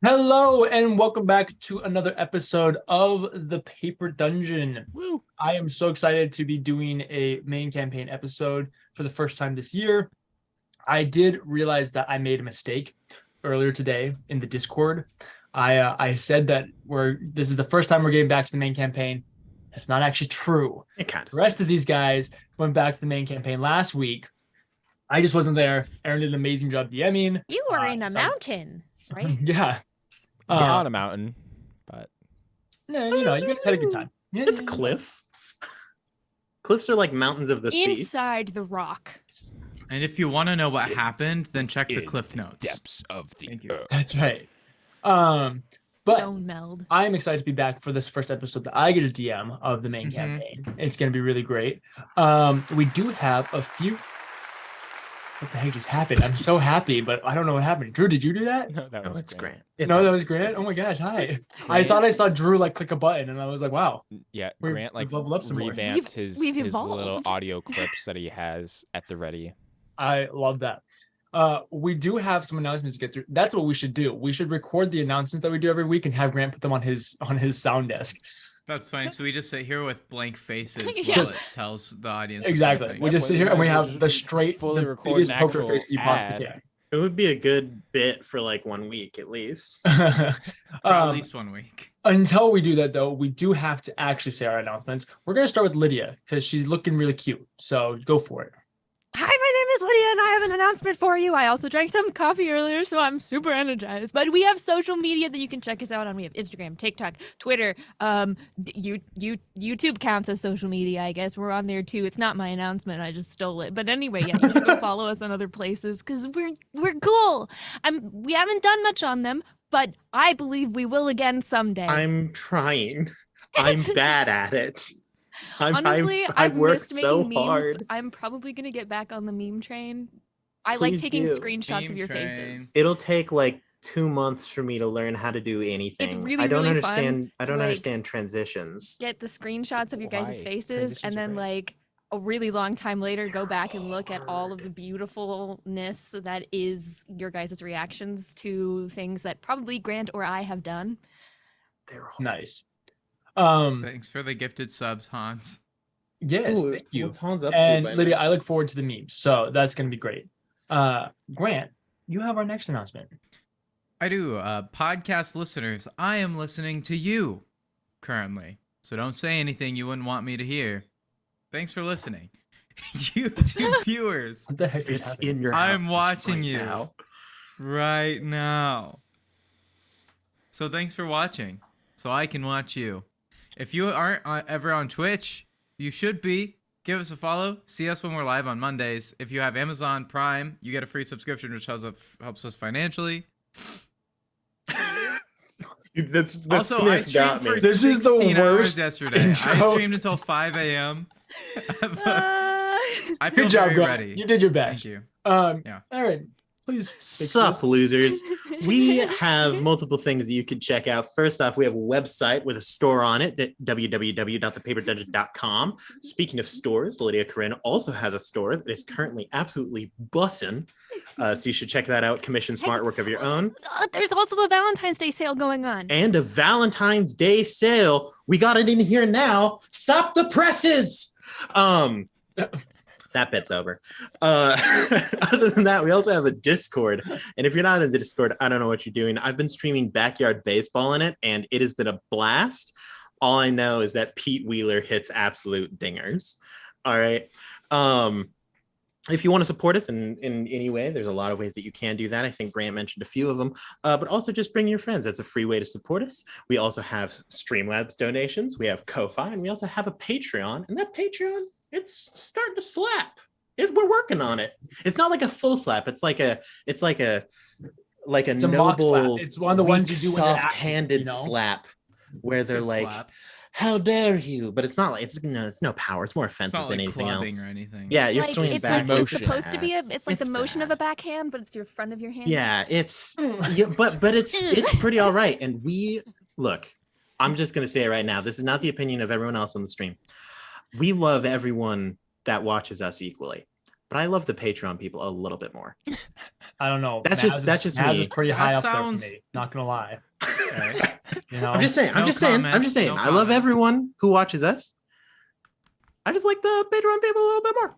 Hello and welcome back to another episode of the Paper Dungeon. Woo. I am so excited to be doing a main campaign episode for the first time this year. I did realize that I made a mistake earlier today in the Discord. I said that this is the first time we're getting back to the main campaign. That's not actually true. It kind of The rest of these guys went back to the main campaign last week. I just wasn't there. Aaron did an amazing job DMing. You were in a mountain, right? Yeah. On a mountain, but Yeah, you guys had a good time. Yeah, It's a cliff. Cliffs are like mountains of the sea. Inside the rock. And if you want to know what happened, then check the cliff notes. depths of the Thank you. earth. That's right. But Don't meld. I'm excited to be back for this first episode that I get a DM of the main Mhm. campaign. It's going to be really great. We do have a few. What the heck just happened? I'm so happy, but I don't know what happened. Drew, did you do that? No, that No, was it's Grant. Grant. It's No, that was always Grant. Oh my gosh, hi. I thought I saw Drew click a button, and I was like, wow. Yeah, We've Grant leveled up some more. revamped his we've little evolved. audio clips that he has at the ready. I love that. We do have some announcements to get through. That's what we should do. We should record the announcements that we do every week and have Grant put them on his sound desk. That's fine. So we just sit here with blank faces Yeah. while it tells the audience. what's Exactly. happening. We just sit here and we have the straight, fully the record biggest an poker actual face that you possibly ad. It would be a good bit for like 1 week at least. can. For at least 1 week. Until we do that, though, we do have to actually say our announcements. We're going to start with Lydia because she's looking really cute. So go for it. Hi, my name is Lydia, and I have an announcement for you. I also drank some coffee earlier, so I'm super energized. But we have social media that you can check us out on. We have Instagram, TikTok, Twitter. YouTube counts as social media, I guess. We're on there too. It's not my announcement. I just stole it. But anyway, yeah, you should go follow us on other places because we're cool. We haven't done much on them, but I believe we will again someday. I'm trying. I'm bad at it. Honestly, I I've work missed so making memes. hard. I'm probably gonna get back on the meme train. I like Please taking do. screenshots of Meme your train. faces. It'll take like 2 months for me to learn how to do anything. really, I don't really fun understand. I to, don't like, understand transitions. Get the screenshots of your guys' Why? faces, and Transitions are then great. like a really long time later, go back and look at all of the beautifulness that is your guys' reactions to things that probably Grant or I have done. They're Nice. Thanks for the gifted subs, Hans. Yes, Ooh, thank you. what's Hans up to And by Lydia, now? I look forward to the memes. So that's going to be great. Grant, you have our next announcement. I do. Podcast listeners, I am listening to you currently. So don't say anything you wouldn't want me to hear. Thanks for listening. YouTube viewers, What the heck is It's happening? in your I'm house watching right you. now. right now. So thanks for watching, so I can watch you. If you aren't ever on Twitch, you should be. Give us a follow. See us when we're live on Mondays. If you have Amazon Prime, you get a free subscription, which helps us financially. That's the Also, I sniff got streamed me. for This is the 16 hours worst yesterday. intro. I streamed until 5 a.m. I feel Good job, very Grant. ready. You did your best. Thank you. Yeah. Aaron, please. Sup, losers. We have multiple things that you can check out. First off, we have a website with a store on it, www.thepaperdungeon.com. Speaking of stores, Lydia Corinne also has a store that is currently absolutely bussin'. So you should check that out. Commission smart work of your own. There's also a Valentine's Day sale going on. And a Valentine's Day sale. We got it in here now. Stop the presses. That bit's over. Other than that, we also have a Discord. And if you're not in the Discord, I don't know what you're doing. I've been streaming backyard baseball in it, and it has been a blast. All I know is that Pete Wheeler hits absolute dingers. All right. If you want to support us in any way, there's a lot of ways that you can do that. I think Grant mentioned a few of them, but also just bring your friends. That's a free way to support us. We also have Streamlabs donations. We have Ko-Fi, and we also have a Patreon. And that Patreon, it's starting to slap. We're working on it. It's not like a full slap. It's like a It's a mock noble, slap. It's one of the ones you do when they're acting, soft-handed you know? slap where they're Good like, slap. "How dare you?" But it's not like it's no power. It's more It's offensive not than like anything clubbing else. or anything. Yeah, you're Like, swinging it's back. like it's motion. supposed to be it's like It's the motion of bad. a backhand, but it's your front of your hand. Yeah, it's but it's pretty all right. And we look, I'm just gonna say it right now. This is not the opinion of everyone else on the stream. We love everyone that watches us equally, but I love the Patreon people a little bit more. I don't know. That's just Maz me. is pretty That high up sounds- there for me. Not gonna lie. You know, I'm just saying. No comment, no I love comment. everyone who watches us. I just like the Patreon people a little bit more.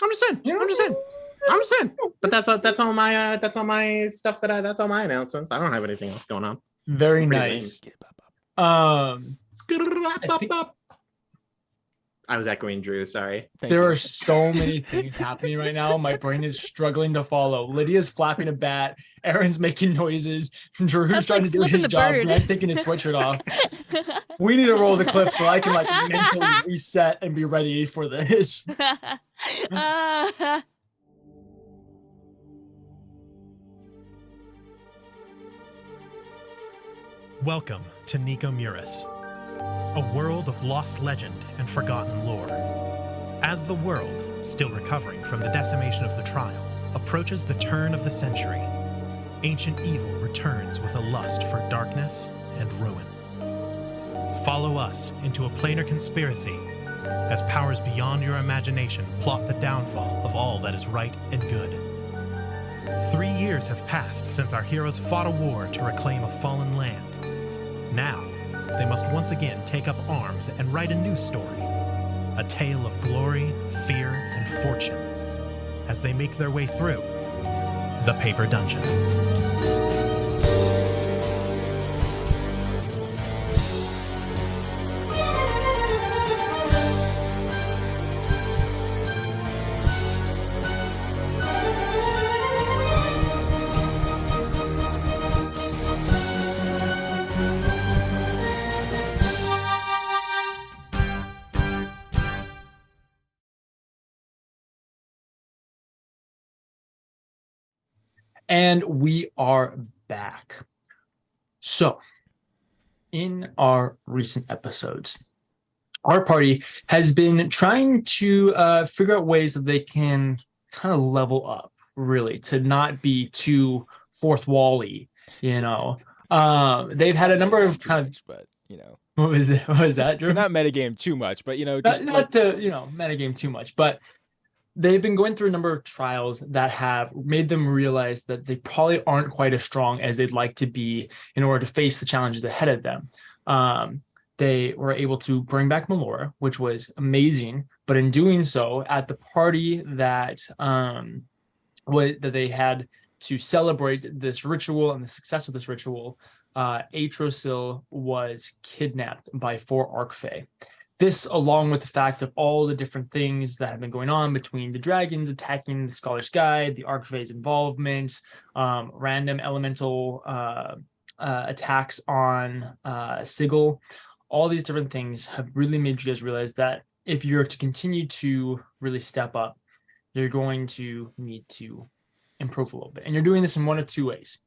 I'm just saying. But that's all my stuff that's all my announcements. I don't have anything else going on. very Pretty nice. Um, I was echoing Drew. Sorry. Thank there you. are so many things happening right now. My brain is struggling to follow. Lydia's flapping a bat. Aaron's making noises. Drew's That's trying like to do flipping his the job. bird. Grant's taking his sweatshirt off. We need to roll the clip so I can like mentally reset and be ready for this. Welcome to Nico Muris, a world of lost legend and forgotten lore. As the world, still recovering from the decimation of the trial, approaches the turn of the century, ancient evil returns with a lust for darkness and ruin. Follow us into a planar conspiracy as powers beyond your imagination plot the downfall of all that is right and good. 3 years have passed since our heroes fought a war to reclaim a fallen land. Now, they must once again take up arms and write a new story, a tale of glory, fear, and fortune, as they make their way through the Paper Dungeon. And we are back. So, in our recent episodes, our party has been trying to figure out ways that they can kind of level up, really, to not be too fourth wall-y, you know. They've had a number of kind of, but you know, what was that, Drew? to not metagame too much, but you know, just not like, to, you know, metagame too much, but they've been going through a number of trials that have made them realize that they probably aren't quite as strong as they'd like to be in order to face the challenges ahead of them. They were able to bring back Melora, which was amazing, but in doing so, at the party that that they had to celebrate this ritual and the success of this ritual, Atrosil was kidnapped by 4 Archfey. This, along with the fact of all the different things that have been going on between the dragons attacking the Scholar's Guide, the Archfey's involvement, random elemental attacks on Sigil, all these different things have really made you guys realize that if you're to continue to really step up, you're going to need to improve a little bit. And you're doing this in one of 2 ways.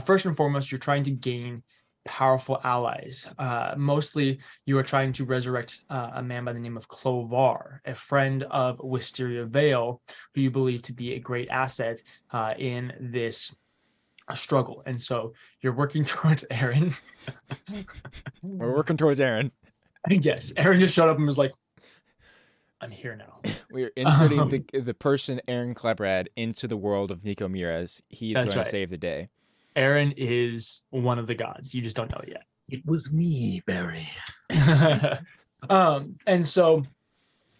First and foremost, you're trying to gain powerful allies. Mostly you are trying to resurrect a man by the name of Clovar, a friend of Wisteria Vale, who you believe to be a great asset in this struggle. And so you're working towards Aaron. we're working towards Aaron. Yes, Aaron just showed up and was like, I'm here now. We're inserting the person Aaron Klebrad into the world of Nico Mires. He's That's going right. to save the day. Aaron is one of the gods. You just don't know yet. It was me, Barry. And so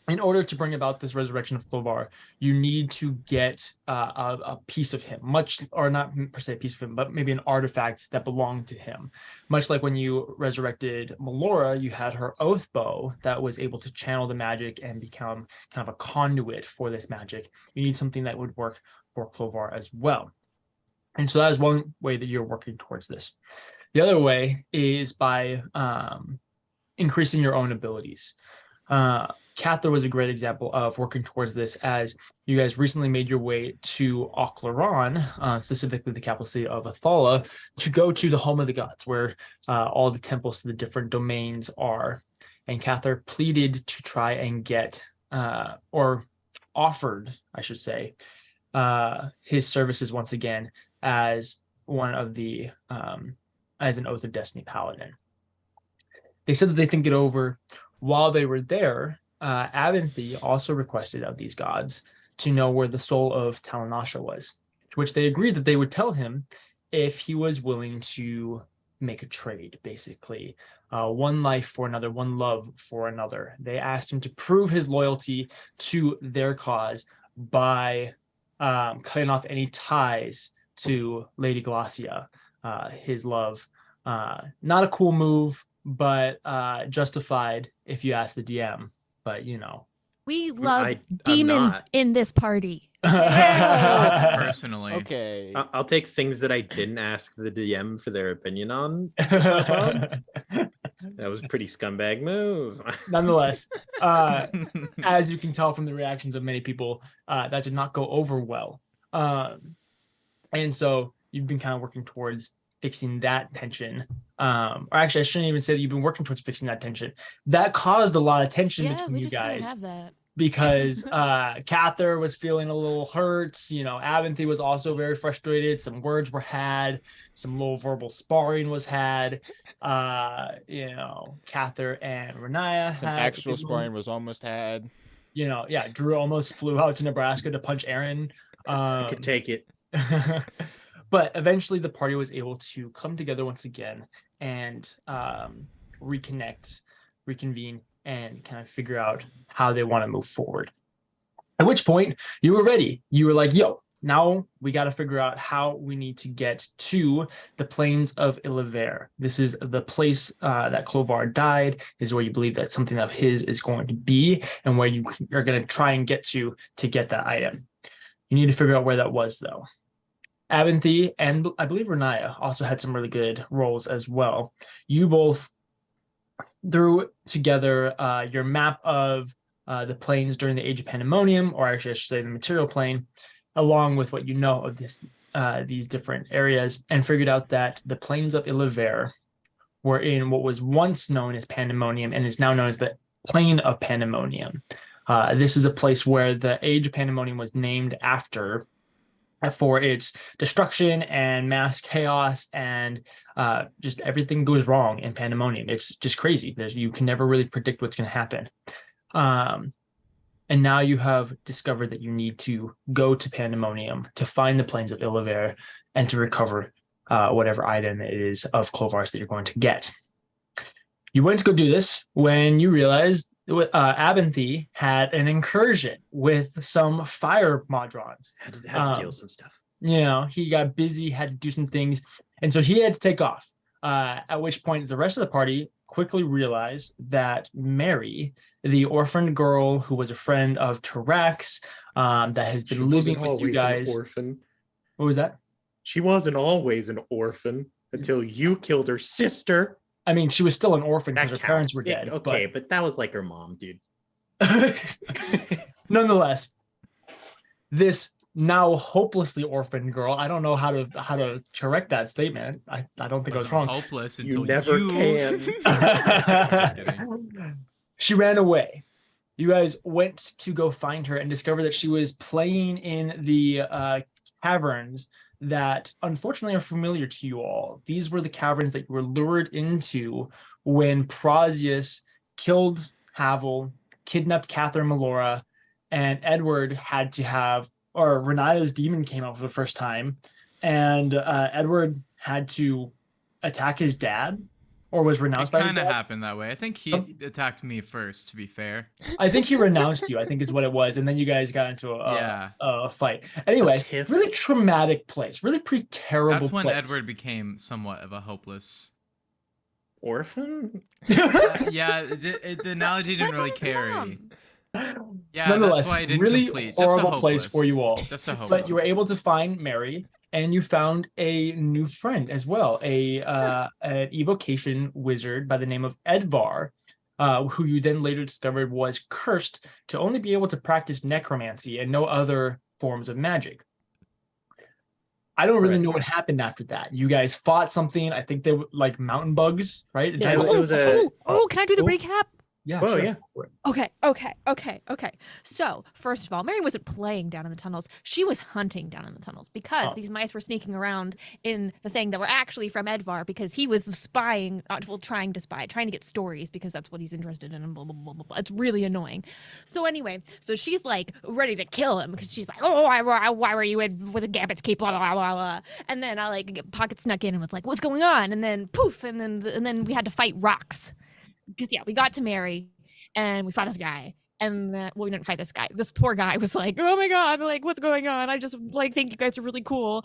in order to bring about this resurrection of Clovar, you need to get a piece of him, or not per se a piece of him, but maybe an artifact that belonged to him. Much like when you resurrected Melora, you had her oath bow that was able to channel the magic and become kind of a conduit for this magic. You need something that would work for Clovar as well. And so that is one way that you're working towards this. The other way is by increasing your own abilities. Cather was a great example of working towards this, as you guys recently made your way to Oclaron, specifically the capital city of Athala, to go to the home of the gods, where all the temples to the different domains are. And Cather pleaded to try and get, or offered, I should say, his services once again as one of the as an Oath of Destiny paladin. They said that they think it over. While they were there, Avanthy also requested of these gods to know where the soul of Talanasha was. to which they agreed that they would tell him if he was willing to make a trade, basically. One life for another, one love for another. They asked him to prove his loyalty to their cause by cutting off any ties to Lady Glacia, his love. Not a cool move, but justified if you ask the DM. But We love I'm demons not. in this party. Personally. Okay. I'll take things that I didn't ask the DM for their opinion on. That was a pretty scumbag move. Nonetheless, as you can tell from the reactions of many people, that did not go over well. And so you've been kind of working towards fixing that tension. Or actually, I shouldn't even say that you've been working towards fixing that tension. That caused a lot of tension Yeah, between we you just gotta guys. have that. Because Cather was feeling a little hurt. Aventhy was also very frustrated. Some words were had. Some little verbal sparring was had. Cather and Renaya Some had actual sparring was almost had. Drew almost flew out to Nebraska to punch Aaron. I could take it. But eventually the party was able to come together once again and reconnect, reconvene, and kind of figure out how they want to move forward. At which point you were ready. You were like, yo, now we got to figure out how we need to get to the plains of Illaver. This is the place that Clovar died. This is where you believe that something of his is going to be and where you are going to try and get to get that item. You need to figure out where that was, though. Aventhy and I believe Renaya also had some really good roles as well. You both threw together your map of the plains during the Age of Pandemonium, or actually I should say the material plane, along with what you know of these different areas, and figured out that the plains of Illaver were in what was once known as Pandemonium and is now known as the Plain of Pandemonium. This is a place where the Age of Pandemonium was named after for its destruction and mass chaos, and just everything goes wrong in Pandemonium. It's just crazy. You can never really predict what's going to happen. And now you have discovered that you need to go to Pandemonium to find the plains of Illaver and to recover whatever item it is of Clovar's that you're going to get. You went to go do this when you realized Aventhy had an incursion with some fire modrons. Had to deal with some stuff. He got busy, had to do some things, and so he had to take off. At which point the rest of the party quickly realized that Mary, the orphaned girl who was a friend of Tarax, that has been living with you guys. An orphan. What was that? She wasn't always an orphan until you killed her sister. I mean, she was still an orphan because her That parents counts. were dead. Yeah, okay, but that was like her mom, dude. Nonetheless, this now hopelessly orphaned girl, I don't know how to correct that statement. I don't think I was wrong. Hopeless You until never can. Just kidding. She ran away. You guys went to go find her and discovered that she was playing in the caverns that unfortunately are familiar to you all. These were the caverns that you were lured into when Prosius killed Havel, kidnapped Catherine Melora, and Edward had to have, or Renaya's demon came out for the first time, and Edward had to attack his dad, or was renounced It by his kind of dad. happened that way. I think he attacked me first, to be fair. I think he renounced you, I think is what it was, and then you guys got into a fight. Anyway, tiff. really traumatic place, really pretty terrible That's when place. Edward became somewhat of a hopeless. Orphan? Yeah, the analogy didn't really carry. Yeah, Nonetheless, that's why I didn't really complete. horrible Just place for you all. Just a But you were hopeless. able to find Mary, and you found a new friend as well, an evocation wizard by the name of Edvar, who you then later discovered was cursed to only be able to practice necromancy and no other forms of magic. I don't really Right. know what happened after that. You guys fought something. I think they were like mountain bugs, right? Yeah, Entirely- it was a- can I do the Oh. recap? Yeah. Whoa, sure. yeah. Okay. So, first of all, Mary wasn't playing down in the tunnels. She was hunting down in the tunnels because Oh. these mice were sneaking around in the thing that were actually from Edvar because he was spying, trying to get stories because that's what he's interested in and blah, blah, blah, blah, blah. It's really annoying. So anyway, so she's like ready to kill him because she's like, oh, why were you in with a Gambit's keep, blah, blah, blah, blah, blah. And then I like pocket snuck in and was like, what's going on? And then poof, and then we had to fight rocks. Because we got to Mary and we fought this guy and we didn't fight this guy. This poor guy was like, oh my god, like what's going on? I just like think you guys are really cool.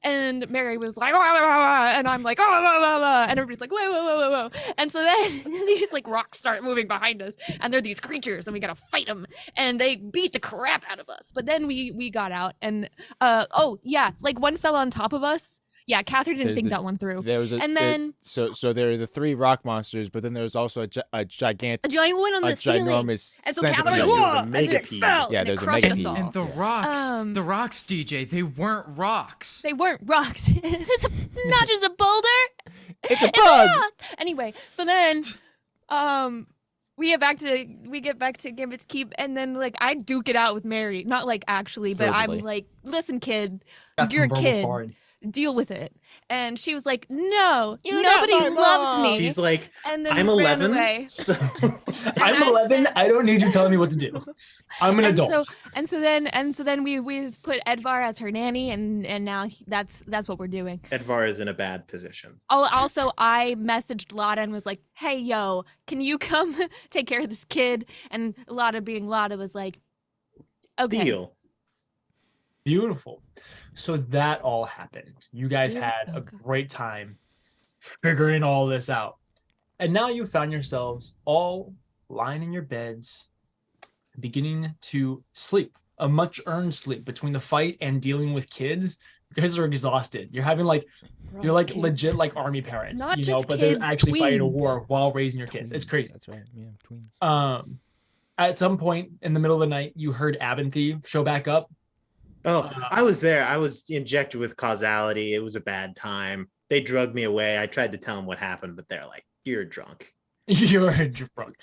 And Mary was like, and I'm like, and everybody's like, whoa. And so then these like rocks start moving behind us and they're these creatures and we gotta fight them and they beat the crap out of us. But then we got out and like one fell on top of us. Yeah, Catherine didn't think that one through. There was so there are the 3 rock monsters, but then there was also a gigantic, a giant one on the ceiling. ginormous And so centipede. Catherine There was a whoa, and then it megapede. fell, Yeah, and it there's a crushed us megapede. all. And the rocks, DJ, they weren't rocks. They weren't rocks. It's not just a boulder. It's a bug. rock. Anyway, so then, we get back to Gambit's Keep, and then like I duke it out with Mary, not like actually, but Verbally. I'm like, listen, kid, Got you're a some verbal kid. sparring. Deal with it. And she was like, no, You're nobody not my loves mom. me. She's like, and then I'm ran 11, away. so I'm I 11. said- I don't need you telling me what to do. I'm an adult. So then we put Edvar as her nanny, and now that's what we're doing. Edvar is in a bad position. Oh, also I messaged Lotta and was like, "Hey, yo, can you come take care of this kid?" And Lotta, being Lotta, was like, "Okay." Deal. Beautiful. So that all happened. You guys had a great time figuring all this out. And now you found yourselves all lying in your beds, beginning to sleep. A much earned sleep between the fight and dealing with kids. You guys are exhausted. You're having like you're like Kids. legit like army parents, Not you know, just but kids, they're actually fighting a tweens. war while raising your kids. It's Tweens, crazy. That's right. Yeah, tweens. At some point in the middle of the night, you heard Abinthy show back up. Oh, I was there. I was injected with causality. It was a bad time. They drugged me away. I tried to tell them what happened, but they're like, "You're drunk." You're drunk.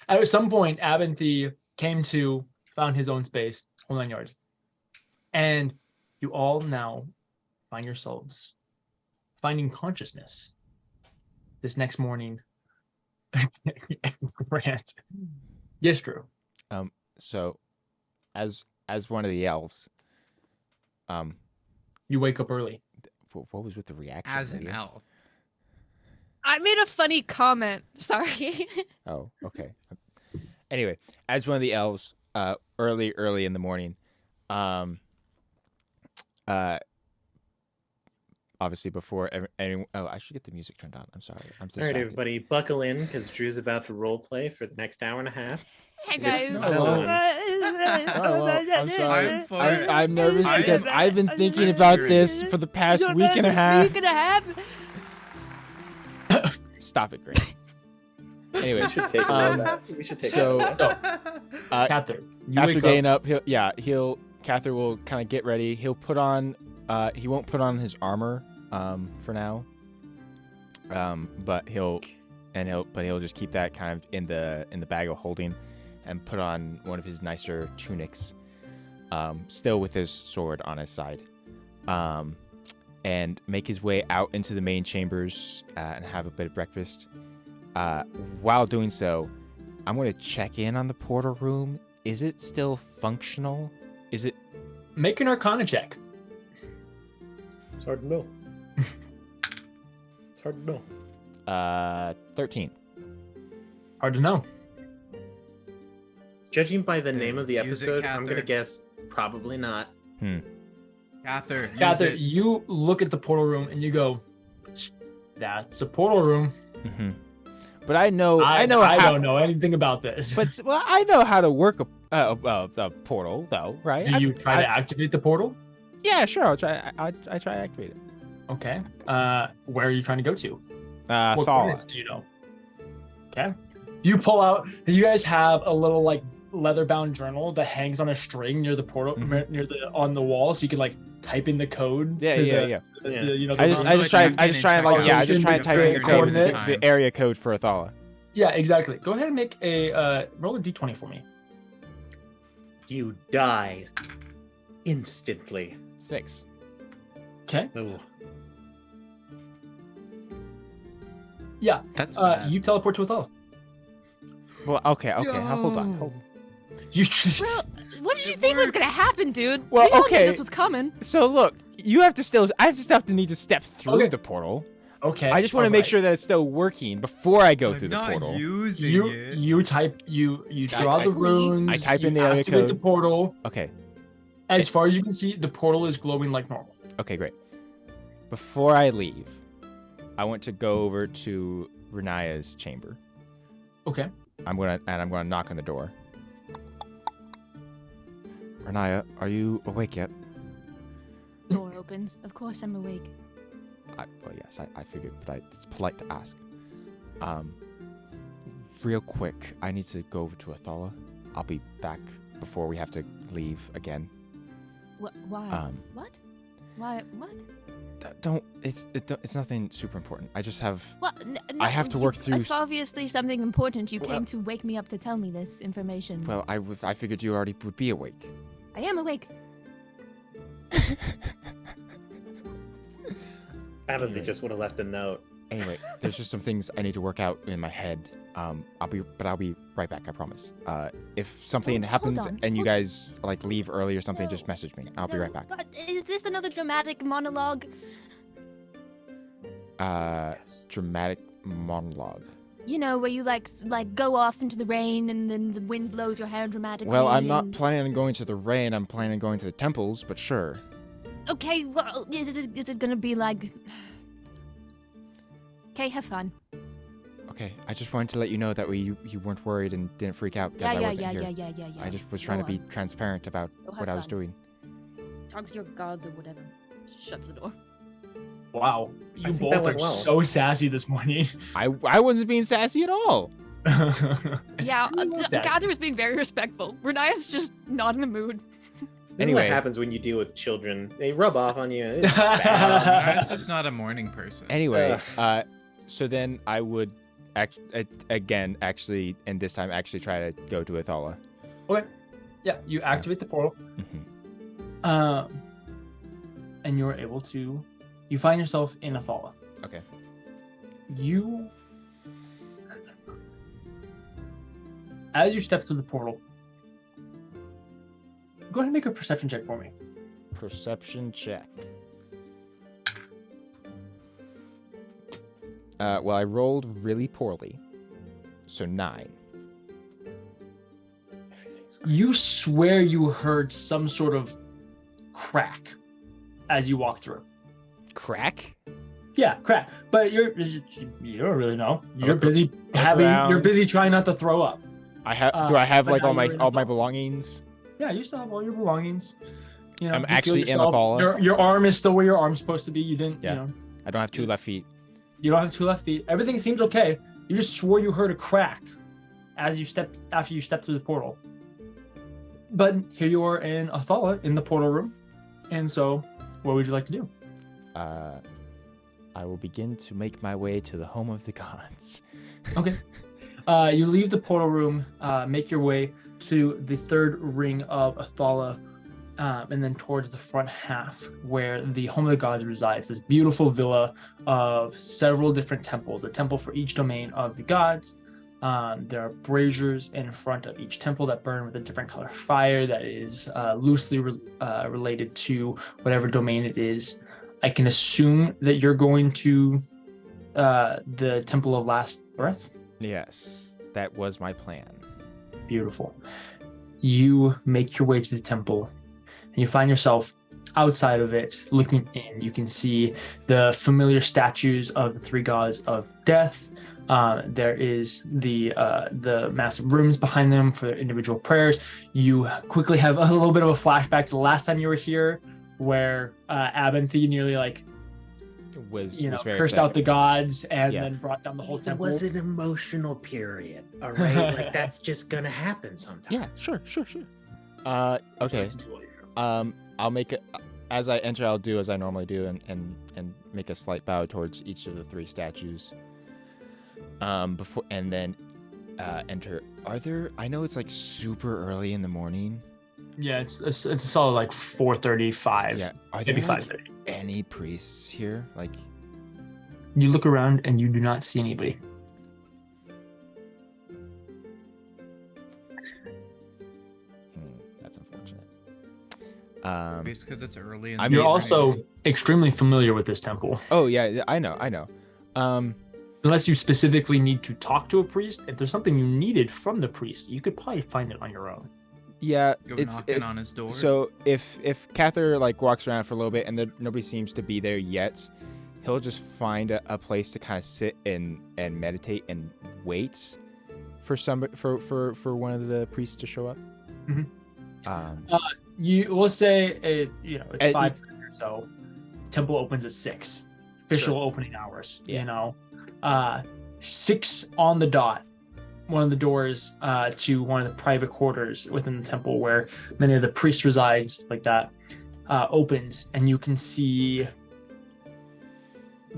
At some point, Abinthy came to, found his own space, whole 9 yards. And you all now find yourselves finding consciousness this next morning. Grant. Yes, Drew. So, as one of the elves, You wake up early. what was with the reaction? As an Lydia? elf. I made a funny comment. Sorry. Oh, okay. Anyway, as one of the elves, early in the morning, obviously before anyone. Oh, I should get the music turned on. I'm sorry. I'm All right, distracted. everybody, buckle in because Drew's about to role play for the next hour and a half. Hey guys. No, well, I'm sorry. I'm for it. I'm nervous I because am- I've been thinking I'm about curious. this for the past week and a half. Week and a half. Stop it, Grant. Anyway, We should take a look at that. We should take so- a look at that. Cather, you after wake getting up. up, Cather will kind of get ready. He'll put on, he won't put on his armor, for now. But he'll just keep that kind of in the bag of holding, and put on one of his nicer tunics, still with his sword on his side, and make his way out into the main chambers and have a bit of breakfast. While doing so, I'm going to check in on the portal room. Is it still functional? Is it? Make an Arcana check. It's hard to know. It's hard to know. 13. Hard to know. Judging by the name of the Use it, episode, I'm Cather. gonna guess probably not. Cather, use Cather, it. you look at the portal room and you go, "That's a portal room." Mm-hmm. But I know I how. don't know anything about this. But well, I know how to work a portal, though, right? do you try to activate the portal? Yeah, sure. I'll try. I try to activate it. Okay. Where are you trying to go to? What Thala. planets do you know? Okay. You pull out. You guys have a little like leather-bound journal that hangs on a string near the portal, Mhm. near the on the wall, so you can like type in the code. Yeah. the, Yeah. you know. I the just Also, try check in and and check like out yeah. I just try and type in the coordinates. the area code for Athala. Yeah, exactly. Go ahead and make a roll a d20 for me. You die instantly. 6. Okay. Ooh. Yeah. That's bad. You teleport to Othello. Well, okay. Now, hold on. You. Bro, what did you think was gonna happen, dude? Well, We all knew okay. this was coming. So look, I have to need to step through Okay. the portal. Okay. I just want to make sure that it's still working before I go I'm through the not portal. using You it. you type you draw the Technically, runes. I type you in the area activate the code. portal. Okay. As far as you can see, the portal is glowing like normal. Okay, great. Before I leave, I want to go over to Renaya's chamber. Okay. I'm gonna knock on the door. Renaya, are you awake yet? Door opens. Of course, I'm awake. Well, yes, I figured, but it's polite to ask. Real quick, I need to go over to Athala. I'll be back before we have to leave again. Why? What? Why? What? It's nothing super important. I just have. Well, I have to work through It's obviously something important. You Well, came to wake me up to tell me this information. Well, I figured you already would be awake. I am awake. I don't think just would have left a note. Anyway, there's just some things I need to work out in my head. I'll be right back. I promise. If something Hold happens on. and you guys like leave early or something, just message me. I'll be right back. God, is this another dramatic monologue? Dramatic monologue. You know, where you like go off into the rain and then the wind blows your hair dramatically. Well, I'm not and- planning on going to the rain. I'm planning on going to the temples, but sure. Okay, well, is it gonna be like? Okay, have fun. Okay, I just wanted to let you know that you weren't worried and didn't freak out because I wasn't here. Yeah. I just was trying to be transparent about Go have what I was fun. doing. Talk to your gods or whatever. Shuts the door. Wow. I You think both that are went well. so sassy this morning. I wasn't being sassy at all. Yeah, Sassy. Gather was being very respectful. Renaya's just not in the mood. This is Anyway. what happens when you deal with children. They rub off on you. It's bad. I was just not a morning person. Anyway, so then I would actually, and this time actually try to go to Athala. Okay. Yeah, you activate the portal. Mhm. And you're able to. You find yourself in Athala. Okay. As you step through the portal, go ahead and make a perception check for me. Perception check. Well, I rolled really poorly, so 9. Everything's You swear you heard some sort of crack as you walk through. Crack? Yeah, crack. But you don't really know. You're Look- busy around. You're busy trying not to throw up. Do I have but like now all my you're in all my Athala. belongings? Yeah, you still have all your belongings. You know, I'm you feel actually in yourself- Athala. Your arm is still where your arm's supposed to be. You didn't. Yeah. You know, I don't have 2 left feet. you don't have 2 left feet. Everything seems okay. You just swore you heard a crack after you stepped through the portal. But here you are in Athala in the portal room. And so, what would you like to do? I will begin to make my way to the home of the gods. Okay. You leave the portal room, make your way to the third ring of Athala, and then towards the front half where the home of the gods resides. This beautiful villa of several different temples, a temple for each domain of the gods. There are braziers in front of each temple that burn with a different color fire that is loosely related to whatever domain it is. I can assume that you're going to the Temple of Last Breath. Yes, that was my plan. Beautiful. You make your way to the temple, and you find yourself outside of it, looking in. You can see the familiar statues of the 3 gods of death. There is the massive rooms behind them for their individual prayers. You quickly have a little bit of a flashback to the last time you were here, where Abinthy nearly Was very cursed upset. out the gods and Yeah. then brought down the whole It temple. was an emotional period, all right? Like, that's just gonna happen sometimes. Yeah, sure. Okay. I'll make it as I enter. I'll do as I normally do, and make a slight bow towards each of the 3 statues. And then enter. Are there? I know it's like super early in the morning. Yeah, it's a solid like 4:35. Yeah. Are there maybe like 5:30. any priests here? Like, You look around and you do not see anybody. that's unfortunate. It's because it's early. In I the mean, You're morning. also extremely familiar with this temple. Oh yeah, I know. Unless you specifically need to talk to a priest, if there's something you needed from the priest, you could probably find it on your own. Yeah, Go it's knocking on his door. So if Cather like walks around for a little bit and nobody seems to be there yet, he'll just find a place to kind of sit and meditate and wait for somebody for one of the priests to show up. Mhm. We'll say it's At- 5:30 or so. Temple opens at 6. Official opening hours. Yeah. 6 on the dot. One of the doors to one of the private quarters within the temple where many of the priests reside, stuff like that, opens, and you can see.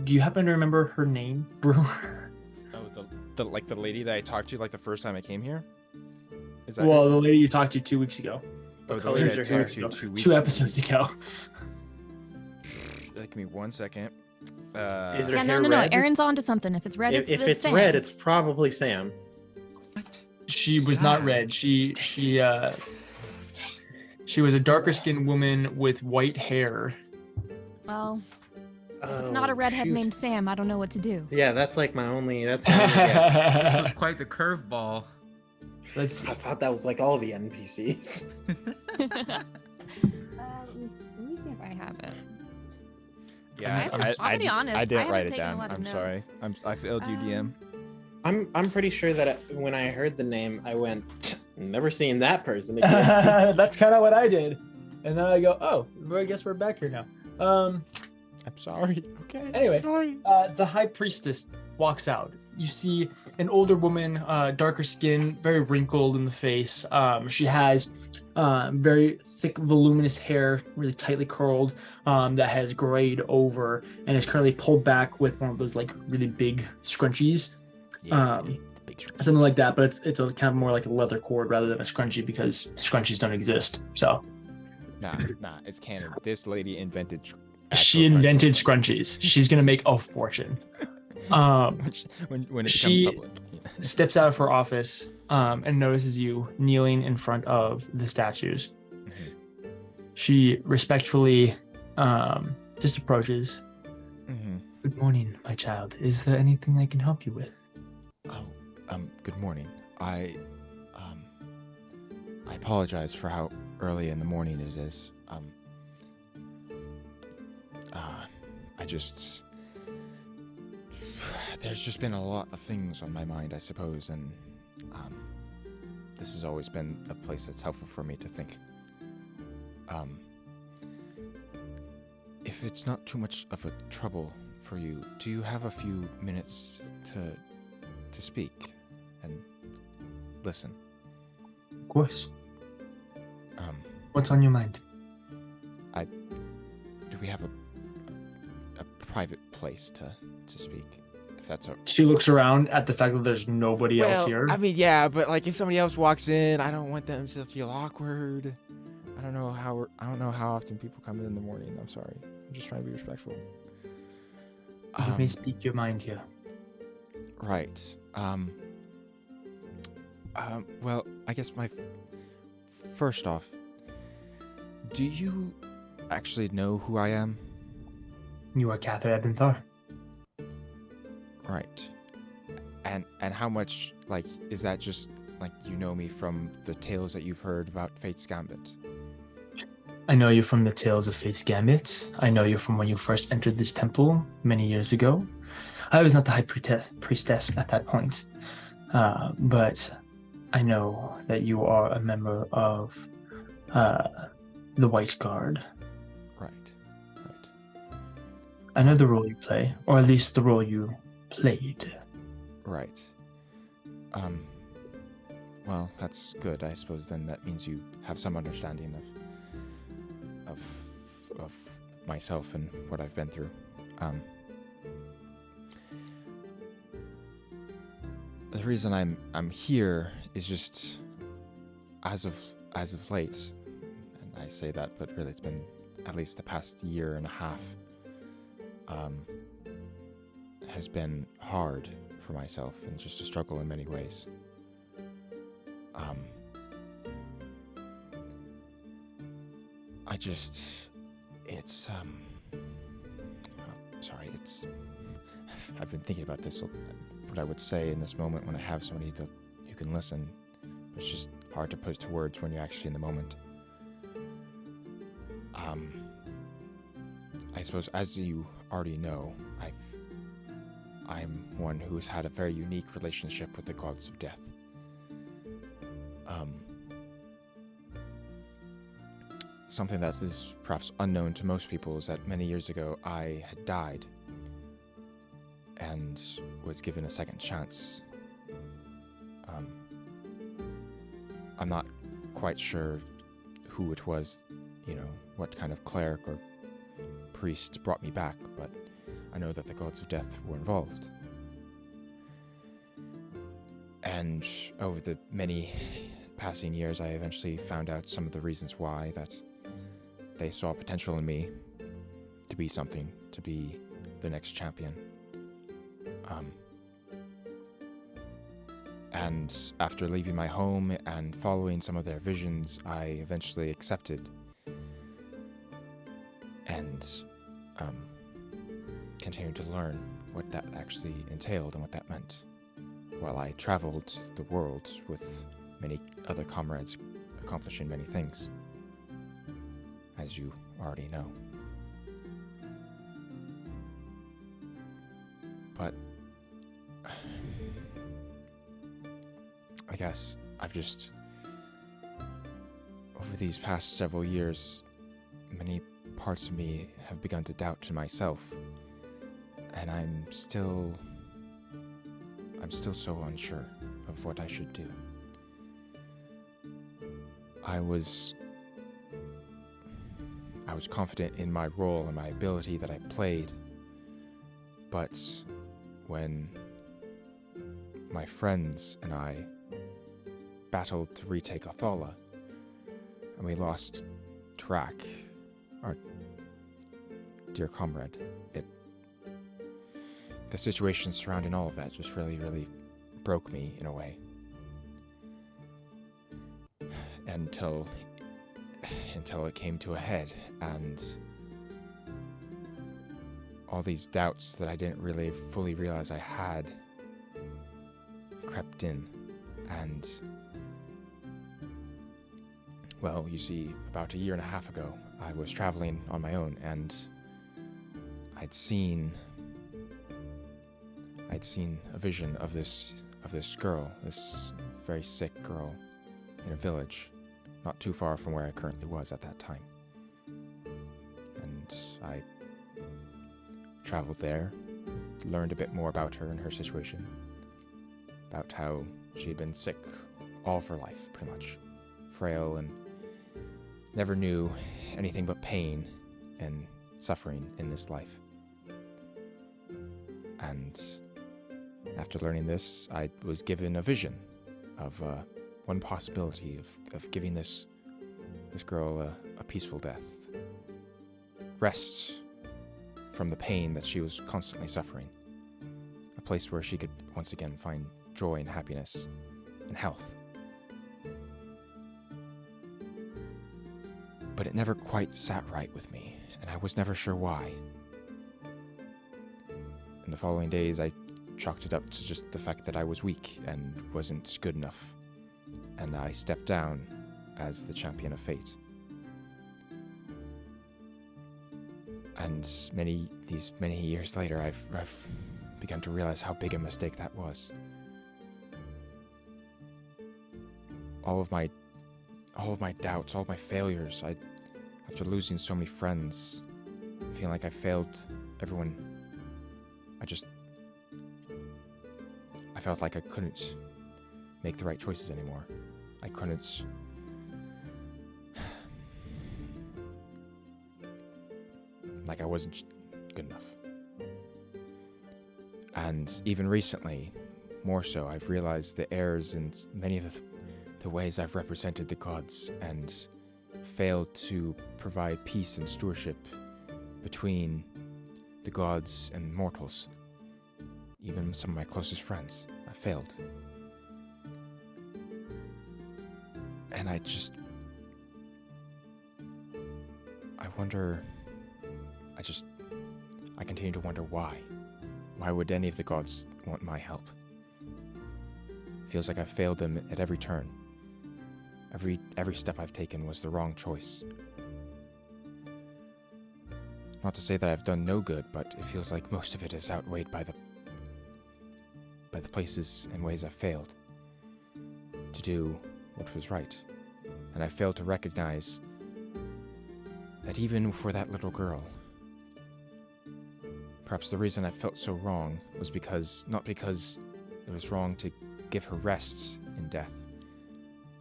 Do you happen to remember her name, Brew? Oh, the lady that I talked to like the first time I came here. Is that Well, her? the lady you talked to 2 weeks ago. Oh, the colors lady I are talked her? to 2 weeks 2 ago. episodes ago. Give me 1 second. Is her Yeah, hair no. red? Aaron's onto something. If it's red, If it's it's Sam. red, it's probably Sam. What? She was not Sad. red. She was a darker skinned woman with white hair. Well, if it's Oh, not a redhead shoot. named Sam, I don't know what to do. Yeah, that's like my only. That's my only guess. This was quite the curveball. Let's I thought that was like all the NPCs. Let me see if I have it. Yeah, I'll be honest, I I didn't haven't write it taken a down. lot of I'm sorry. notes. I failed you, DM. I'm pretty sure that when I heard the name, I went, never seen that person again. That's kind of what I did. And then I go, oh, well, I guess we're back here now. I'm sorry. Okay. Anyway, sorry. the high priestess walks out. You see an older woman, darker skin, very wrinkled in the face. She has very thick, voluminous hair, really tightly curled, that has grayed over and is currently pulled back with one of those like really big scrunchies. Something like that, but it's a kind of more like a leather cord rather than a scrunchie because scrunchies don't exist. So Nah, it's canon. This lady invented. she invented scrunchies. She's gonna make a fortune. when it she- becomes public. Steps out of her office and notices you kneeling in front of the statues. Mhm. She respectfully just approaches. Mhm. Good morning, my child. Is there anything I can help you with? Oh, good morning. I apologize for how early in the morning it is. I just there's just been a lot of things on my mind, I suppose, and this has always been a place that's helpful for me to think. If it's not too much of a trouble for you, do you have a few minutes to speak and listen? Of course. Um, What's on your mind? do we have a private place to speak? If that's She looks around at the fact that there's nobody else here. I mean, yeah, but like if somebody else walks in, I don't want them to feel awkward. I don't know how often people come in the morning. I'm sorry. I'm just trying to be respectful. You may speak your mind here. Right. Well, I guess first off, do you actually know who I am? You are Cather Ebenthar. Right. And how much, like, is that just, like, you know me from the tales that you've heard about Fate's Gambit? I know you from the tales of Fate's Gambit. I know you from when you first entered this temple many years ago. I was not the high priestess at that point, but I know that you are a member of the White Guard. Right. I know the role you play, or at least the role you played. Right. Well, that's good. I suppose then that means you have some understanding of myself and what I've been through. The reason I'm here is just as of late, and I say that, but really it's been at least the past year and a half, has been hard for myself and just a struggle in many ways. I've been thinking about this, what I would say in this moment when I have somebody who can listen. It's just hard to put to words when you're actually in the moment. I suppose, as you already know, I'm one who's had a very unique relationship with the gods of death. Something that is perhaps unknown to most people is that many years ago I had died and was given a second chance. I'm not quite sure who it was, what kind of cleric or priest brought me back, but I know that the gods of death were involved. And over the many passing years, I eventually found out some of the reasons why, that they saw potential in me to be something, to be the next champion. And after leaving my home and following some of their visions, I eventually accepted and continued to learn what that actually entailed and what that meant, while I traveled the world with many other comrades, accomplishing many things, as you already know. But I guess I've just, over these past several years, many parts of me have begun to doubt myself, and I'm still so unsure of what I should do. I was confident in my role and my ability that I played, but when my friends and I battled to retake Othala, and we lost Trak, our dear comrade, the situation surrounding all of that just really, really broke me in a way. Until it came to a head, and all these doubts that I didn't really fully realize I had crept in. And, well, you see, about a year and a half ago, I was traveling on my own, and I'd seen a vision of this girl, this very sick girl, in a village not too far from where I currently was at that time. And I traveled there, learned a bit more about her and her situation, about how she had been sick all of her life, pretty much, frail, and never knew anything but pain and suffering in this life. And after learning this, I was given a vision of one possibility of giving this girl a peaceful death, rest from the pain that she was constantly suffering, a place where she could once again find joy and happiness and health. But it never quite sat right with me, and I was never sure why. In the following days, I chalked it up to just the fact that I was weak and wasn't good enough, and I stepped down as the champion of fate. And many years later, I've begun to realize how big a mistake that was. All of my doubts, all of my failures, after losing so many friends, feeling like I failed everyone, I felt like I couldn't make the right choices anymore. I couldn't. Like I wasn't good enough. And even recently, more so, I've realized the errors in many of the ways I've represented the gods and failed to provide peace and stewardship between the gods and mortals. Even some of my closest friends, I failed. And I continue to wonder why. Why would any of the gods want my help? Feels like I've failed them at every turn. Every step I've taken was the wrong choice. Not to say that I've done no good, but it feels like most of it is outweighed by the places and ways I've failed to do what was right. And I failed to recognize that even for that little girl, perhaps the reason I felt so wrong was not because it was wrong to give her rest in death,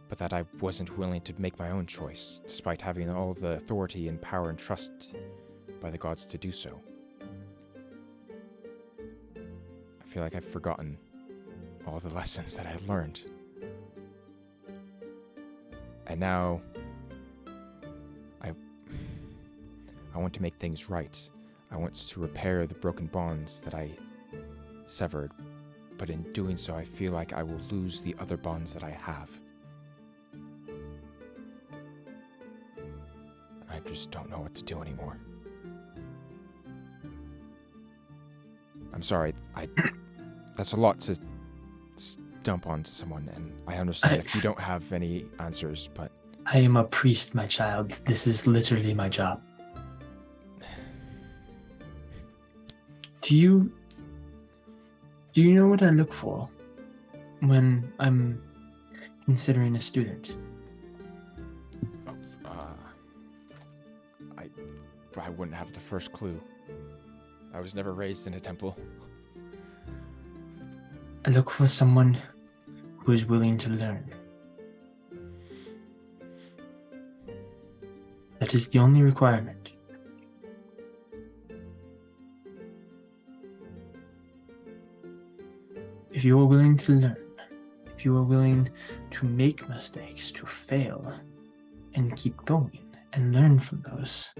but that I wasn't willing to make my own choice, despite having all the authority and power and trust by the gods to do so. I feel like I've forgotten all the lessons that I learned. And now I want to make things right. I want to repair the broken bonds that I severed, but in doing so I feel like I will lose the other bonds that I have. And I just don't know what to do anymore. I'm sorry, that's a lot to dump onto someone, and I understand if you don't have any answers, but... I am a priest, my child. This is literally my job. Do you know what I look for when I'm considering a student? I wouldn't have the first clue. I was never raised in a temple. I look for someone who is willing to learn. That is the only requirement. If you are willing to learn, if you are willing to make mistakes, to fail, and keep going, and learn from those,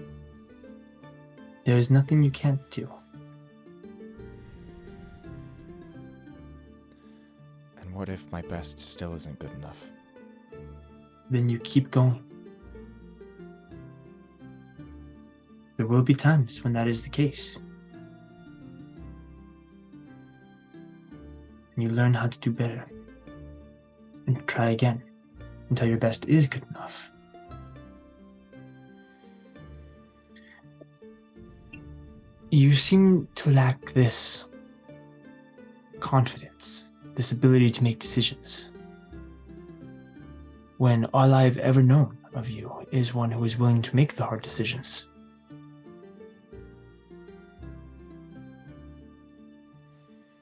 there is nothing you can't do. And what if my best still isn't good enough? Then you keep going. There will be times when that is the case. And you learn how to do better. And try again until your best is good enough. You seem to lack this confidence, this ability to make decisions, when all I've ever known of you is one who is willing to make the hard decisions.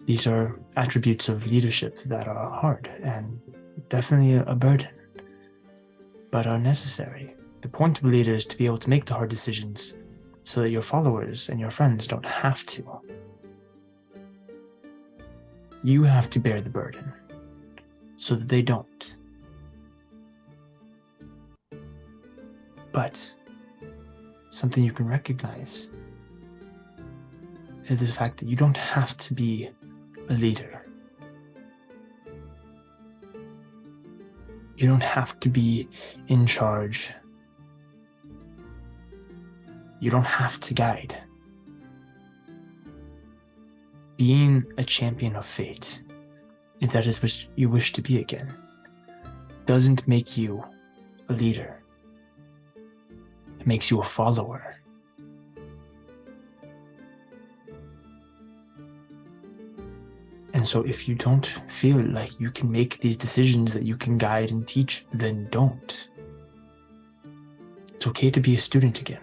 These are attributes of leadership that are hard and definitely a burden, but are necessary. The point of a leader is to be able to make the hard decisions so that your followers and your friends don't have to. You have to bear the burden so that they don't. But something you can recognize is the fact that you don't have to be a leader. You don't have to be in charge. You don't have to guide. Being a champion of fate, if that is what you wish to be again, doesn't make you a leader. It makes you a follower. And so if you don't feel like you can make these decisions that you can guide and teach, then don't. It's okay to be a student again.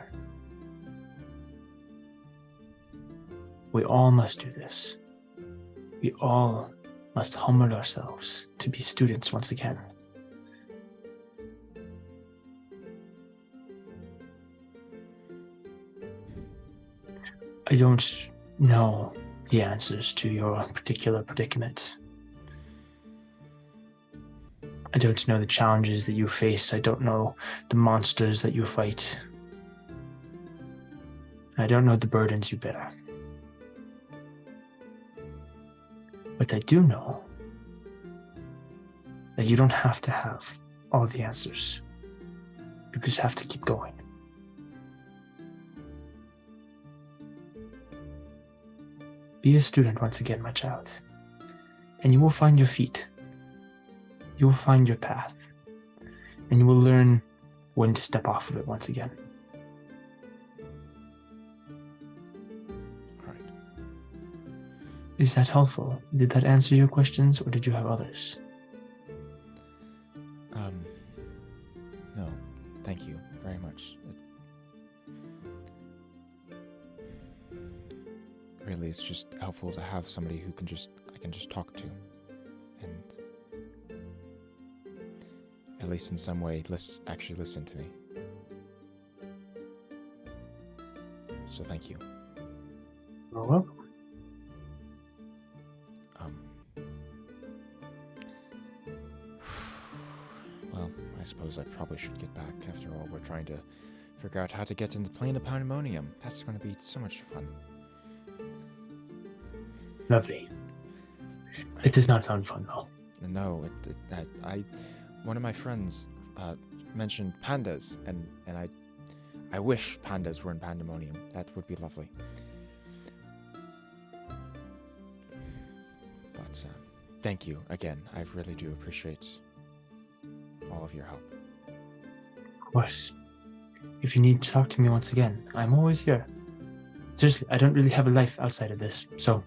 We all must do this. We all must humble ourselves to be students once again. I don't know the answers to your particular predicament. I don't know the challenges that you face. I don't know the monsters that you fight. I don't know the burdens you bear. But I do know that you don't have to have all the answers. You just have to keep going. Be a student once again, my child, and you will find your feet. You will find your path, and you will learn when to step off of it once again. All right. Is that helpful? Did that answer your questions, or did you have others? No, thank you very much. Really, it's just helpful to have somebody who I can just talk to, and at least in some way, actually listen to me. So thank you. You're welcome. Well, I suppose I probably should get back. After all, we're trying to figure out how to get in the plane of pandemonium. That's going to be so much fun. Lovely. It does not sound fun, though. No, one of my friends mentioned pandas, and I wish pandas were in pandemonium. That would be lovely. But thank you again. I really do appreciate all of your help. Of course. If you need to talk to me once again, I'm always here. Seriously, I don't really have a life outside of this, so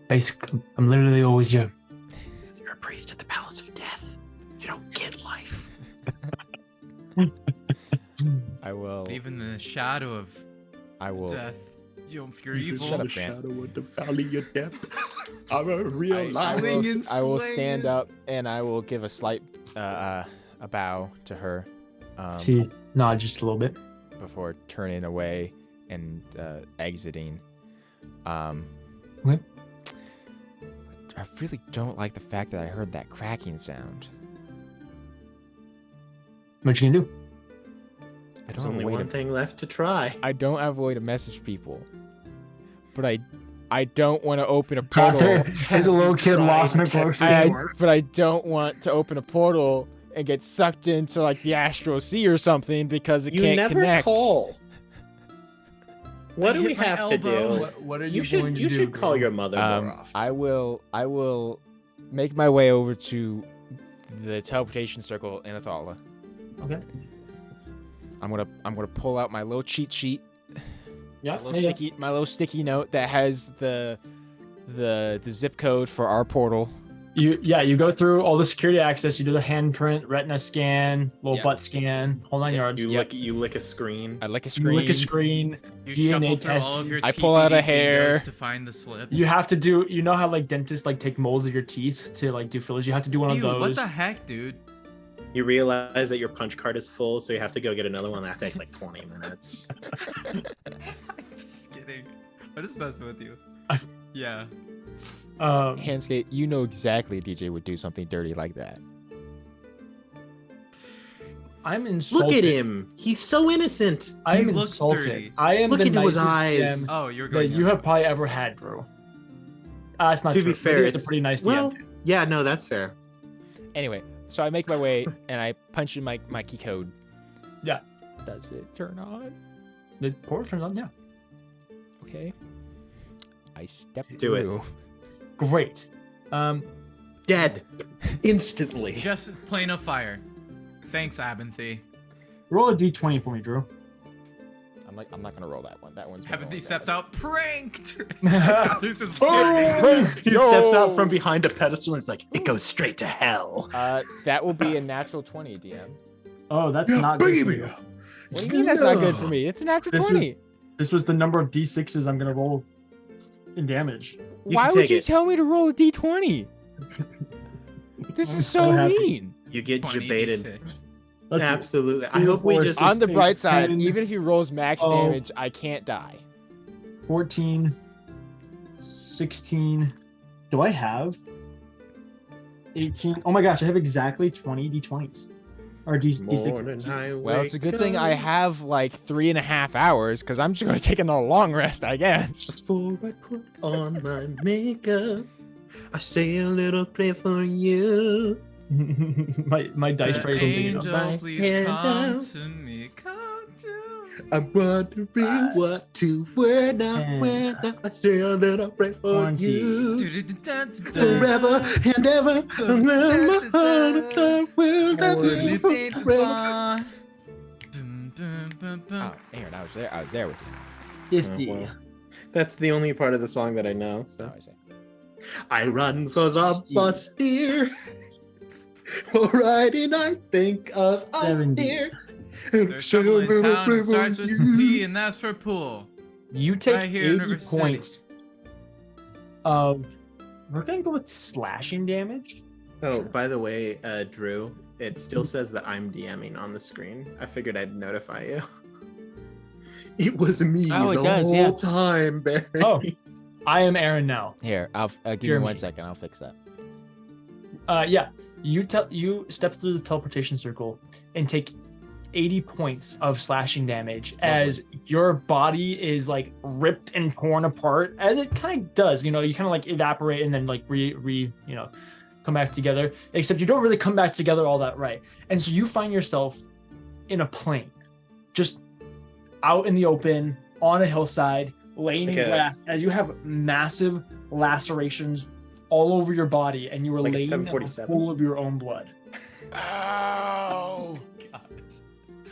basically, I'm literally always here. You're a priest at the Palace of Death. You don't get life. I will. Even in the shadow of I will. death, you don't fear Even evil. Shut in up, the man. shadow of the valley of death. I'm a real I life. will, I will Slaying. stand up and I will give a slight a bow to her She nods just a little bit. before turning away and exiting. Okay. I really don't like the fact that I heard that cracking sound. What you gonna do? I There's don't have only a way one to. thing left to try. I don't have a way to message people, but I don't want to open a portal. As a little kid lost in a Tried cloak. But I don't want to open a portal and get sucked into like the astral sea or something because it You can't never connect. call. What do hit we my have to elbow. do? What are You you going should to you do? should call girl? your mother more often. I will make my way over to the teleportation circle in Athala. Okay. I'm gonna pull out my little cheat sheet, Yeah. my little sticky note that has the zip code for our portal. You go through all the security access. You do the handprint, retina scan, little Yep. butt scan, whole nine yards. You Yep. lick a screen. I lick a You screen. lick a screen. You DNA shuffle through test. all of your I pull out a TPD hair. fingers to find the slip. You have to do. You know how like dentists like take molds of your teeth to like do fillers. You have to do one of Ew, those. what the heck, dude? You realize that your punch card is full, so you have to go get another one. That takes like 20 minutes. Just kidding. I'm just messing with you. I- Yeah. Handskate, you know exactly DJ would do something dirty like that. I'm insulted. Look at him. He's so innocent. I am He looks insulted. dirty. I am Look the into his nicest eyes. DM Oh, you're that going. you have probably ever had, Drew. That's not To true. be fair, Maybe it's a pretty nice well, DM. yeah, no, that's fair. Anyway, so I make my way and I punch in my key code. Yeah. Does it turn on? The portal turns on. Yeah. Okay. I step Do it. through. Great. Dead. Instantly. Just plain of fire. Thanks, Abinthy. Roll a d20 for me, Drew. I'm not gonna roll that one. That one's. Abinthy steps out, pranked. Boom! He's just He steps out from behind a pedestal and is like, it goes straight to hell. That will be a natural 20, DM. Oh, that's not good. For you. What do you mean that's not good for me? It's a natural This 20. This was the number of d6s I'm gonna roll in damage. You Why can would take you it. tell me to roll a d20? This I'm is so so happy. mean. You get 20 debated. D6. Let's see. Absolutely. I Two, hope we four, just. six. On the bright side, 10, even if he rolls max oh. damage, I can't die. 14, 16. Do I have? 18. Oh my gosh, I have exactly 20 d20s. Or d6s. Morning, I Well, it's a good wake thing I up have like 3.5 hours because I'm just going to take a long rest, I guess. Before I put on my makeup, I say a little prayer for you. my dice tray is big enough. Angel, My please hand come out. to me. Come to I'm wondering what to wear now. I say a little prayer for 20. you. me. Forever and ever, and then my heart I will love you forever. Oh, Aaron, I was there with you. 50. Oh, well. That's the only part of the song that I know. So I see. I run for the 60. bus steer. Alrighty, I think of us 70. dear. There's trouble in town. It starts with P, and that's for pool. You take Right here in 80 River City. points of. We're going to go with slashing damage. Oh, by the way, Drew, it still says that I'm DMing on the screen. I figured I'd notify you. It was me Oh, it the does, whole yeah. time, Barry. Oh. I am Aaron now. Here, I'll give Hear me me. 1 second. I'll fix that. Yeah. You step through the teleportation circle and take 80 points of slashing damage as your body is like ripped and torn apart, as it kind of does. You kind of like evaporate and then like come back together. Except you don't really come back together all that right. And so you find yourself in a plain, just out in the open on a hillside, laying in Like a- grass as you have massive lacerations all over your body, and you are Like a laying 747. full of your own blood. Oh.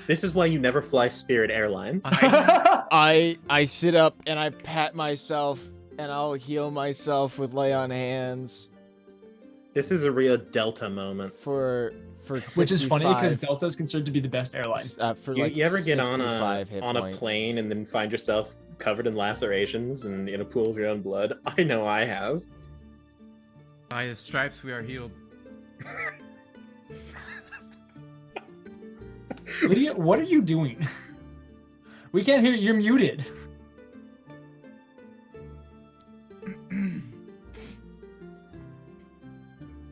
This is why you never fly Spirit Airlines. I sit up and I pat myself and I'll heal myself with lay on hands This is a real Delta moment. for Which is funny because 65, Delta is considered to be the best airline. for You, like you ever get on 65 hit a points. plane and then find yourself covered in lacerations and in a pool of your own blood? I know I have. By his stripes we are healed. Lydia, what are you doing? We can't hear you. You're muted.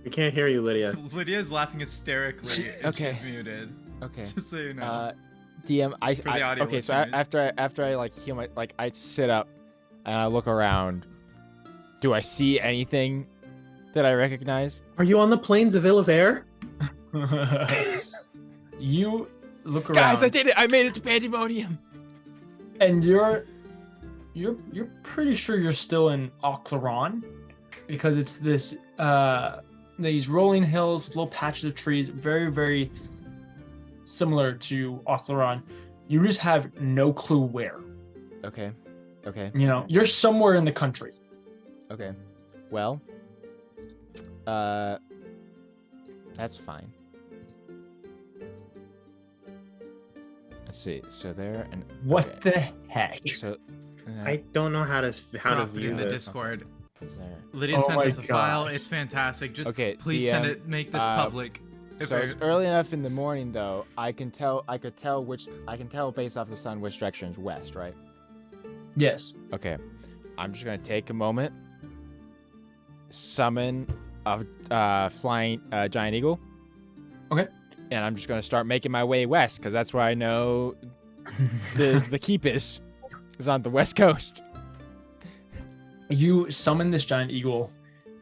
We can't hear you, Lydia. Lydia's laughing hysterically. And Okay. She's muted. Okay. Just so you know. DM, For the audio okay. So listeners. after I like heal my, like I sit up and I look around. Do I see anything that I recognize? Are you on the plains of Illaver? You look around, Guys, I did it! I made it to Pandemonium. and you're pretty sure you're still in Oclaron, because it's this these rolling hills with little patches of trees, very very similar to Oclaron. You just have no clue where. Okay. Okay. You're somewhere in the country. Okay. Well, that's fine. Let's see. So there and What okay. the heck? So I don't know how to Drop it view in the this. Discord. is there? Lydia Oh sent my us a file. gosh. It's fantastic. Just Okay, please send DM, it. Make this uh, public. If So it's we're- early enough in the morning, though. I can tell based off the sun which direction is west, right? Yes. Okay. I'm just gonna take a moment. Summon a flying giant eagle. Okay. And I'm just gonna start making my way west because that's where I know the keep is on the west coast. You summon this giant eagle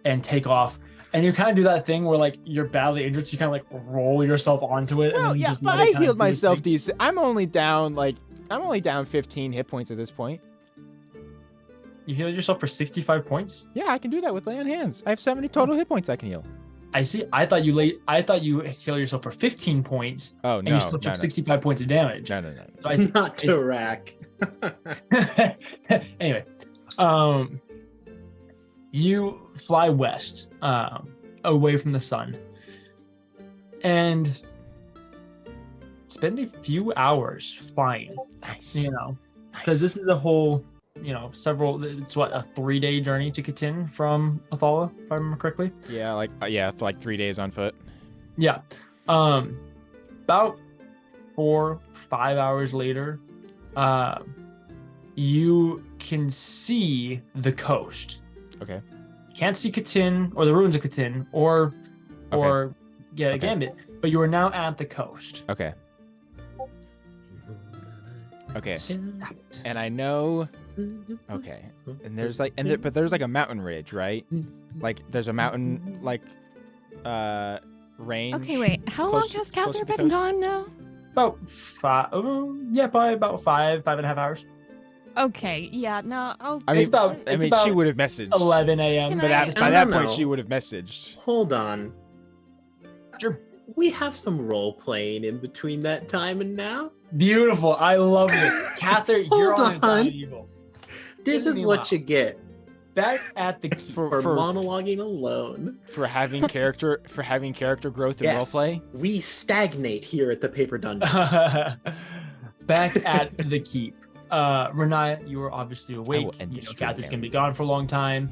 and take off, and you kind of do that thing where like you're badly injured, so you kind of like roll yourself onto it. Well, and then yeah, just but let it I kinda healed do its myself thing. decent. I'm only down 15 hit points at this point. You healed yourself for 65 points. Yeah, I can do that with lay on hands. I have 70 total hit points I can heal. I see. I thought you healed yourself for 15 points, Oh and no, you still no, took no. 65 points of damage. No. So I It's see. not to rack. Anyway, you fly west, away from the sun, and spend a few hours flying. Nice. Because this is a whole, it's what, a 3-day journey to Catan from Athala, if I remember correctly. Yeah, for like 3 days on foot. Yeah. About 4-5 hours later, you can see the coast. Okay. You can't see Catan or the ruins of Catan or or get a Okay. Gambit, but you are now at the coast. Okay. Okay. And I know. Okay. And there's like, but there's like a mountain ridge, right? Like there's a mountain like, range. Okay, wait. How close- long has close to Cather the been coast? gone now? About probably about 5.5 hours. Okay, yeah, no, I'll. I mean, It's about- I it's mean, she about would have messaged. 11 a.m. Can But I- by that No, point, no. she would have messaged. Hold on. Sure. We have some role playing in between that time and now. Beautiful. I love it. Cather, you're Hold on a on. valuable. This is what you get Back at the keep. for monologuing alone. for having character growth in roleplay. We stagnate here at the Paper Dungeon. Back at the keep. Renaya, you are obviously awake. end You the know, stream, Cather's man. gonna be gone for a long time.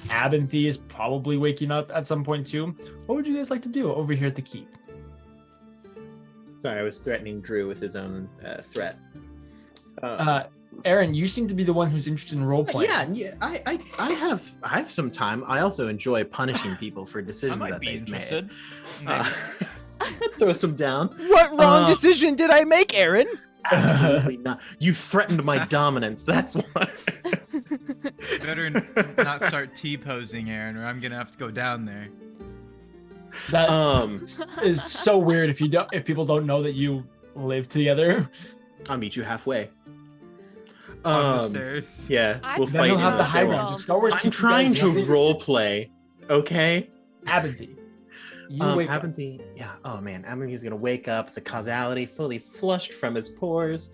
Abinthy is probably waking up at some point too. What would you guys like to do over here at the keep? Sorry, I was threatening Drew with his own threat. Aaron, you seem to be the one who's interested in role playing. Yeah, I have some time. I also enjoy punishing people for I decisions might that be they've interested. made. Throw some down. What wrong Uh, decision did I make, Aaron? Absolutely not. You threatened my dominance. That's why. Better not start T-posing, Aaron, or I'm gonna have to go down there. That Um, is so weird if people don't know that you live together. I'll meet you halfway. On the stairs. Yeah, I- we'll Then fight. you'll in have the the high stairwell. ground. Star Wars I'm teaches trying you to guys- role play. Okay. Abinthy. You wake up. Abinthy, yeah. Oh man, Abinthy's gonna wake up, the causality fully flushed from his pores.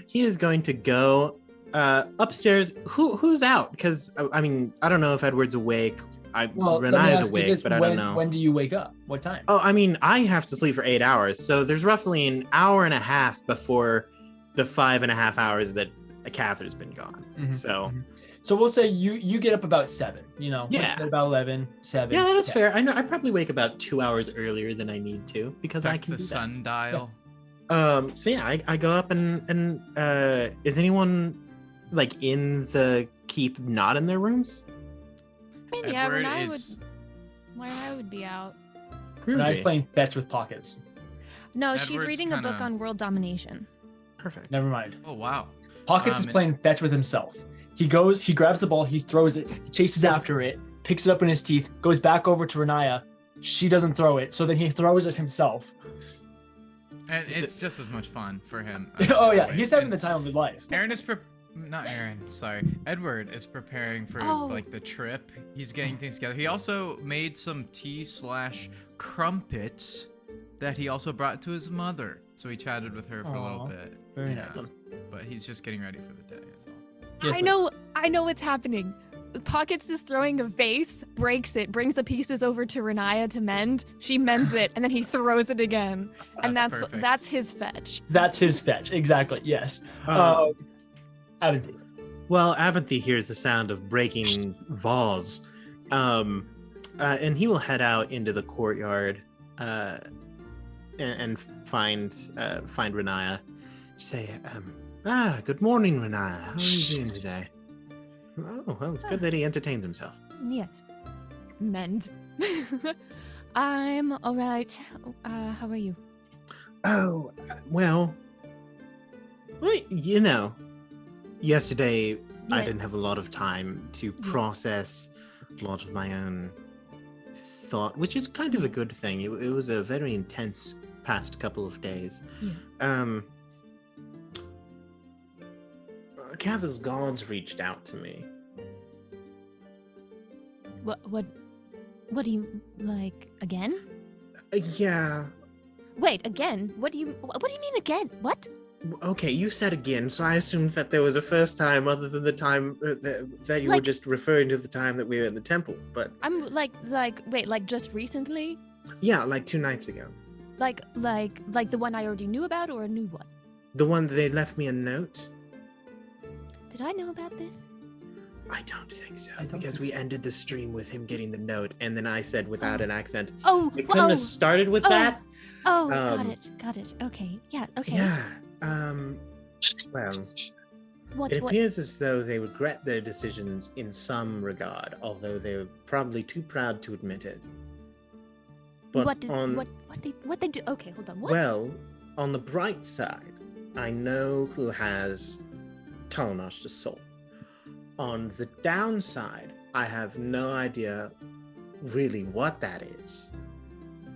He is going to go upstairs. Who's out? Because I mean, I don't know if Edward's awake. Well, let me Renae's ask you awake, this, but I when, don't know. When do you wake up? What time? Oh, I mean, I have to sleep for 8 hours, so there's roughly an hour and a half before the 5.5 hours that Cather's been gone. Mhm, So mhm. So we'll say you get up about 7. You know, Yeah. at about 11, 7. yeah, that's fair. I know I probably wake about 2 hours earlier than I need to because I Check can the do that. sundial. So yeah, I go up and is anyone like in the keep not in their rooms? I mean, yeah, Edward Renai would be out. Renae's Groovy. playing fetch with pockets. No, she's Edward's reading a book kinda- on world domination. Perfect. Never mind. Oh wow. Pockets is and- playing fetch with himself. He grabs the ball, he throws it, he chases after it, picks it up in his teeth, goes back over to Renaya. She doesn't throw it, so then he throws it himself. And it's just as much fun for him. Oh yeah, Wait, he's having and the time of his life. Aaron is not Aaron, sorry. Edward is preparing for Oh. like the trip. He's getting things together. He also made some tea/crumpets that he also brought to his mother. So he chatted with her for a little Aw, bit. very Yes. nice. But he's just getting ready for the day as well. Yes, I ma'am. know what's happening. Pockets is throwing a vase, breaks it, brings the pieces over to Renaya to mend. She mends it, and then he throws it again. And That's that's perfect. that's his fetch. That's his fetch, exactly. Yes. Abinthy. Well, Abinthy hears the sound of breaking vase, and he will head out into the courtyard and find Renaya. Say, good morning, Renaya. How are you doing today? Oh, well, it's good that he entertains himself. Yes. Mend. I'm all right. How are you? Oh, well, you know, yesterday I Yeah. didn't have a lot of time to process a lot of my own thought, which is kind of a good thing. It was a very intense past couple of days. Yeah. Cather's gods reached out to me. What do you like again? Yeah. Wait, again? What do you mean again? What? Okay, you said again, so I assumed that there was a first time other than the time that you were Like- just referring to the time that we were in the temple. But I'm wait, like just recently? yeah, like 2 nights ago. Like the one I already knew about or a new one? The one that they left me a note? Did I know about this? I don't think so, I don't because think we ended the stream with him getting the note, and then I said without an accent, Oh, it couldn't have started with that. Oh, Um, got it. Okay. Yeah, okay. Yeah, well, What it appears as though they regret their decisions in some regard, although they're probably too proud to admit it. But what did on what they do? Okay, hold on. What? well, on the bright side, I know who has Talanosh the soul. On the downside, I have no idea really what that is,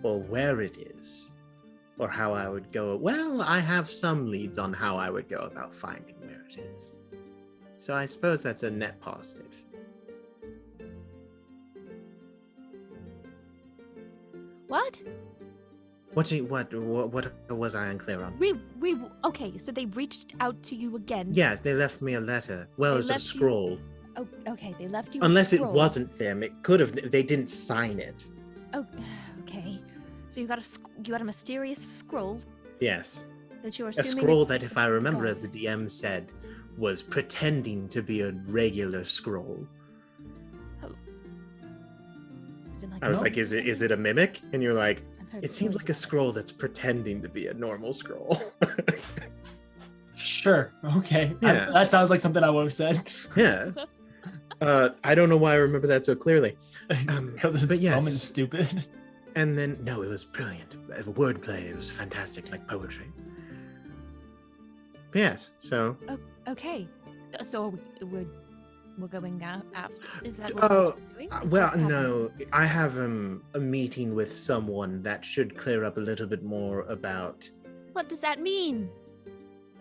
or where it is, or how I would go. Well, I have some leads on how I would go about finding where it is. So I suppose that's a net positive. What? What was I unclear on? Okay, so they reached out to you again. Yeah, they left me a letter. Well, They it's a left you- scroll. Oh, okay, they left you Unless a it scroll. wasn't them, it could have. They didn't sign it. Oh, okay. So you got a mysterious scroll Yes, that you're a assuming scroll is that, if I remember, as God. the DM said, was pretending to be a regular scroll. Is it like I was No. like, "Is it a mimic?" And you're like, I've heard "It seems stories like a about it. scroll that's pretending to be a normal scroll." Sure. Okay. Yeah. That sounds like something I would have said. Yeah. I don't know why I remember that so clearly. Because it's but yes. dumb and stupid. And then, no, it was brilliant. Wordplay, it was fantastic, like poetry. But yes, so. Okay, so we're going now after. Is that what Oh, we're doing? well, What's happening? no, I have a meeting with someone that should clear up a little bit more about. What does that mean?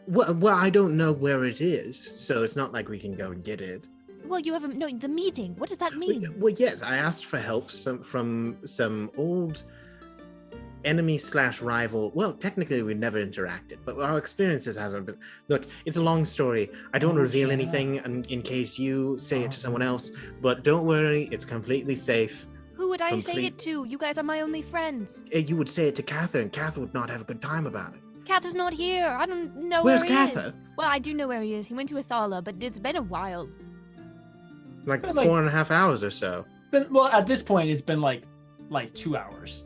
Well, I don't know where it is, so it's not like we can go and get it. Well, you haven't. No, the meeting. What does that mean? Well, yes, I asked for help from some old enemy/rival. Well, technically, we never interacted, but our experiences haven't been. Look, it's a long story. I don't Oh, reveal yeah. anything in case you say it to someone else, but don't worry, it's completely safe. Who would I say complete- it to? You guys are my only friends. You would say it to Catherine. Catherine would not have a good time about it. Cather's not here. I don't know Where's where he Cather? is. Well, I do know where he is. He went to Athala, but it's been a while. Like But, like- 4.5 hours or so. But well, at this point, it's been like 2 hours.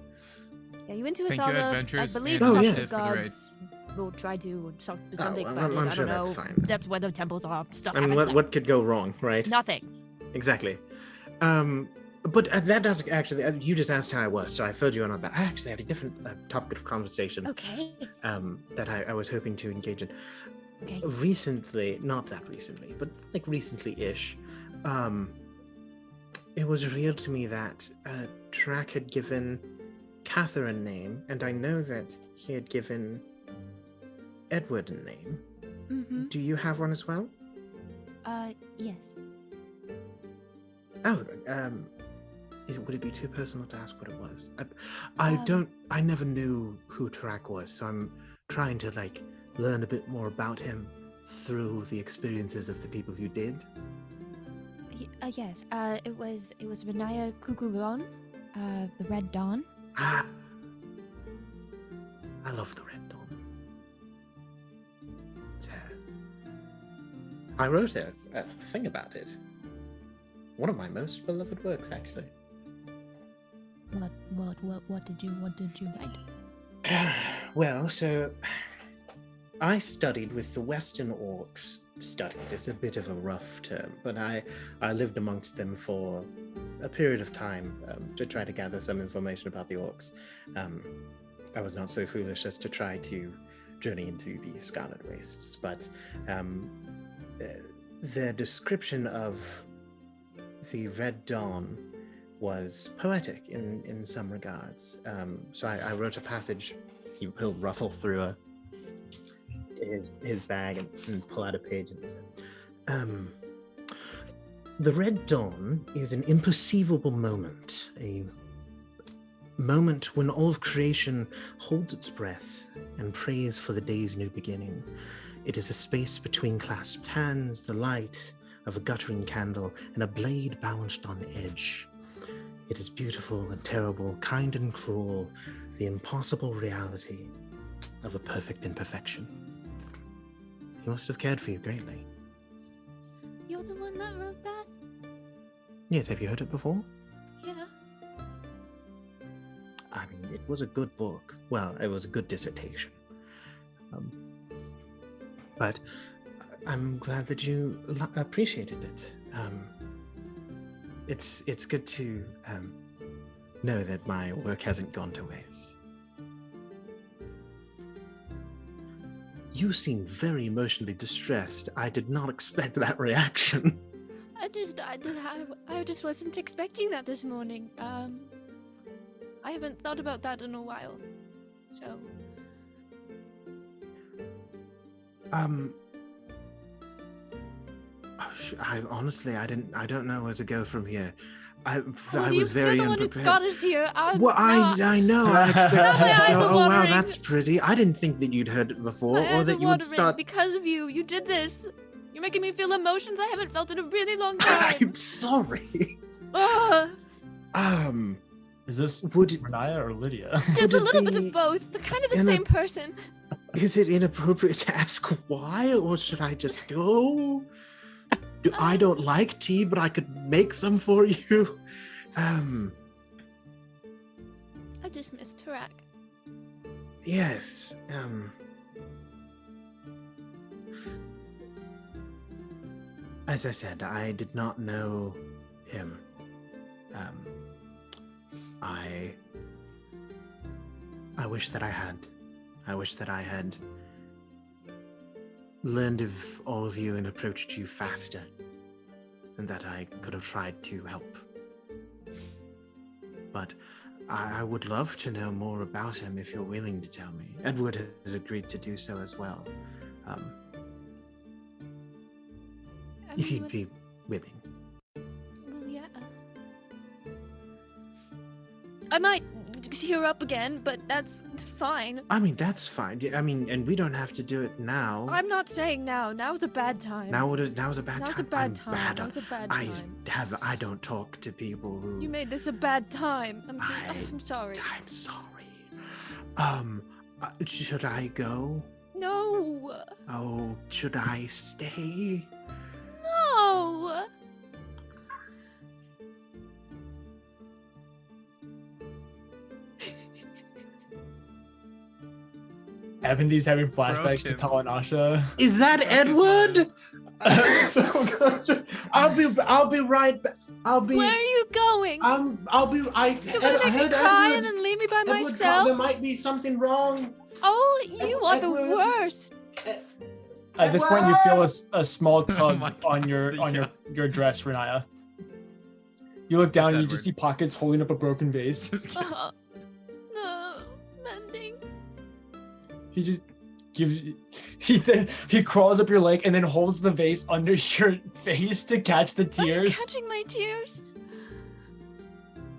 Yeah, he went to Thank you, Athala. I adventurers, believe and some yeah. of the tips for the gods will try to something Oh, about I'm it. sure I don't that's know. fine. That's where the temples are. Stuff I mean, happens there. what could go wrong, right? Nothing. Exactly. But that does actually. You just asked how I was, so I filled you in on that. I actually had a different topic of conversation Okay. that I was hoping to engage in. Okay. Recently, not that recently, but like recently-ish, it was revealed to me that Track had given Catherine a name, and I know that he had given Edward a name. Mm-hmm. Do you have one as well? Yes. Oh, would it be too personal to ask what it was? I Um, I never knew who Tarak was, so I'm trying to like learn a bit more about him through the experiences of the people who did. Yes. It was Renaya Kukuron, the Red Dawn. Ah, I love the Red Dawn. I wrote a thing about it. One of my most beloved works, actually. What did you write? Well, so I studied with the Western Orcs. Studied is a bit of a rough term, but I lived amongst them for a period of time to try to gather some information about the Orcs. I was not so foolish as to try to journey into the Scarlet Wastes, but the description of the Red Dawn was poetic in some regards. So I wrote a passage. He'll ruffle through his bag and pull out a page and say, the Red Dawn is an imperceivable moment, a moment when all of creation holds its breath and prays for the day's new beginning. It is a space between clasped hands, the light of a guttering candle, and a blade balanced on edge. It is beautiful and terrible, kind and cruel, the impossible reality of a perfect imperfection. He must have cared for you greatly. You're the one that wrote that? Yes, have you heard it before? Yeah. I mean, it was a good book. Well, it was a good dissertation. But I'm glad that you appreciated it. It's good to know that my work hasn't gone to waste. You seem very emotionally distressed. I did not expect that reaction. I just wasn't expecting that this morning. I haven't thought about that in a while. So. I honestly, I don't know where to go from here. I Well, was very you're the one who unprepared. got us here. Well, I know. I expected Now you my to eyes go, are oh wow, watering." that's pretty. I didn't think that you'd heard it before, My or eyes that are you would watering start. because of you. You did this. You're making me feel emotions I haven't felt in a really long time. I'm sorry. Ugh. Is this Would it, Renaya or Lydia? It's Would a it little bit be of both. They're kind of the in a- same person. is it inappropriate to ask why, or should I just go? I don't like tea, but I could make some for you. I just miss Tarak. Yes. As I said, I did not know him. I wish that I had. I wish that I had learned of all of you and approached you faster, and that I could have tried to help. But I would love to know more about him if you're willing to tell me. Edward has agreed to do so as well. If you'd be willing. Well, yeah. I might tear up again, but that's fine. I mean, that's fine. I mean, and we don't have to do it now. I'm not saying now. Now's a bad time. Now's a bad Now's time. a bad I'm time. bad. Now's a bad time. I don't talk to people who. You made this a bad time. I'm I'm sorry. I'm sorry. Should I go? No. Oh, should I stay? No. Evandie's having flashbacks to him. Talanasha. Is that Edward? I'll be right back. I'll be. Where are you going? I'll be. You're gonna make me cry and then leave me by Edward, myself? there might be something wrong. Oh, you are the Edward. worst. At this point, you feel a small tug my on God, your dress, Renaya. You look down and you Edward. just see Pockets holding up a broken vase. No, mending. He just gives you, he crawls up your leg and then holds the vase under your face to catch the Are you tears. catching my tears?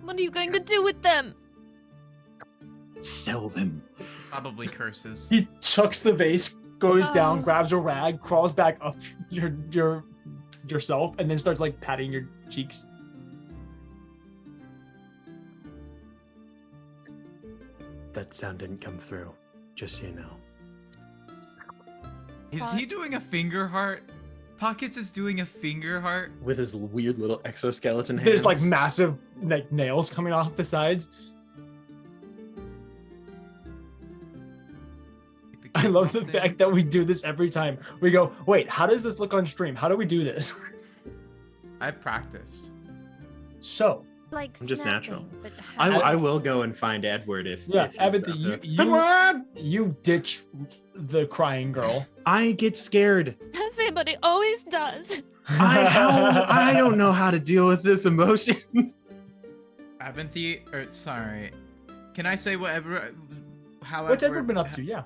What are you going to do with them? Sell them. Probably curses. He chucks the vase, goes down, Oh. grabs a rag, crawls back up yourself, and then starts like patting your cheeks. That sound didn't come through. Just so you know. Is he doing a finger heart? Pockets is doing a finger heart. With his weird little exoskeleton hands. There's like massive like nails coming off the sides. I love the fact that we do this every time. We go, wait, how does this look on stream? How do we do this? I've practiced. So, Like I'm just snapping, natural. but I will go and find Edward if. yeah, if Ebony, you Edward! you ditch the crying girl. I get scared. everybody always does. I don't know how to deal with this emotion. Abinthy, or sorry, can I say whatever? How What's Edward been up to? Yeah.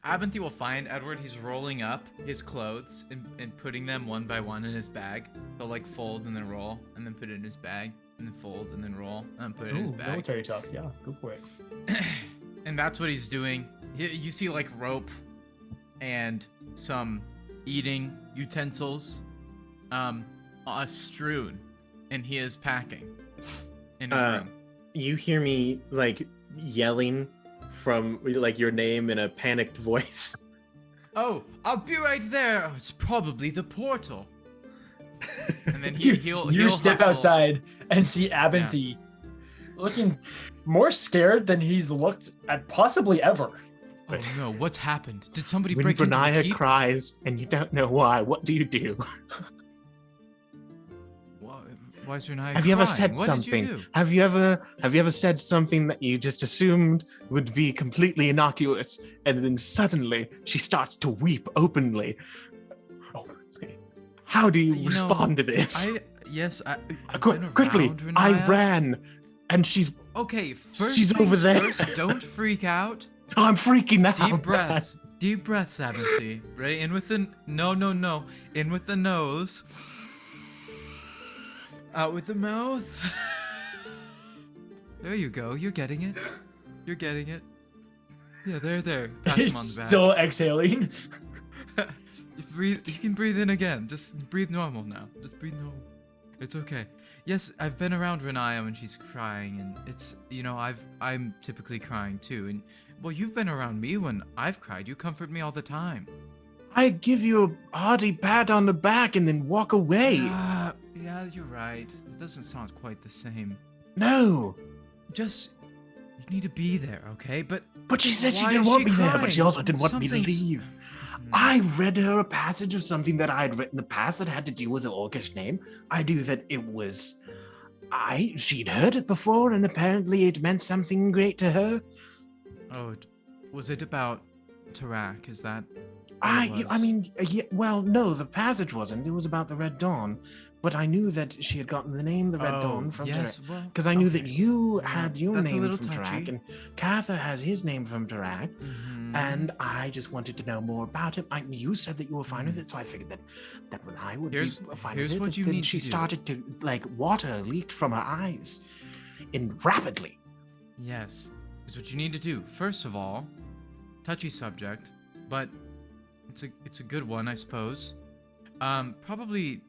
Abinthy will find Edward. He's rolling up his clothes and putting them one by one in his bag. He'll like fold and then roll, and then put it in his bag, and then fold and then roll, and then put it in his Ooh, bag. military talk. Yeah, go for it. And that's what he's doing. You see like rope and some eating utensils strewn, and he is packing in his room. You hear me like yelling from like your name in a panicked voice. Oh, I'll be right there. Oh, it's probably the portal. And then he'll You step hustle. outside and see Abinthy looking more scared than he's looked at possibly ever. Oh no, what's happened? Did somebody When break into the Renaya keep? cries and you don't know why, what do you do? Well, Why is Renaya Have you ever crying? said What something? Did you do? Have you ever said something that you just assumed would be completely innocuous, and then suddenly she starts to weep openly? How do you You know, respond to this? I've been Quickly, around I Renaya. ran, and she's. Okay, first She's things over there. First, don't freak out. I'm freaking out. Deep breaths. Deep breaths, Abernathy. Right? In with the no. In with the nose. Out with the mouth. There you go. You're getting it. You're getting it. Yeah, there. Pat him He's on the back. still exhaling. You breathe. You can breathe in again. Just breathe normal now. Just breathe normal. It's okay. Yes, I've been around Renaya when she's crying, and it's I'm typically crying too. And well, you've been around me when I've cried. You comfort me all the time. I give you a hearty pat on the back and then walk away. Yeah, you're right. It doesn't sound quite the same. No. Just you need to be there, okay? But She said she why didn't is want she me there, but she crying? also didn't want me to Something's- leave. I read her a passage of something that I had written in the past that had to do with the Orcish name. I knew that it was. She'd heard it before, and apparently it meant something great to her. Oh, was it about Tarak? Is that? Well, no, the passage wasn't. It was about the Red Dawn. But I knew that she had gotten the name the Red Dawn from yes, Tarak. well, Because I knew that okay. you Yeah, had your that's a name little from touchy. Tarak, and Cather has his name from Tarak. Mhm. And I just wanted to know more about it. You said that you were fine with it, so I figured that when I would Here's- be fine here's with it, what you then need she to do. started to, like, water leaked from her eyes rapidly. Yes. Here's what you need to do. First of all, touchy subject, but it's a good one, I suppose. Probably.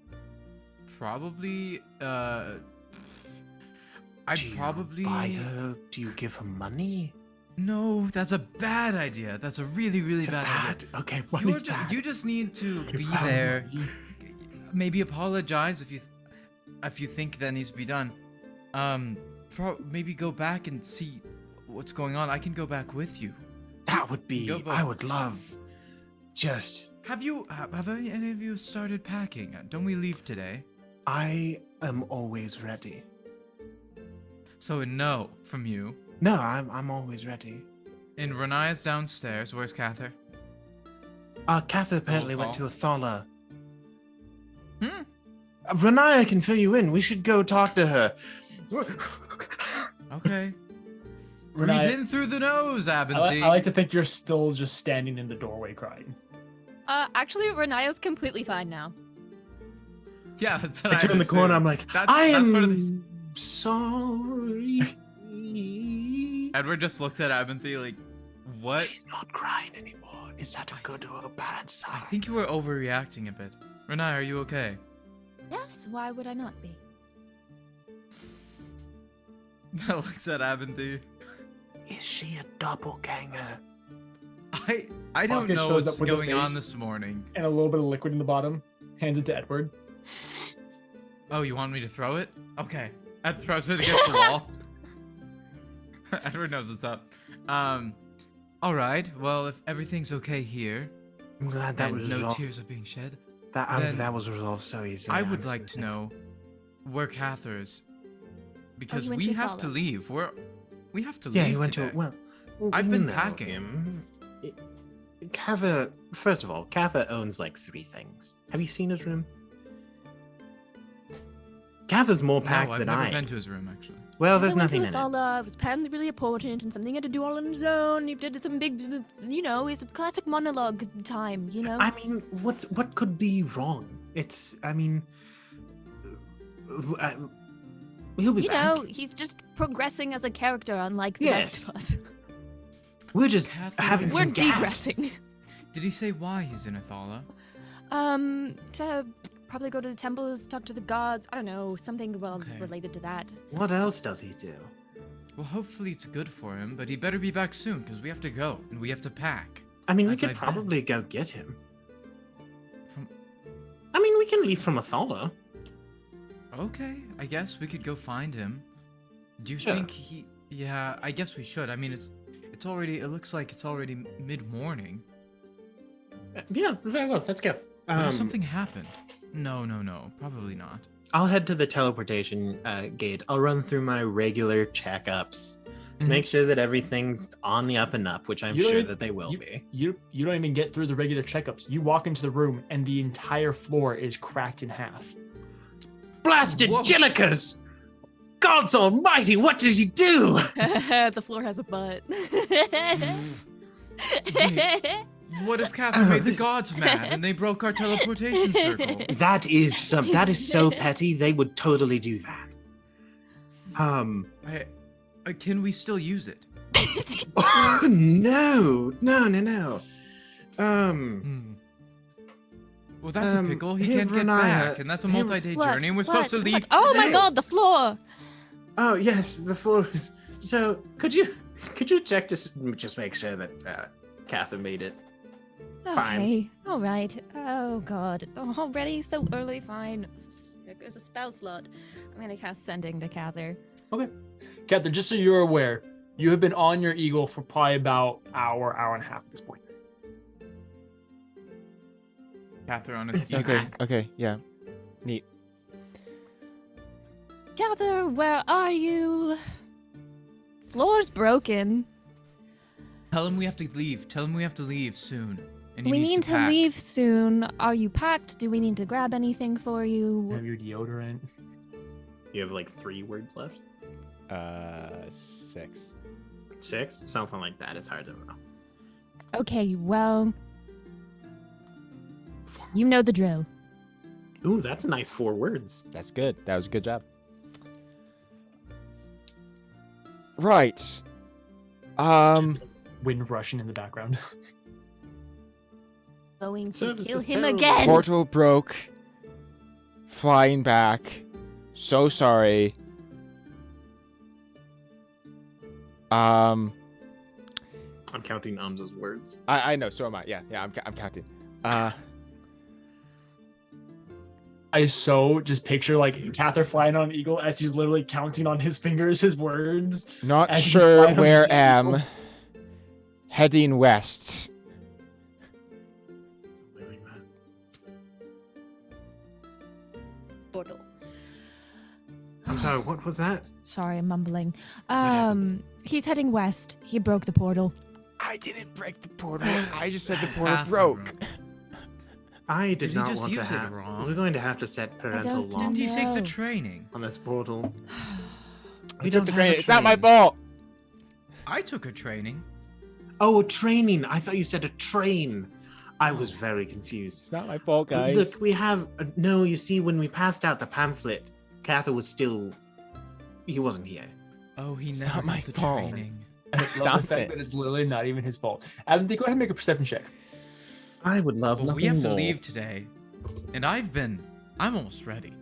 Do you buy her? Do you give her money? No, that's a bad idea. That's a really, really Is it bad idea. Okay, money's bad. You just need to be bad there. money. Maybe apologize if you think that needs to be done. Maybe go back and see what's going on. I can go back with you. That would be. Go back. I would love. Just. Have any of you started packing? Don't we leave today? I am always ready. So a no from you. No, I'm always ready. And Renaya's downstairs. Where's Cather? Cather apparently went to call. a Thala. Hmm? Renaya can fill you in. We should go talk to her. Okay. Breathe Renaya, in through the nose, I Abernathy. like to think you're still just standing in the doorway crying. Actually, Renaya's completely fine now. Yeah, that's what I turn the corner. I'm like, That's I part of the- am sorry. Edward just looks at Abernathy like, what? She's not crying anymore. Is that a good or a bad sign? I think you were overreacting a bit. Renaya, are you okay? Yes, why would I not be? looks at Abernathy. Is she a doppelganger? I don't Pocket know shows what's up with a going on face. this morning. And a little bit of liquid in the bottom. Hands it to Edward. Oh, you want me to throw it? Okay. Ed throws it against the wall. Edward knows what's up. All right. Well, if everything's okay here, I'm glad that and was no resolved. tears are being shed, That then was resolved so easily. I would honestly. like to know where Cather is, because he went we to have to Thala. leave. We have to leave. Yeah, he went today. to well. I've you been know packing. him. Cather. First of all, Cather owns like 3 things. Have you seen his room? Cather's more packed No, I've than never I. been to his room actually. Well, there's He went nothing to in it. Thala. It was apparently really important and something he had to do all on his own. He did some big, it's a classic monologue time, I mean, what could be wrong? It's. I mean, he'll be back. He's just progressing as a character, unlike the Yes. rest of us. We're just Cather having is- We're some gaps. degressing. Did he say why he's in Athala? To probably go to the temples, talk to the gods. I don't know, something Okay. related to that. What else does he do? Well, hopefully it's good for him, but he better be back soon because we have to go and we have to pack. I mean, we As could I've probably go get him. From I mean, we can leave from Athala. okay, I guess we could go find him. Do you Sure. think he? Yeah, I guess we should. I mean, it's already. It looks like it's already mid-morning. Yeah, very well. Let's go. What if something happened? No, probably not. I'll head to the teleportation gate. I'll run through my regular checkups. Make sure that everything's on the up and up, which I'm sure that they will be. You don't even get through the regular checkups. You walk into the room and the entire floor is cracked in half. Blasted Jillikers! Gods almighty, what did you do? The floor has a butt. What if Catherine made the gods mad and they broke our teleportation circle? That is so petty. They would totally do that. Can we still use it? No. Well, that's a pickle. He can't get back, and that's a multi-day journey, and we're supposed to leave Oh my today. god, the floor! Oh yes, the floor is. So could you check to just make sure that Catherine made it? Fine. Okay, alright. Oh god. Oh, already so early, fine. There goes a spell slot. I'm gonna cast Sending to Cather. Okay. Catherine, just so you're aware, you have been on your eagle for probably about hour and a half at this point. Catherine on his Okay, yeah. Neat. Cather, where are you? Floor's broken. Tell him we have to leave. Tell him we have to leave soon. And he We needs need to pack. leave soon. Are you packed? Do we need to grab anything for Have you? your deodorant. You have like 3 words left. 6. 6, something like that. It's hard to know. Okay, well, you know the drill. Ooh, that's a nice 4 words. That's good. That was a good job. Right. Wind rushing in the background. Going to Service kill is him terrible. again. Portal broke. Flying back. So sorry. I'm counting as words. I know. So am I. Yeah. I'm counting. I so just picture like Cather flying on an eagle as he's literally counting on his fingers his words. Not As you sure fly on where the am. eagle. Heading west. Portal. I'm sorry, what was that? Sorry, I'm mumbling. happens? He's heading west. He broke the portal. I didn't break the portal. I just said the portal Catherine. broke. I Did did he not just want to use it have. wrong? We're going to have to set parental don't law Didn't he take the No. training? on this portal. I We took don't the have train. a It's not my train. fault. I took a training. Oh, training. I thought you said a train. I was very confused. It's not my fault, guys. Look, we have no. You see, when we passed out the pamphlet, Cather was still. He wasn't here. Oh, he It's never not my got the fault. training. I love Stop the fact it. that it's literally not even his fault. Adam, go ahead and make a perception check. I would love Well, nothing we have to more. leave today, and I'm almost ready.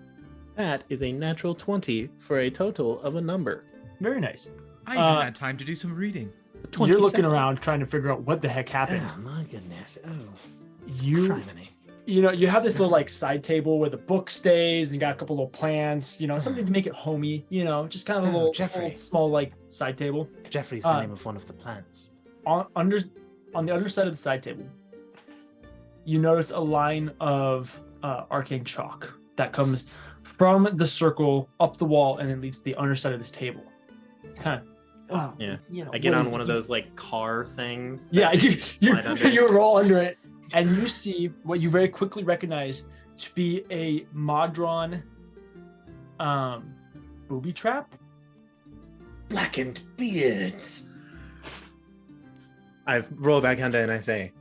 That is a natural 20 for a total of a number. Very nice. I even had time to do some reading. You're looking 27. around trying to figure out what the heck happened. Oh my goodness! Oh, You criminy. you have this little like side table where the book stays and you got a couple little plants, something to make it homey, just kind of a Oh, little, Jeffrey. little small like side table. Jeffrey's the name of one of the plants. On the underside of the side table, you notice a line of arcane chalk that comes from the circle up the wall and then leads to the underside of this table. Kind of, Yeah. I what get is on one of the- those like car things. that Yeah, you slide under. you roll under it, and you see what you very quickly recognize to be a Modron booby trap. Blackened beards. I roll back under and I say,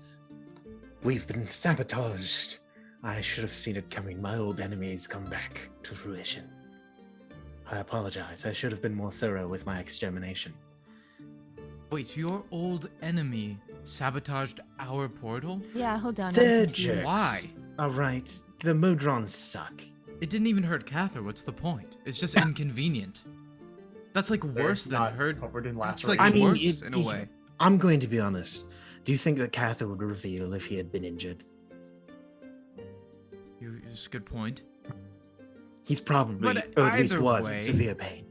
"We've been sabotaged. I should have seen it coming. My old enemies come back to fruition. I apologize. I should have been more thorough with my extermination." Wait, your old enemy sabotaged our portal? Yeah, hold on. I'm They're confused. jerks. Why? All right, the Modrons suck. It didn't even hurt Cather. What's the point? It's just inconvenient. That's like worse than not hurt. covered in That's laceration. like I mean, worse in a way. I'm going to be honest. Do you think that Cather would reveal if he had been injured? It's a good point. He's probably, But or at least either was, way- in severe pain.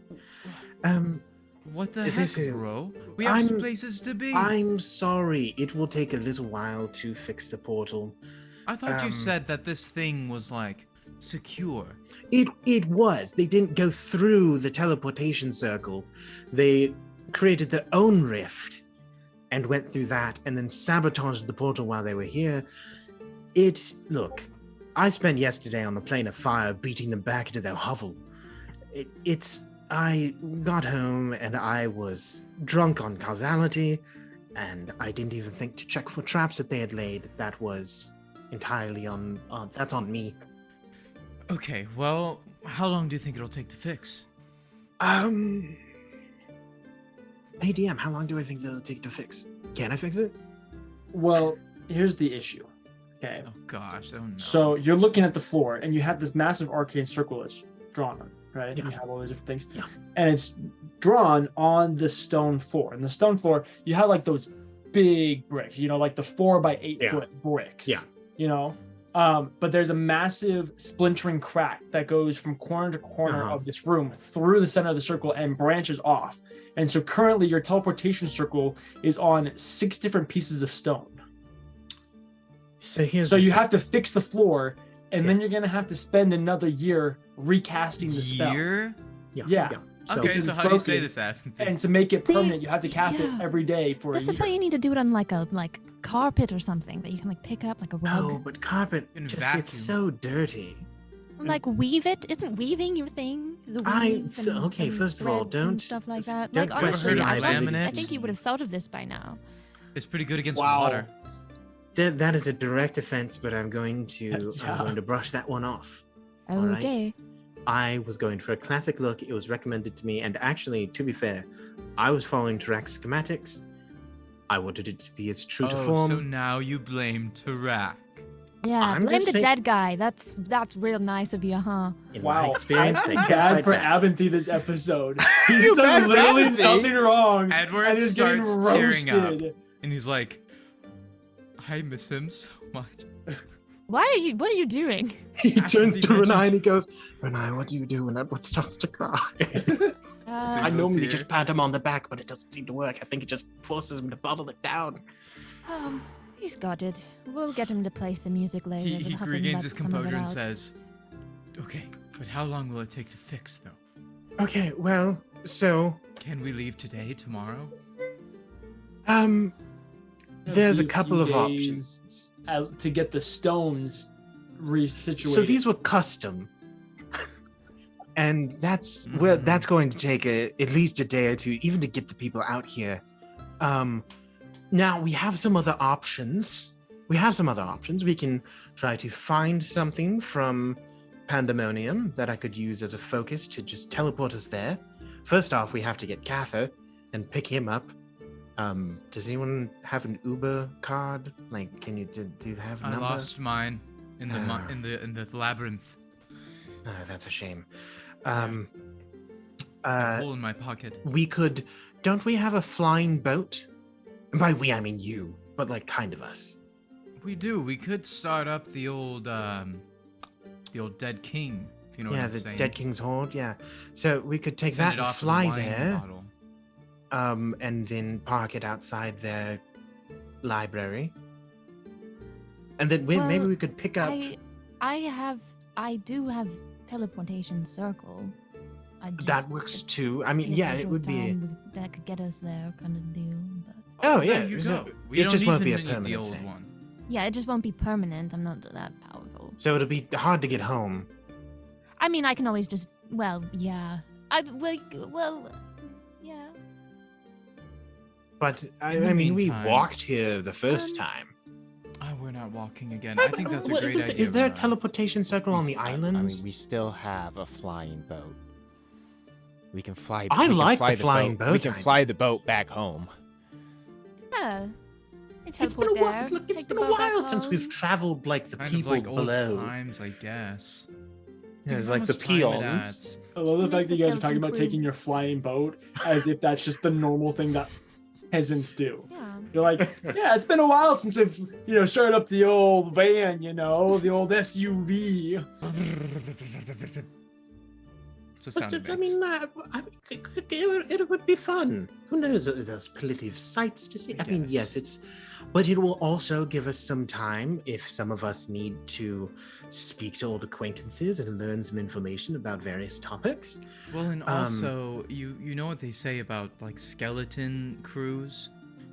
What the This heck, is- bro? We have some I'm- places to be. I'm sorry. It will take a little while to fix the portal. I thought you um, said that this thing was like secure. It was. They didn't go through the teleportation circle. They created their own rift and went through that and then sabotaged the portal while they were here. Look, I spent yesterday on the plane of fire beating them back into their hovel. I got home and I was drunk on causality, and I didn't even think to check for traps that they had laid. That was entirely that's on me. Okay, well, how long do you think it'll take to fix? Hey DM, how long do I think that'll take to fix? Can I fix it? Well, here's the issue. Okay. Oh gosh, oh no. So you're looking at the floor, and you have this massive arcane circle that's drawn on, right? Yeah. You have all these different things. Yeah. And it's drawn on the stone floor. And the stone floor, you have like those big bricks, like the 4 by 8 Yeah. foot bricks. Yeah. But there's a massive splintering crack that goes from corner to corner Uh-huh. of this room through the center of the circle and branches off. And so currently your teleportation circle is on 6 different pieces of stone. So here's So the you thing. have to fix the floor, and Yeah. then you're gonna have to spend another year recasting the spell. Year? Yeah. Okay, because so it's how do you say broken, this, Adam? And to make it They- permanent, you have to cast it yeah. every day for This a is year. why you need to do it on like a carpet or something that you can like pick up like a rug. No, but carpet And just vacuum. gets so dirty. Like weave it. Isn't weaving your thing? The weave Okay, first of all, threads and don't- stuff like that. don't Like question honestly, my I laminate. think you would have thought of this by now. It's pretty good against Wow. water. That is a direct offense, but I'm going Yeah. to brush that one off. All right. Okay. I was going for a classic look. It was recommended to me, and actually, to be fair, I was following Tarak's schematics. I wanted it to be as true to form. So now you blame Tarak. Yeah, I'm blame just the saying- dead guy. That's real nice of you, huh? In Wow, my experience, I they feel can't bad fight for back. Abinthy this episode. He's Feel bad done for literally Abinthy. nothing wrong, Edward and is getting starts tearing up. roasted. And he's like, I miss him so much. What are you doing? He turns He to mentions- Renai and he goes, Renai, what do you do when Edward starts to cry? I Uh, normally dear. just pat him on the back, but it doesn't seem to work. I think it just forces him to bottle it down. he's got it. We'll get him to play some music later. He We'll help him regains let his some of it composure and out. says, okay, but how long will it take to fix, though? Okay, well, so, Can we leave today, tomorrow? there's a Few couple of days options. To get the stones resituated. So these were custom. And that's Mhm. that's going to take at least a day or two, even to get the people out here. Now we have some other options. We can try to find something from Pandemonium that I could use as a focus to just teleport us there. First off, we have to get Cather and pick him up. Does anyone have an Uber card? Like, can you do you have a I number? lost mine in the Ah. in the labyrinth. That's a shame. A hole in my pocket. We could. Don't we have a flying boat? And by we, I mean you, but like kind of us. We do. We could start up the old Dead King. If you know what Yeah, I'm the saying. Dead King's Hoard. Yeah. So we could take Send that it and off to the fly wine there, bottle. and then park it outside their library. And then maybe Well, we could pick up. I do have teleportation circle. That works too. I mean, yeah, it would be. That could get us there, kind of deal. But Oh, there yeah, you so go. We it don't just won't be a even need the permanent old thing. one. yeah, it just won't be permanent. I'm not that powerful. So it'll be hard to get home. I mean, I can always just. Well, yeah. Well, yeah. But I In the mean, we meantime- walked here the first time. Oh, we're not walking again. I think that's a Well, great idea. Is there a Renai. teleportation circle on the I islands? mean, we still have a flying boat. We can fly. I we can like fly the flying boat. We boat can idea. fly the boat back home. Yeah. It's been a Teleport while. there, Look, it's take the been a boat back while since we've home. traveled like the Kind people of like old below. times, I guess. Yeah, Think like how the much time it peons. adds. I love the Miss fact that the you guys are talking skeleton about crew. taking your flying boat as if that's just the normal thing that peasants do. Yeah. You're like, yeah, it's been a while since we've, started up the old van, the old SUV. It's a sound it I makes. mean, it would be fun. Who knows? There's plenty of sights to see. I mean, Yes. yes, but it will also give us some time if some of us need to speak to old acquaintances and learn some information about various topics. Well, and also, you know what they say about like skeleton crews?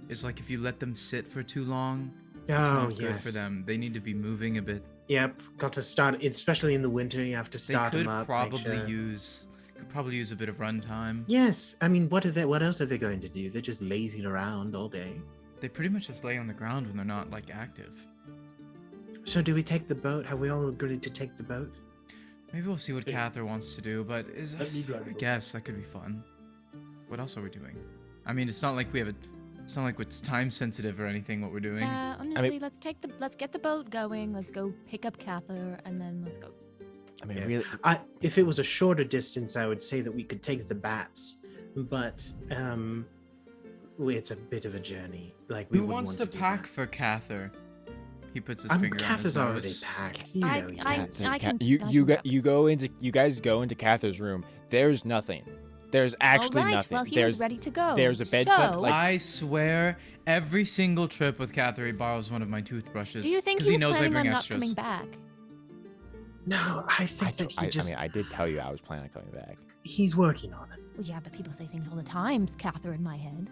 It's like if you let them sit for too long, it's Oh, not good for yes. them. They need to be moving a bit. Yep, got to start, especially in the winter. You have to They start could them up. probably make sure. use a bit of runtime. Yes, I mean, what else are they going to do? They're just lazing around all day. They pretty much just lay on the ground when they're not like active. So, do we take the boat? Have we all agreed to take the boat? Maybe we'll see what Yeah. Cather wants to do, but Let me drive the I boat. guess that could be fun. What else are we doing? I mean, it's not like it's not like it's time sensitive or anything what we're doing. Yeah, honestly, let's get the boat going. Let's go pick up Cather, and then let's go. I mean, Yes. really, If it was a shorter distance, I would say that we could take the bats, but it's a bit of a journey. Like we Who would wants want to do pack that. for Cather? He puts his finger on his Cather's already nose. packed. You I- know he I- does. I can- you I you can go, grab you this. go into you guys go into Cather's room. There's nothing. There's actually All right, nothing. well, he there's was ready to go. there's a bed, So, like- I swear, every single trip with Cather, he borrows one of my toothbrushes. do you think 'cause he was knows I planning bring on not extras. coming back? No, I think that he just I mean, I did tell you I was planning on coming back. he's working on it. Well, yeah, but people say things all the time, Cather in my head.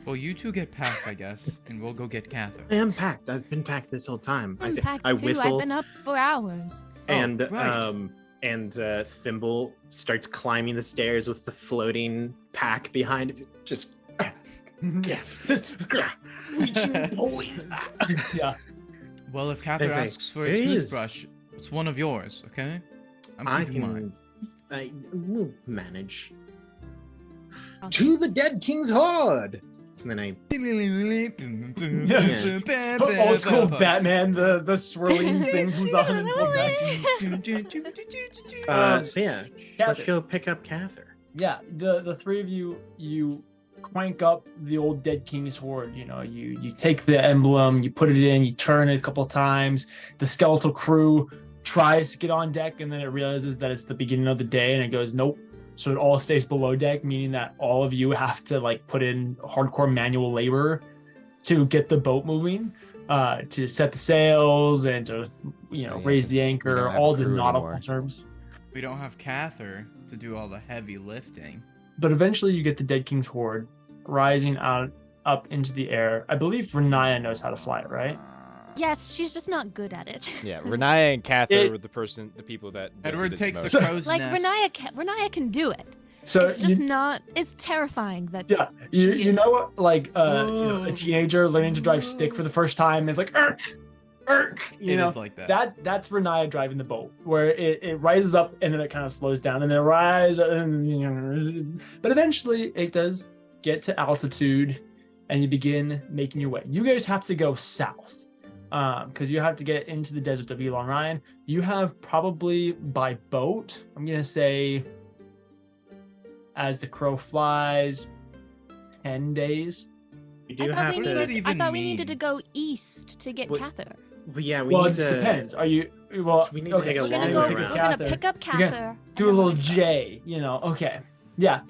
Well, you two get packed, I guess, and we'll go get Cather. I am packed. I've been packed this whole time. I'm say- packed I too. whistle I've been up for hours. and right. Thimble starts climbing the stairs with the floating pack behind it. Just yeah, just reaching, pulling. Yeah. Well, if Cather I say, asks for a there he is. toothbrush, it's one of yours, okay? I'm I keeping mine. can. We'll manage. Okay. To the dead king's horde. And then I Old school Batman, the swirling thing who's on and pulls back. so yeah, Cather. let's go pick up Cather. Yeah, the three of you crank up the old dead king's horde. You know, you take the emblem, you put it in, you turn it a couple times. The skeletal crew tries to get on deck, and then it realizes that it's the beginning of the day, and it goes nope. So it all stays below deck, meaning that all of you have to like put in hardcore manual labor to get the boat moving, to set the sails and to Yeah, raise the we anchor, don't have all a the crew nautical anymore. terms. We don't have Cather to do all the heavy lifting. But eventually you get the Dead King's Horde rising out up into the air. I believe Renaya knows how to fly it, right? Yes, she's just not good at it. Yeah, Renaya and Cather It- were the people that Edward did it takes most. the crow's Like nest. Renaya can do it. So It's just not. It's terrifying that. yeah, you Yes. know what, like a teenager learning to drive stick for the first time is like, "Ark, ark," you It know. is like that. That's Renaya driving the boat, where it rises up and then it kind of slows down and then it rises, but eventually it does get to altitude, and you begin making your way. You guys have to go south, because you have to get into the desert of Elon Ryan. You have probably by boat, I'm gonna say, as the crow flies, 10 days. We I do thought have we What does to. that needed. even I thought we needed to mean? go east to get What- Cather. But yeah, we Well, it need just to. depends. Are you well? We need to take a We're gonna long go. way We're around. gonna pick up You're gonna Cather. do a and then little we're gonna go. J, okay. Yeah.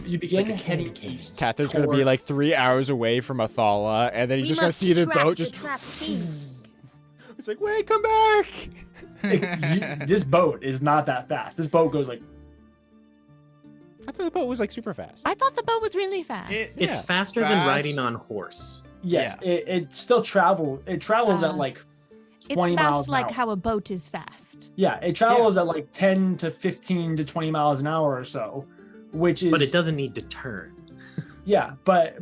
You begin Like a heading candy cane. east. Cather's gonna be towards- like 3 hours away from Athala, and then you're We just gonna must see the trap boat the just. trap team. It's like, wait, come back! This boat is not that fast. This boat goes like I thought the boat was like super fast. I thought the boat was really fast. It's Yeah. faster than Fast. riding on horse. yes, it still travels. It travels at like It's 20 miles fast an like hour. how a boat is fast. Yeah, it travels at like 10 to 15 to 20 miles an hour or so, which is But it doesn't need to turn. Yeah, but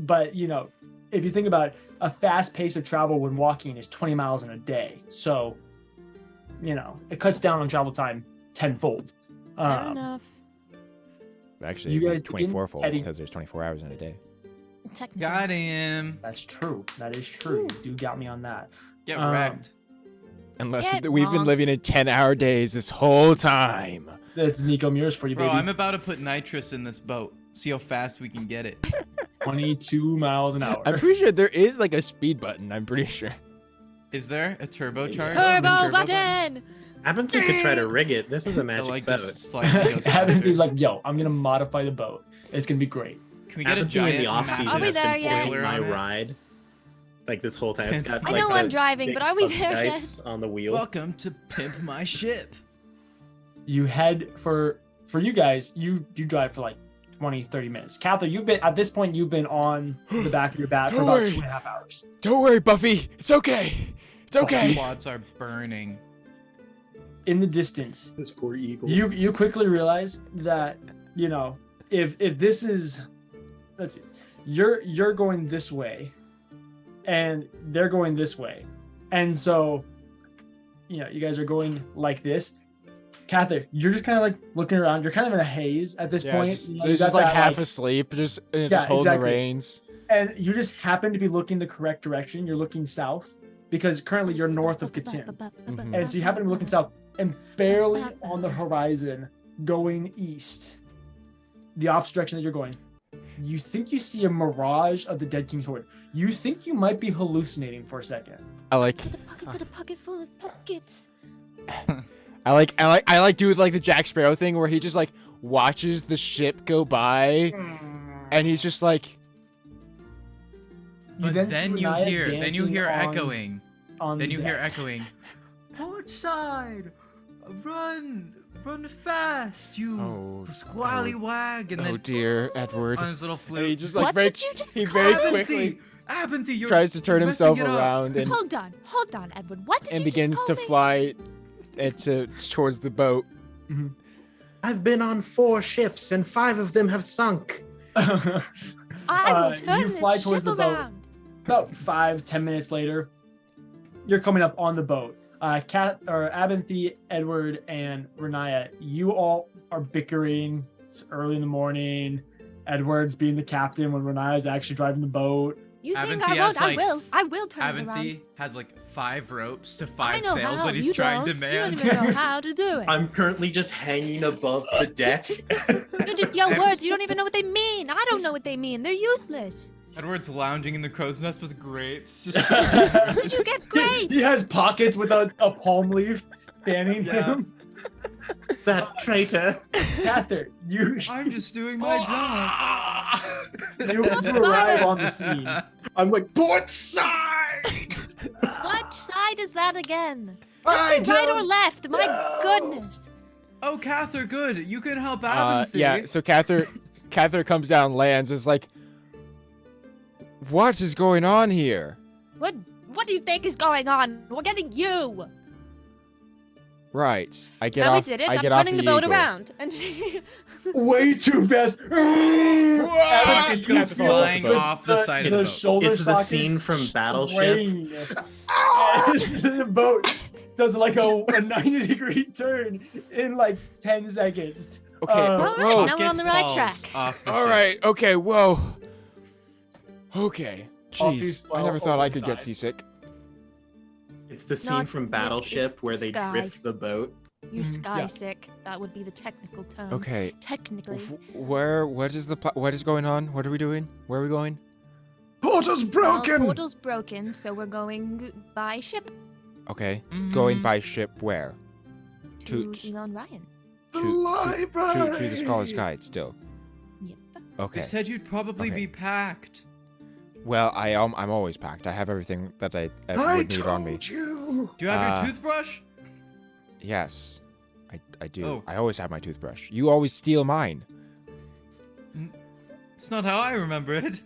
if you think about it, a fast pace of travel when walking is 20 miles in a day. So, it cuts down on travel time tenfold. Fair enough. Actually, You guys it's 24 fold heading- because there's 24 hours in a day. Technically. Got him. That's true. That is true. You do got me on that. Get Um, wrecked. Unless Get we've been wrong. living in 10-hour days this whole time. That's Nico Mears for you, Bro, baby. I'm about to put nitrous in this boat. See how fast we can get it. 22 miles an hour. I'm pretty sure there is like a speed button. I'm pretty sure. Is there a turbocharger? Turbo The button. Abenthy could try to rig it. This is a magic like boat. this slightly goes Abenthy's faster. like, yo, I'm gonna modify the boat. It's gonna be great. Can we get a Abenthy giant in the off season Are we has there been yet? playing my on it? ride. Like this whole time, it's got. I like, know the I'm driving, big but are we fuzzy there dice yet? on the wheel? Welcome to Pimp My Ship. You head for you guys, you drive for like 20, 30 minutes. Cather, you've been at this point, you've been on the back of your bat for Don't about worry. 2.5 hours. Don't worry, Buffy. It's okay. It's okay. Quads are burning. In the distance, This poor eagle. you quickly realize that, you know, if this is, let's see, you're going this way and they're going this way. And so, you know, you guys are going like this. Cather, you're just kind of like looking around. You're kind of in a haze at this point. Just, You know, you just got like that, half asleep, just Yeah, holding exactly. the reins. and you just happen to be looking the correct direction. You're looking south because currently you're north of Katim. Mhm. And so you happen to be looking south and barely on the horizon going east, the opposite direction that you're going. You think you see a mirage of the Dead King's Horde. You think you might be hallucinating for a second. I like Got a pocket full of pockets. I like do like the Jack Sparrow thing where he just like watches the ship go by and he's just like But see then you Renaya hear dancing echoing. on Then the you hear deck. echoing. Port side, run fast, you Oh, squally wag, and oh then dear, Edward. on his little And he flute. just like What very, did you just he call very me? quickly Abenthy, you're tries to turn messing himself it up. around and Hold on, Edward. What did and you begins just to call me? fly towards the boat. I've been on 4 ships and 5 of them have sunk. I will turn you this fly towards ship the boat. around. About 5-10 minutes later, you're coming up on the boat. Abenthy, Edward, and Renaya, you all are bickering. It's early in the morning. Edward's being the captain when Renaya's actually driving the boat. You think Abenthy I has, won't? like, I will turn it around. Abenthy has like 5 ropes to I 5 know sails how. that he's You trying don't. to You don't man. even know how to do it. I'm currently just hanging above the deck. You just yell words. You don't even know what they mean. I don't know what they mean. They're useless. Edward's lounging in the crow's nest with grapes. Just Did you get grapes? He has pockets with a palm leaf fanning Yeah. him. That traitor. Cather, you I'm just doing my job. you arrive on the scene. I'm like, port side! What side is that again? I Just say right or don't left. My know. goodness. Oh, Cather, good. You can help Abenthy. Yeah, so Cather comes down, lands, is like, what is going on here? What do you think is going on? We're getting you. Right. I get Now we off. did it. I I'm get off turning the boat eagle. around. And Way too fast. Abenthy goes Cather falls off flying the boat. off the side of the the boat. shoulder It's the sockets scene from Battleship. strain. The boat does like a 90-degree turn in like 10 seconds. Okay. Uh, All right, whoa. now we're on the right Falls track. off the All ship. right. Okay. Whoa. Okay. Off these Jeez. I never fell thought I over could the get side. seasick. It's the scene Not- from it's Battleship where the they sky. drift the boat. You're sky Yeah. sick. That would be the technical term. Okay. Technically. What is what is going on? What are we doing? Where are we going? Portal's Well, portal's broken, so we're going by ship Okay. Mhm. Going by ship where? to To- Elon Ryan. The to library. the Scholar's Guide still. Yep. Okay. They said you'd probably Okay. be packed. Well, I'm always packed. I have everything that I I would need on me. told you. Do you have Uh, your toothbrush? Yes. I do. Oh. I always have my toothbrush. You always steal mine. It's not how I remember it.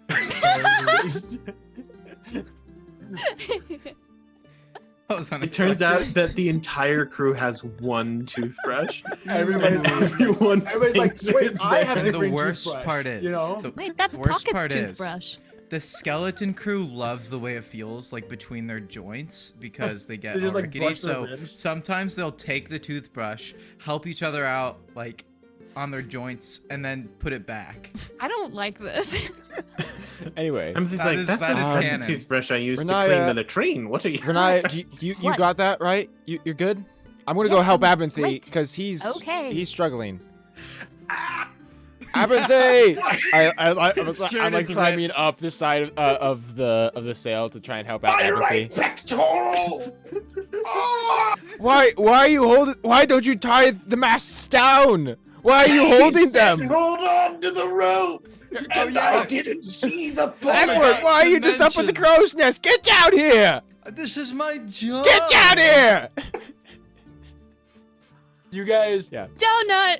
That was It turns unexpected. out that the entire crew has one toothbrush. Everybody's, Everyone everybody's like, thinks wait, it's I have a theirs. The different worst toothbrush, part is, you know? the Wait, that's worst Pocket's part is, toothbrush. the skeleton crew loves the way it feels like between their joints because they get They just, all like, rickety. brush their So ribs. sometimes they'll take the toothbrush, help each other out like on their joints, and then put it back. I don't like this. Anyway. I'm just That like, is- that's that an is expensive canon. toothbrush I use to Renaya- clean the latrine. What are you? Renaya, do you What? got that right? You're good? I'm gonna go Yes, help I'm Abenthy great. because he's Okay. struggling. Abenthy! I'm Shirt like is climbing ripped. up the side of the sail to try and help out Abenthy. pectoral. Why are you holding? Why don't you tie the masts down? Why are you holding them? Hold on to the rope. And yeah. I didn't see the Edward, why are you just up with the crow's nest? Get down here! This is my job. Get down here! You guys. Yeah. Donut.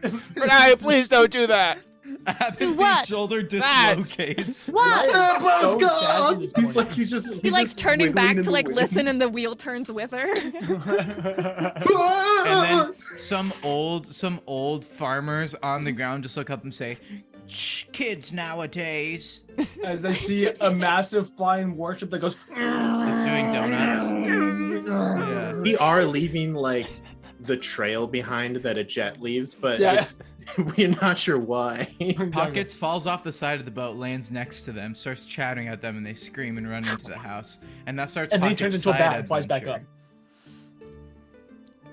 Renai, please don't do that. Apathy's what? shoulder That. dislocates. What? Oh, So God. sad He's like, he's just. He he's likes just turning wiggling back in to the like wind. listen, and the wheel turns with her. And then some old farmers on the ground just look up and say, "Shh, kids nowadays." As they see a massive flying warship that goes. It's doing donuts. Yeah. We are leaving like the trail behind that a jet leaves, but Yeah. we're not sure why. Pockets falls off the side of the boat, lands next to them, starts chattering at them, and they scream and run into the house. And that starts. And then he Pocket's turns into a side bat and flies back adventure.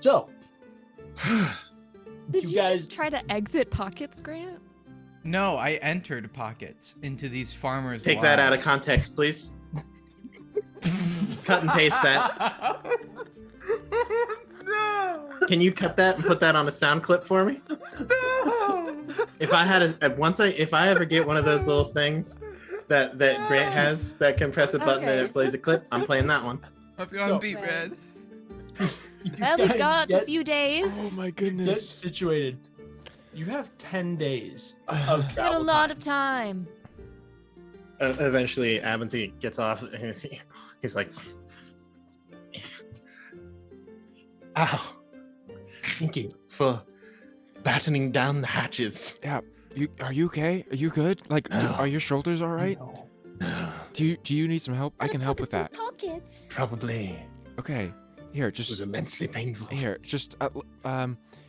up. So. Did you guys. just try to exit Pockets, Grant? No, I entered Pockets into these farmers' Take that out of lives. context, please. Cut and paste that. No. Can you cut that and put that on a sound clip for me? If I had if I ever get one of those little things that Grant has that can press a button and Okay. it plays a clip, I'm playing that one. Hope you're on No. beat, Red. Well, we've guys got a get- few days. Oh my Get goodness. situated. You have 10 days of We've got a travel lot time. of time. Eventually, Abinthy gets off and he's like, "Ow! Thank you for battening down the hatches." Are you okay? Are you good? Like, No. are your shoulders all right? No, Do you need some help? I can help with that. Pockets. probably. Okay. Here, It was just immensely painful. here, just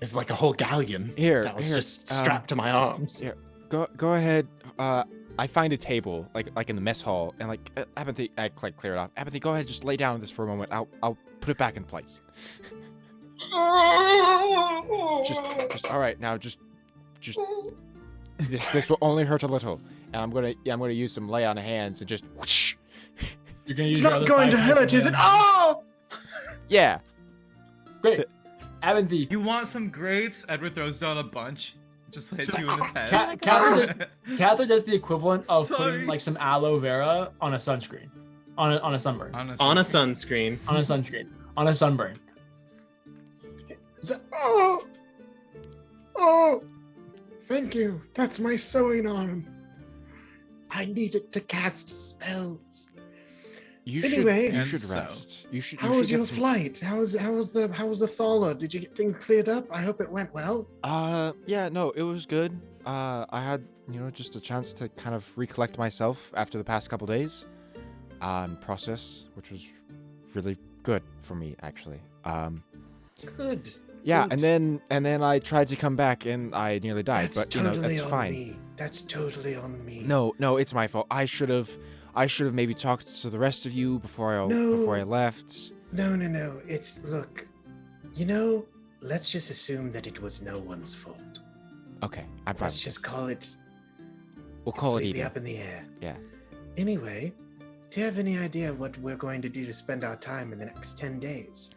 It's like a whole galleon here. that was here, just strapped to my arms. here. Go ahead. I find a table like in the mess hall, and like Apathy, I like clear it off. Apathy, go ahead, just lay down on this for a moment. I'll put it back in place. Just all right. Now just this will only hurt a little, and I'm gonna use some lay on hands and just whoosh. You're gonna use It's your not other going to 5 hurt, is it? hands. Oh! Yeah. Great. So- Abinthy. You want some grapes? Edward throws down a bunch. Just hits you in the head. Catherine does the equivalent of Sorry. putting like some aloe vera on a sunscreen, on a sunburn, Honestly. On a sunscreen. on a sunscreen, on a sunburn. Oh, thank you. That's my sewing arm. I need it to cast spells. Anyway. you should And so- rest. You should. How you should was get your some- flight? How was the thaw? Did you get things cleared up? I hope it went well. Yeah, no, it was good. I had, just a chance to kind of recollect myself after the past couple days, and process, which was really good for me, actually. Good. Yeah, Good. and then I tried to come back and I nearly died, That's but totally that's on fine. me. That's totally on me. No, it's my fault. I should have maybe talked to the rest of you before I left. No. Look. Let's just assume that it was no one's fault. Okay, I'm fine. Let's just call it We'll call it completely even. up in the air. Yeah. Anyway, do you have any idea what we're going to do to spend our time in the next 10 days?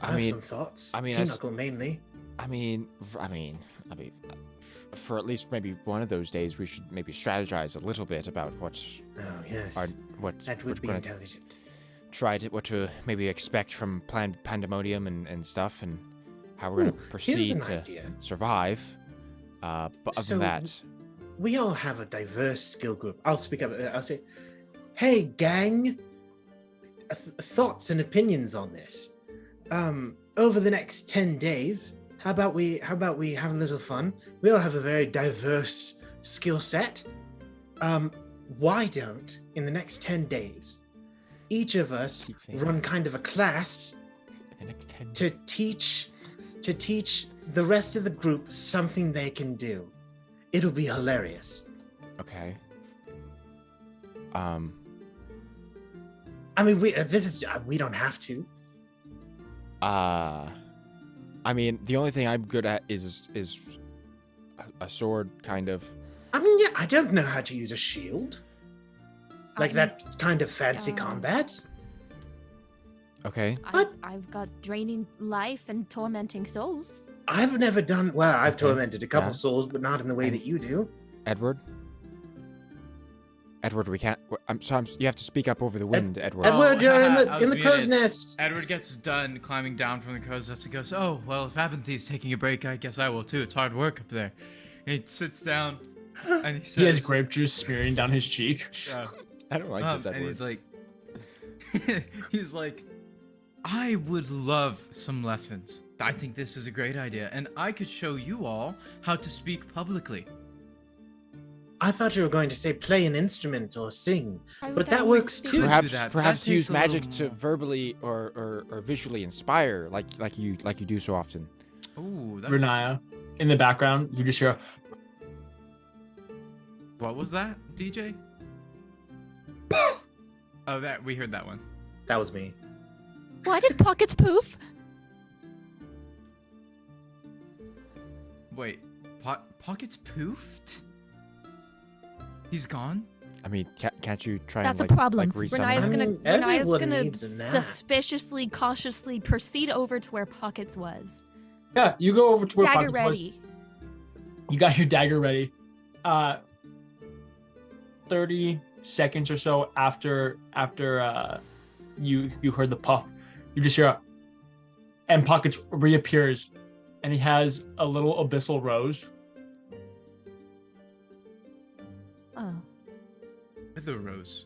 I have some thoughts. Pinochle mainly. I mean, for at least maybe one of those days, we should maybe strategize a little bit about Oh, yes. what That we're would be gonna intelligent. what to maybe expect from planned pandemonium and stuff, and how we're gonna Here's proceed an to idea. survive. But other So, than that, We all have a diverse skill group. I'll speak up. I'll say, hey, gang, thoughts and opinions on this. Over the next 10 days, how about we have a little fun? We all have a very diverse skill set. Why don't, in the next 10 days, each of us Keep saying run that. kind of a class the next 10 to teach the rest of the group something they can do. It'll be hilarious. Okay. I mean, we don't have to. I mean, the only thing I'm good at is a sword, kind of. I mean, yeah, I don't know how to use a shield. Like I'm- that kind of fancy uh, combat? Okay. What? I've got draining life and tormenting souls. I've never done. Well, I've Okay. tormented a couple Yeah. souls, but not in the way that you do. Edward. Edward, we can't. I'm sorry. You have to speak up over the wind, Edward. Edward, you're in I the was crow's muted. nest. Edward gets done climbing down from the crow's nest and goes, "Oh, well, if Abinthy's taking a break, I guess I will too. It's hard work up there." And he sits down and he says, He has grape juice smearing down his cheek. I don't like this, and Edward. he's like, he's like, I would love some lessons. I think this is a great idea, and I could show you all how to speak publicly. I thought you were going to say play an instrument or sing, Why but would that I works speak? too. Perhaps- Perhaps, that. perhaps That use takes a little magic to more. verbally or visually inspire, like you do so often. Ooh, that, Renaya, in the background, you just hear, what was that, DJ? Oh, that we heard that one. That was me. Why did pockets poof? Wait, Pockets poofed? He's gone? I mean, can't you try That's and a like, problem. like resummon Renaya's him? gonna, mean, Renaya's everyone gonna needs a nap. suspiciously, cautiously proceed over to where Pockets was. yeah, you go over to where Dagger Pockets was. ready. You got your dagger ready. 30 seconds or so after you heard the puff, you just hear and Pockets reappears, and he has a little abyssal rose. Oh. With a rose.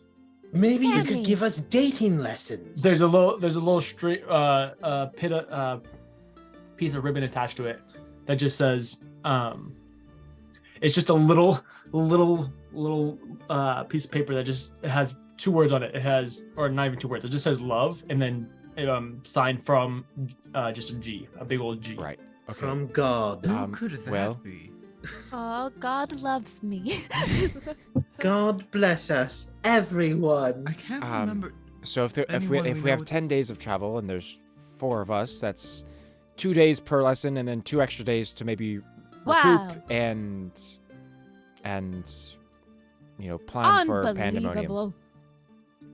Maybe you Scan could me. give us dating lessons. There's a little straight piece of ribbon attached to it that just says it's just a little piece of paper that just it has 2 words on it. It has, or not even 2 words. It just says love, and then it signed from just a G, a big old G. Right. Okay. From God. Who Um, could that well- be? Oh, God loves me. God bless us, everyone. I can't Um, remember. So if Anyone we we have know- 10 days of travel and there's 4 of us, that's 2 days per lesson, and then 2 extra days to maybe recoup Wow. and plan for pandemonium. Unbelievable.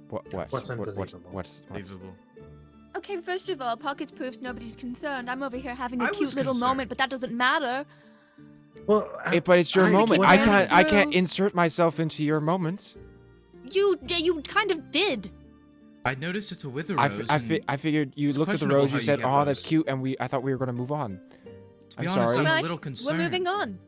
What? What's unbelievable? What's Unbelievable. Okay, first of all, Pockets poofs, nobody's concerned. I'm over here having a I cute was little concerned. moment, but that doesn't matter. Well, But it's your I- moment. what I happened- can't through- insert myself into your moment. You kind of did. I noticed it's a wither I, rose. f- I, fi- and I figured you it's looked at the questionable rose, how you you said, get "Oh, that's roses." cute," and I thought we were going to move on. to be I'm honest, sorry. I'm a Much. little We're concerned. moving on.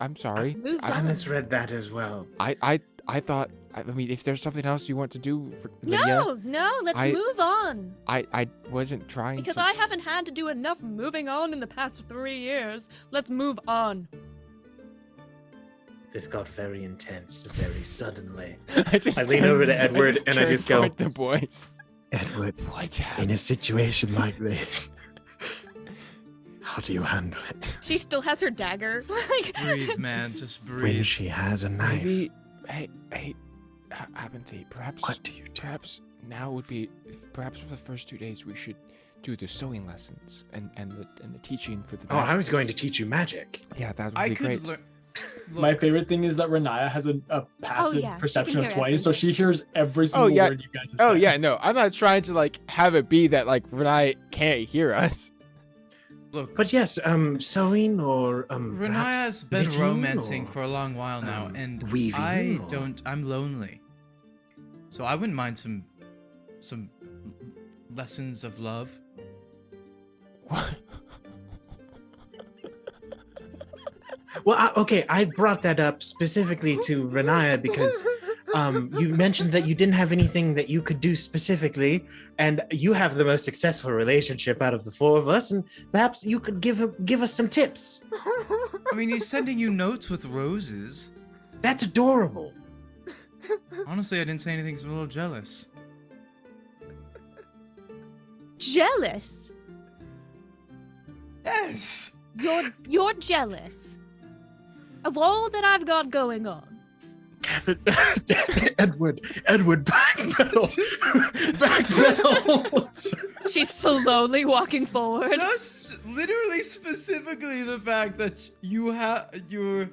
I'm sorry. Moved I on. misread that as well. I thought. I mean, if there's something else you want to do, Lydia, No, let's I- move on. I wasn't trying Because to. I haven't had to do enough moving on in the past 3 years. Let's move on. This got very intense very suddenly. just I lean turned- over to Edward and I turned just go, toward the boys. Edward, What in happened? a situation like this, how do you handle it? She still has her dagger. Like, Breathe, man. Just When breathe. she has a knife, Maybe, hey, Abinthy, perhaps. what do you do? Perhaps now would be. Perhaps for the first 2 days we should do the sewing lessons and the teaching for the. Oh, I was magics. going to teach you magic. Yeah, that would I be could great. learn. My favorite thing is that Renaya has a passive yeah, she perception can of hear 20, so everything. she hears every single yeah. word you guys have Oh said. yeah, no, I'm not trying to like have it be that like Renai can't hear us. Look, But yes, sewing or Renaya's perhaps been knitting romancing or- for a long while now, and weaving I or- don't. I'm lonely, so I wouldn't mind some lessons of love. What? Well, okay, I brought that up specifically to Renaya because you mentioned that you didn't have anything that you could do specifically, and you have the most successful relationship out of the 4 of us, and perhaps you could give us some tips. I mean, he's sending you notes with roses. That's adorable. Honestly, I didn't say anything, so I'm a little jealous. jealous. Yes. You're jealous of all that I've got going on. Edward, backpedal. Backpedal. She's slowly walking forward. Just literally specifically the fact that you have your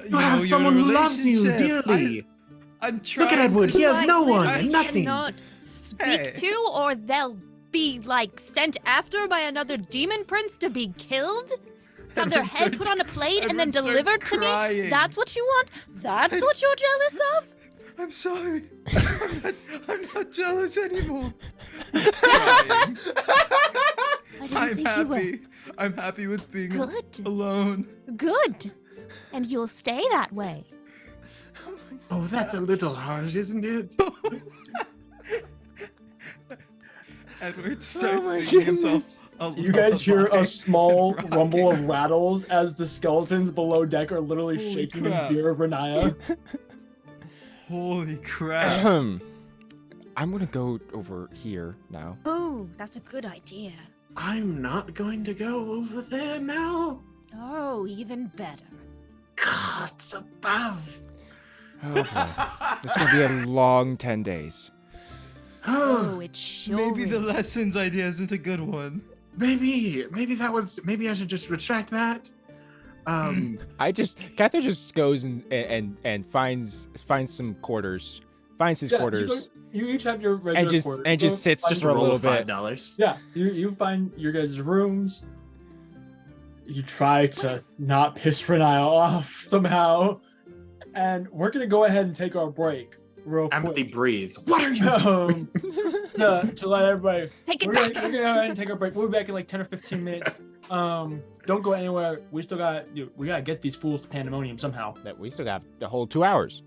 You have someone who loves you dearly. I'm trying. Look at Edward. He Who has I no one clearly and nothing. cannot speak Hey. to, or they'll be like sent after by another demon prince to be killed. Have their Everyone head put starts- on a plate and then everyone starts delivered to me. crying. That's what you want. That's what you're jealous of. I'm sorry. I'm not jealous anymore. I'm crying. I didn't I'm think you were. happy. I'm happy with being Good. alone. Good. And you'll stay that way. Oh, that's a little harsh, isn't it? Edward starts Oh my singing himself. A You guys hear a lullaby, small rocking. rumble of rattles as the skeletons below deck are literally Holy shaking crap. in fear of Renaya. Holy crap. I'm gonna go over here now. Oh, that's a good idea. I'm not going to go over there now. Oh, even better. Gods above. Oh boy. This is gonna be a long 10 days. Oh, it sure Maybe the is. lessons idea isn't a good one. Maybe I should just retract that. Cather just goes and finds some quarters. Finds his quarters. You each have your regular quarters. and just So sits find for a your- little bit. $5. Yeah, you find your guys' rooms. You try to not piss Renaya off somehow. And we're going to go ahead and take our break real Empathy quick. breathes. What are you doing? To let everybody... Take it We're back. gonna go ahead and take our break. We'll be back in like 10 or 15 minutes. Don't go anywhere. We gotta get these fools to Pandemonium somehow. That we still got the whole 2 hours.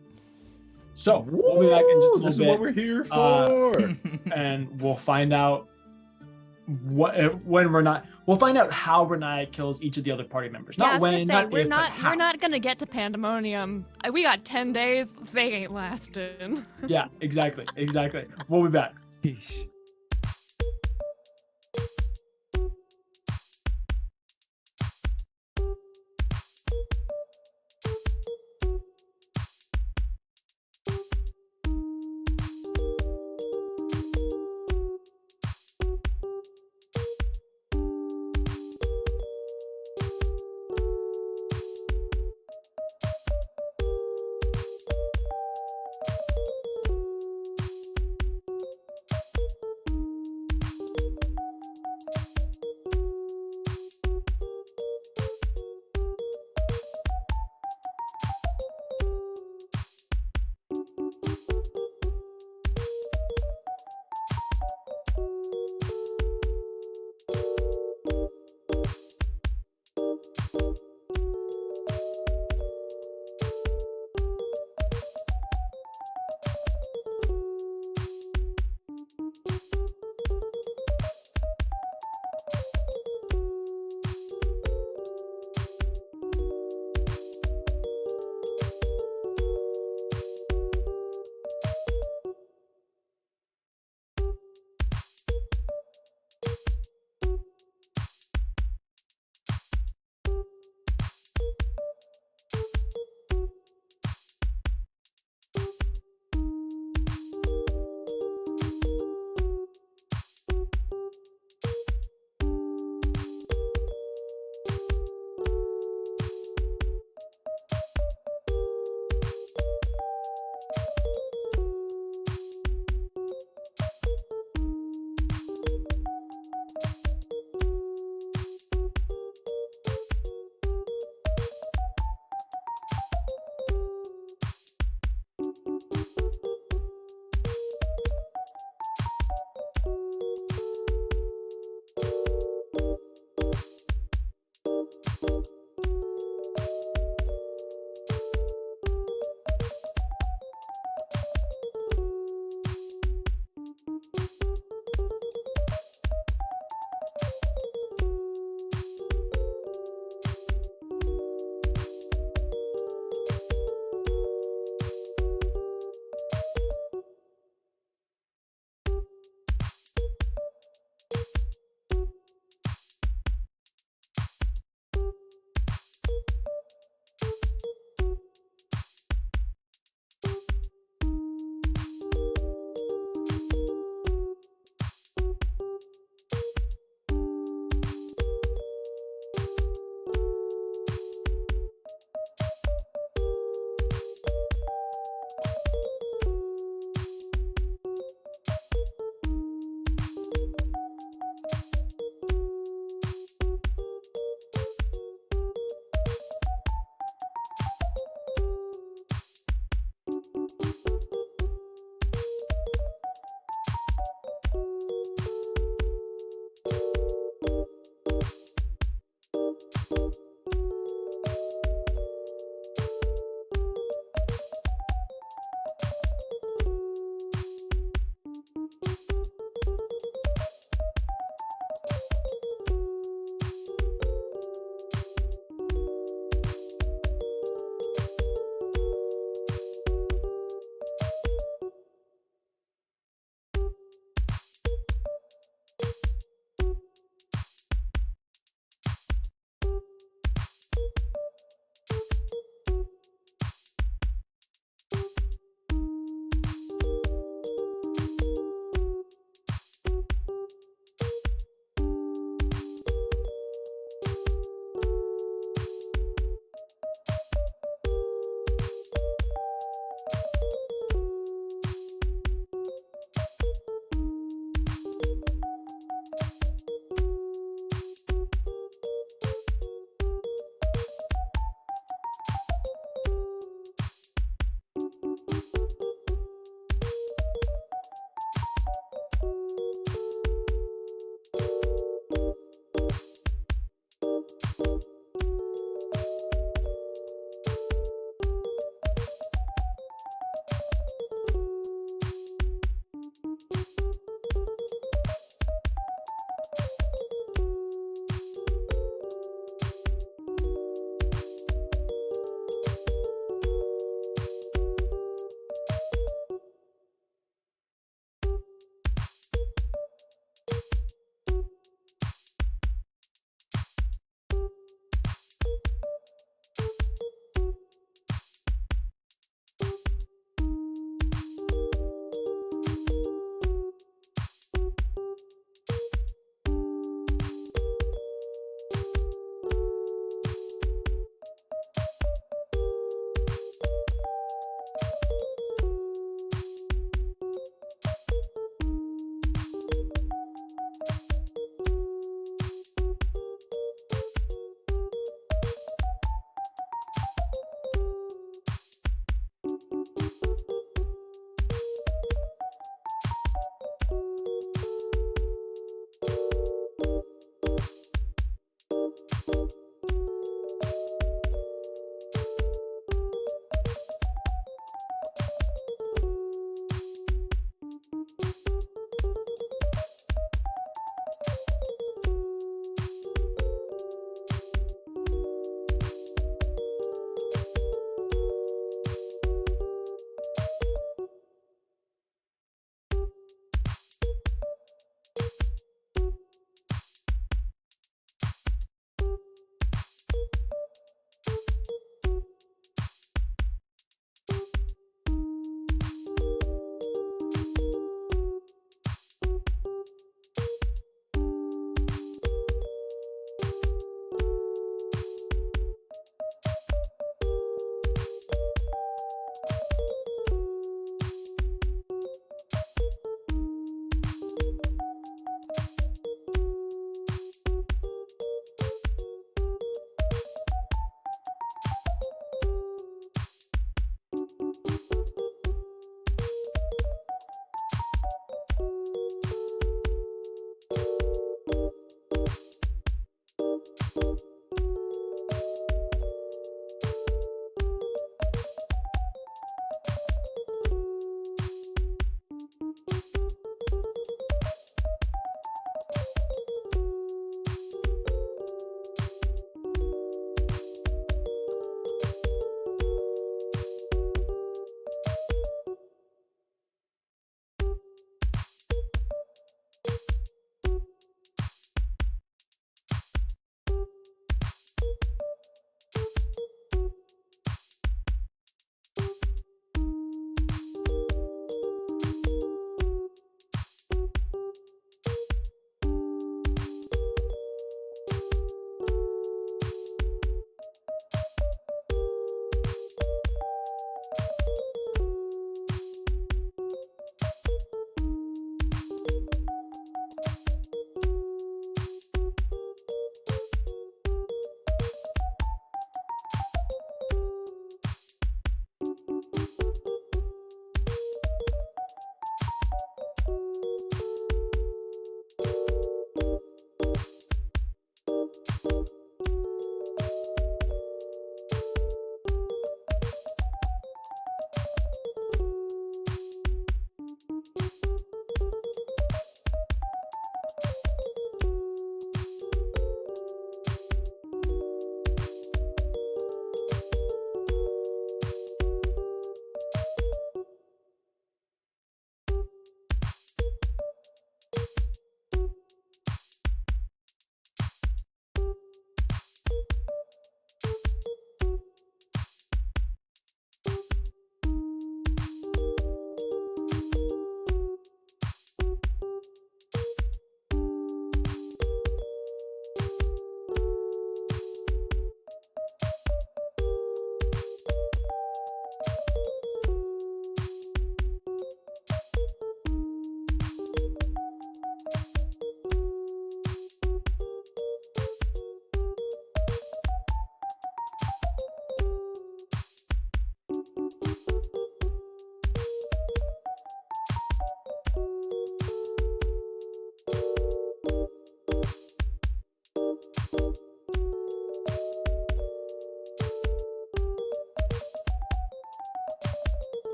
So we'll be back in just a This is little what we're bit, here for. and we'll find out we'll find out how Renaya kills each of the other party members. Yeah, I Not was when, gonna say not we're if, but not how. we're not gonna get to Pandemonium. We got 10 days. They ain't lasting. Yeah, exactly. We'll be back. Yeesh.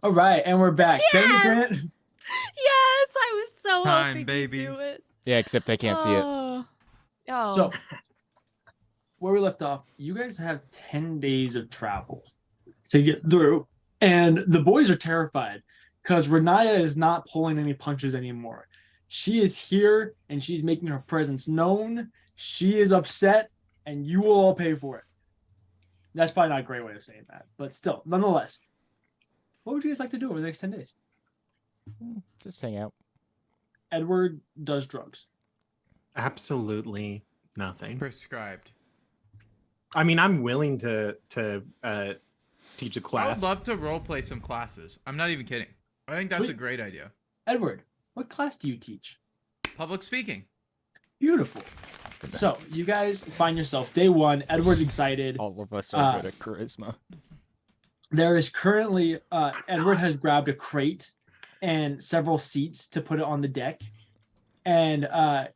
All right, and we're back. Thank you, Yes! Grant. Yes, I was so Time, hoping baby. to do it. Yeah, except they can't see it. Oh. So, where we left off, you guys have 10 days of travel to get through, and the boys are terrified because Renaya is not pulling any punches anymore. She is here and she's making her presence known. She is upset, and you will all pay for it. That's probably not a great way of saying that, but still, nonetheless, what would you guys like to do over the next 10 days? Just hang out. Edward does drugs. Absolutely nothing. Prescribed. I mean, I'm willing to teach a I class. would love to roleplay some classes. I'm not even kidding. I think that's Sweet. a great idea. Edward, what class do you teach? Public speaking. Beautiful. So you guys find yourself day one. Edward's excited. All of us are good at charisma. There is currently Edward has grabbed a crate and several seats to put it on the deck. And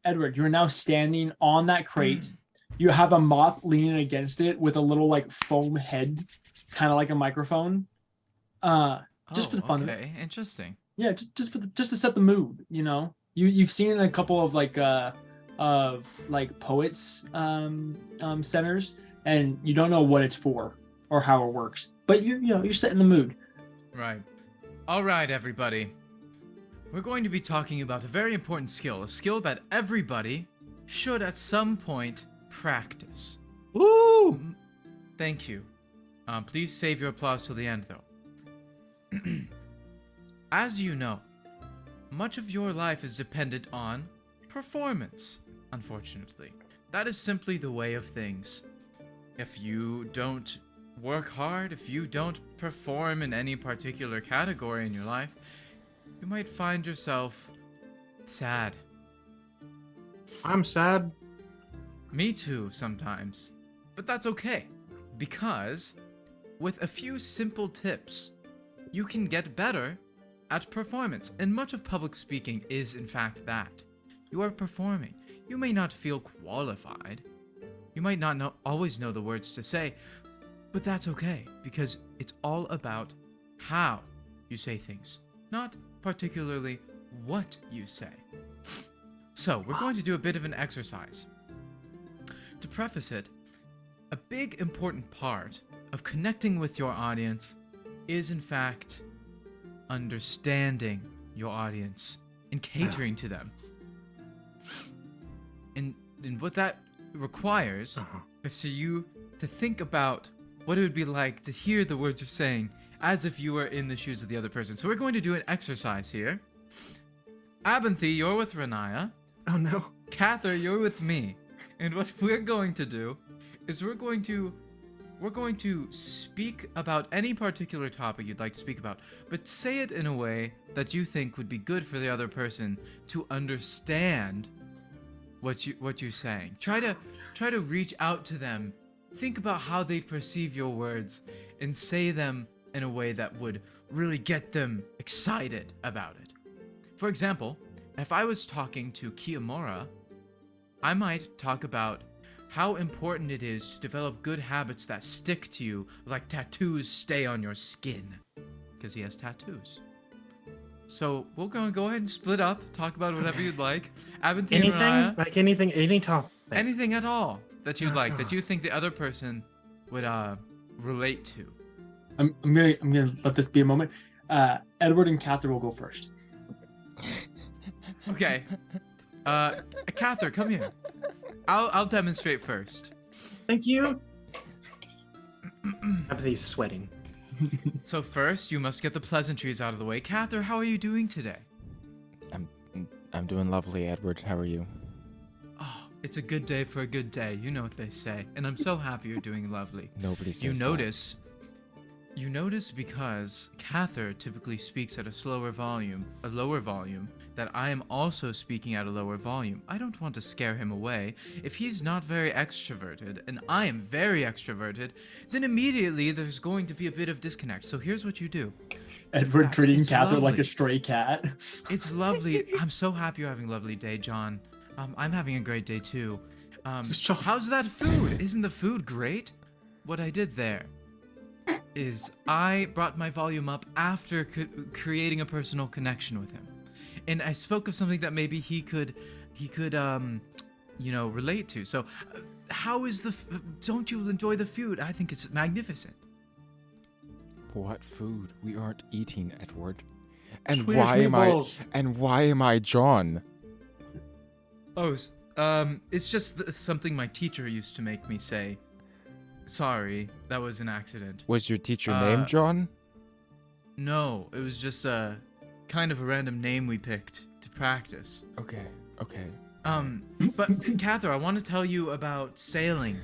Edward, you're now standing on that crate. You have a mop leaning against it with a little like foam head, kind of like a microphone. Just for the fun of it. Okay, interesting. Yeah, just to set the mood, you know. You've seen a couple of poets centers, and you don't know what it's for or how it works. But you're setting the mood. Right. All right, everybody. We're going to be talking about a very important skill, a skill that everybody should at some point practice. Woo! Thank you. Please save your applause till the end, though. As you know, much of your life is dependent on performance, unfortunately. That is simply the way of things. If you don't work hard, if you don't perform in any particular category in your life, you might find yourself sad. I'm sad. Me too, sometimes. But that's okay, because with a few simple tips, you can get better at performance. And much of public speaking is, in fact, that. You are performing. You may not feel qualified. You might not always know the words to say, but that's okay, because it's all about how you say things, not particularly what you say. So, we're going to do a bit of an exercise. To preface it, a big important part of connecting with your audience is, in fact, understanding your audience and catering to them. And what that requires is for you to think about what it would be like to hear the words you're saying as if you were in the shoes of the other person. So we're going to do an exercise here. Abinthy, you're with Renaya. Oh no. Cather, you're with me. And what we're going to do is we're going to speak about any particular topic you'd like to speak about, but say it in a way that you think would be good for the other person to understand what you're saying. Try to reach out to them. Think about how they perceive your words and say them in a way that would really get them excited about it. For example, if I was talking to Kiyomura, I might talk about how important it is to develop good habits that stick to you, like tattoos stay on your skin, because he has tattoos. So we're going to go ahead and split up, talk about whatever you'd like. Abinthy and Anything? Renaya, Like anything, any topic. anything at all that you'd Oh, like, that God. you think the other person would relate to. I'm gonna let this be a moment. Edward and Cather will go first. Okay. Cather, come here. I'll demonstrate first. Thank you. Abinthy's sweating. So first, you must get the pleasantries out of the way. Cather, how are you doing today? I'm doing lovely, Edward. How are you? Oh, it's a good day for a good day. You know what they say. And I'm so happy you're doing lovely. Nobody says You that. notice because Cather typically speaks at a lower volume, that I am also speaking at a lower volume. I don't want to scare him away. If he's not very extroverted, and I am very extroverted, then immediately there's going to be a bit of disconnect. So here's what you do. Edward That's- treating it's Cather like lovely. a stray cat. It's lovely. I'm so happy you're having a lovely day, John. I'm having a great day too. John. How's that food? Isn't the food great? What I did there is I brought my volume up after creating a personal connection with him, and I spoke of something that maybe he could relate to. So, how is don't you enjoy the food? I think it's magnificent. What food? We aren't eating, Edward. And Swedish why am I John? Oh, it's just something my teacher used to make me say. Sorry, that was an accident. Was your teacher named John? No, it was just a kind of a random name we picked to practice. Okay. But Cather, I want to tell you about sailing.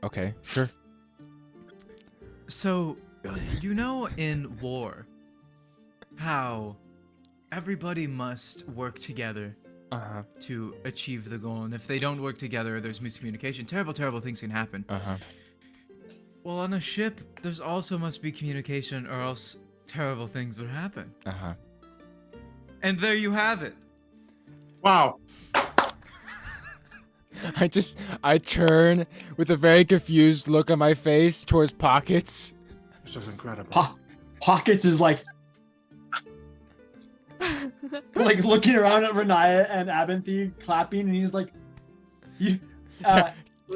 Okay, sure. So, you know in war, how everybody must work together Uh-huh. to achieve the goal, and if they don't work together, there's miscommunication. Terrible things can happen. Uh-huh. Well, on a ship, there's also must be communication, or else terrible things would happen. Uh-huh. And there you have it. Wow. I turn with a very confused look on my face towards Pockets. This was incredible. Pockets is like looking around at Renaya and Abinthy clapping, and he's like,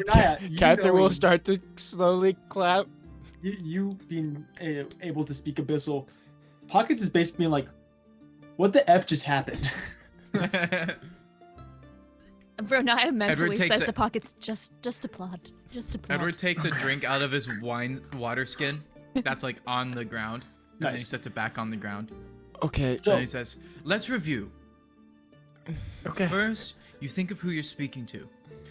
Renaya, you Cather will knowing- start to slowly clap. You being able to speak Abyssal, Pockets is basically being like, what the F just happened? Bronaya mentally takes says a- to Pockets, just applaud. Just applaud. Edward takes a drink out of his water skin that's like on the ground, and then he Nice. sets it back on the ground. Okay. So- And he says, "Let's review. Okay. First, you think of who you're speaking to.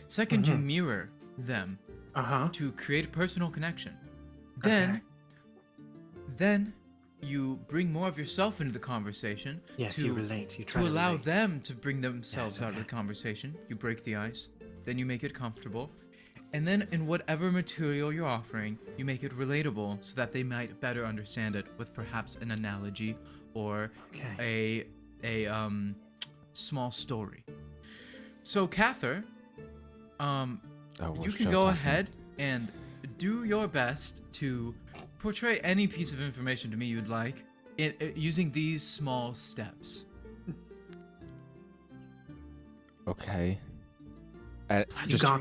Second, you mirror them Uh-huh. to create a personal connection. Okay. Then you bring more of yourself into the conversation. Yes, to, you relate. You try to to allow relate. them to bring themselves Yes, out of the okay. conversation. You break the ice. Then you make it comfortable. And then in whatever material you're offering, you make it relatable so that they might better understand it with perhaps an analogy or Okay. a small story. So Cather, Oh, well, you can shut go up, ahead and do your best to portray any piece of information to me you'd like using these small steps. Okay. You got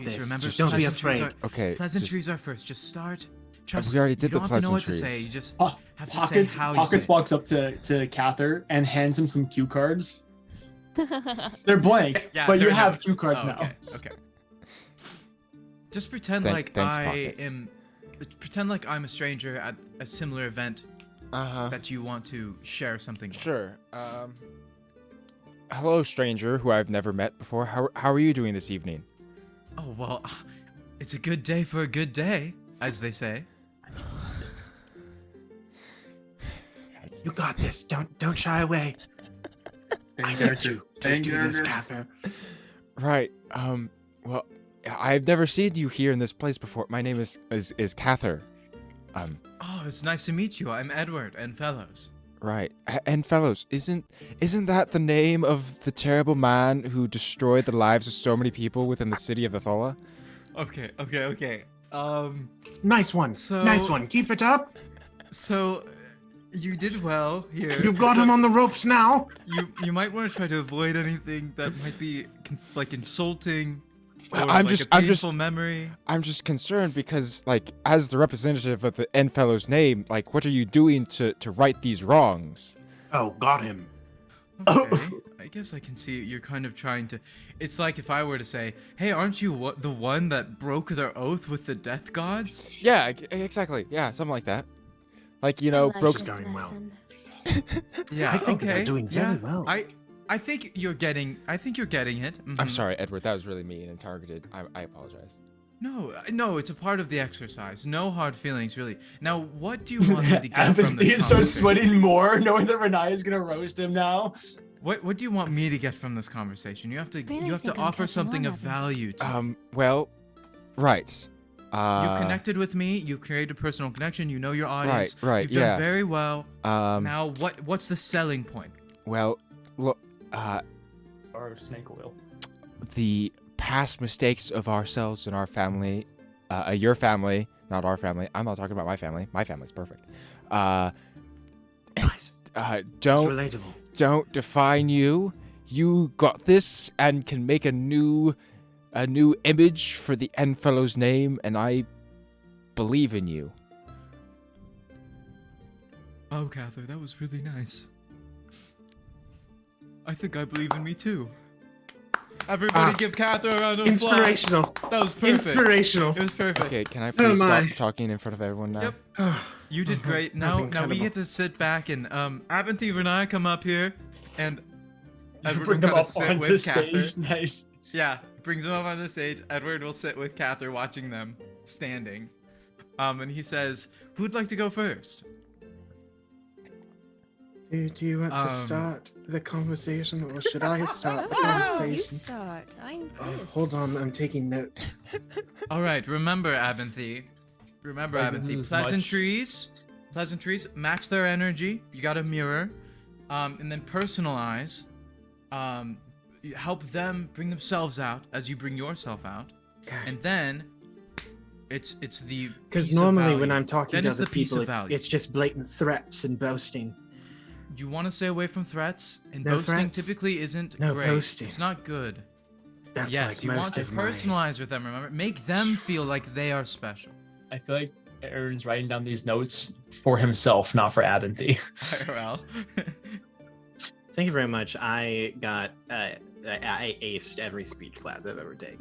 Pleasantries, this. remember? Just don't be Pleasantries afraid. Okay. Pleasantries are first. Just start. Trust We already you did the don't have to know what to pleasantries. say. You just Po- have to Pockets say how Pockets you say it. walks up to Cather and hands him some cue cards. They're blank, Yeah, but you they're have notes. cue cards Oh, now. Okay. Just pretend Thanks, I Pockets. am. Pretend like I'm a stranger at a similar event Uh-huh. that you want to share something. about. Sure. Hello, stranger who I've never met before. How are you doing this evening? Oh well, it's a good day for a good day, as they say. You got this. Don't shy away. I need you to do this, Cather. Right. Well, I've never seen you here in this place before. My name is Cather. Oh, it's nice to meet you. I'm Edward and Fellows. Right. And fellows, isn't that the name of the terrible man who destroyed the lives of so many people within the city of Athola? Okay. Nice one. So- Nice one. Keep it up. So, you did well here. You've got him on the ropes now. You might want to try to avoid anything that might be like insulting. Or I'm like just- a I'm just- painful memory. I'm just concerned because, like, as the representative of the N Fellow's name, like, what are you doing to right these wrongs? Oh, got him. Okay. I guess I can see you're kind of trying to. It's like if I were to say, "Hey, aren't you the one that broke their oath with the death gods?" Yeah, exactly. Yeah, something like that. Like, you know, broke. It's going well. Yeah. I think that okay. they're doing very yeah. well. I think you're getting. I think you're getting it. I'm Mhm. sorry, Edward. That was really mean and targeted. I apologize. No, it's a part of the exercise. No hard feelings, really. Now, what do you want me to get from this He starts conversation? sweating more, knowing that Renaya is gonna roast him now. What do you want me to get from this conversation? You have to Really you have to think I'm offer catching something on, of Evan. value to me. Well, right. You've connected with me. You've created a personal connection. You know your audience. right, You've done yeah. very well. Um, Now, what's the selling point? well, look, Or snake oil. the past mistakes of ourselves and our family, your family, not our family. I'm not talking about my family. My family's perfect. Nice. It's Don't relatable. define you. You got this and can make a new image for the N Fellow's name, and I believe in you. Oh, Cather, that was really nice. I think I believe in me too. Everybody, give Cather a round of applause. Inspirational. That was perfect. Inspirational. It was perfect. Okay, can I please my. stop talking in front of everyone now? Yep. You did great. That was Now we incredible. get to sit back and Abinthy and I come up here, and You Edward bring will them kinda up sit onto with stage. Cather. Nice. Yeah, brings them up on the stage. Edward will sit with Cather, watching them standing. And he says, "Who'd like to go first?" Do you want to Um, start the conversation, or should I start the Oh, you conversation? start. I insist. Oh, hold on, I'm taking notes. All right, remember Abinthy. Remember Like, this Abinthy. is much- Pleasantries match their energy. You got a mirror, and then personalize. You help them bring themselves out as you bring yourself out, and then it's the Because piece of normally when value. I'm talking Then to it's the other piece people, of value. it's just blatant threats and boasting. You want to stay away from threats, and No boasting threats. typically isn't No great. boasting. It's not good. That's Yes, like you want most to of my. personalize with them. Remember, make them feel like they are special. I feel like Aaron's writing down these notes for himself, not for Abinthy. IRL. Thank you very much. I aced every speech class I've ever taken.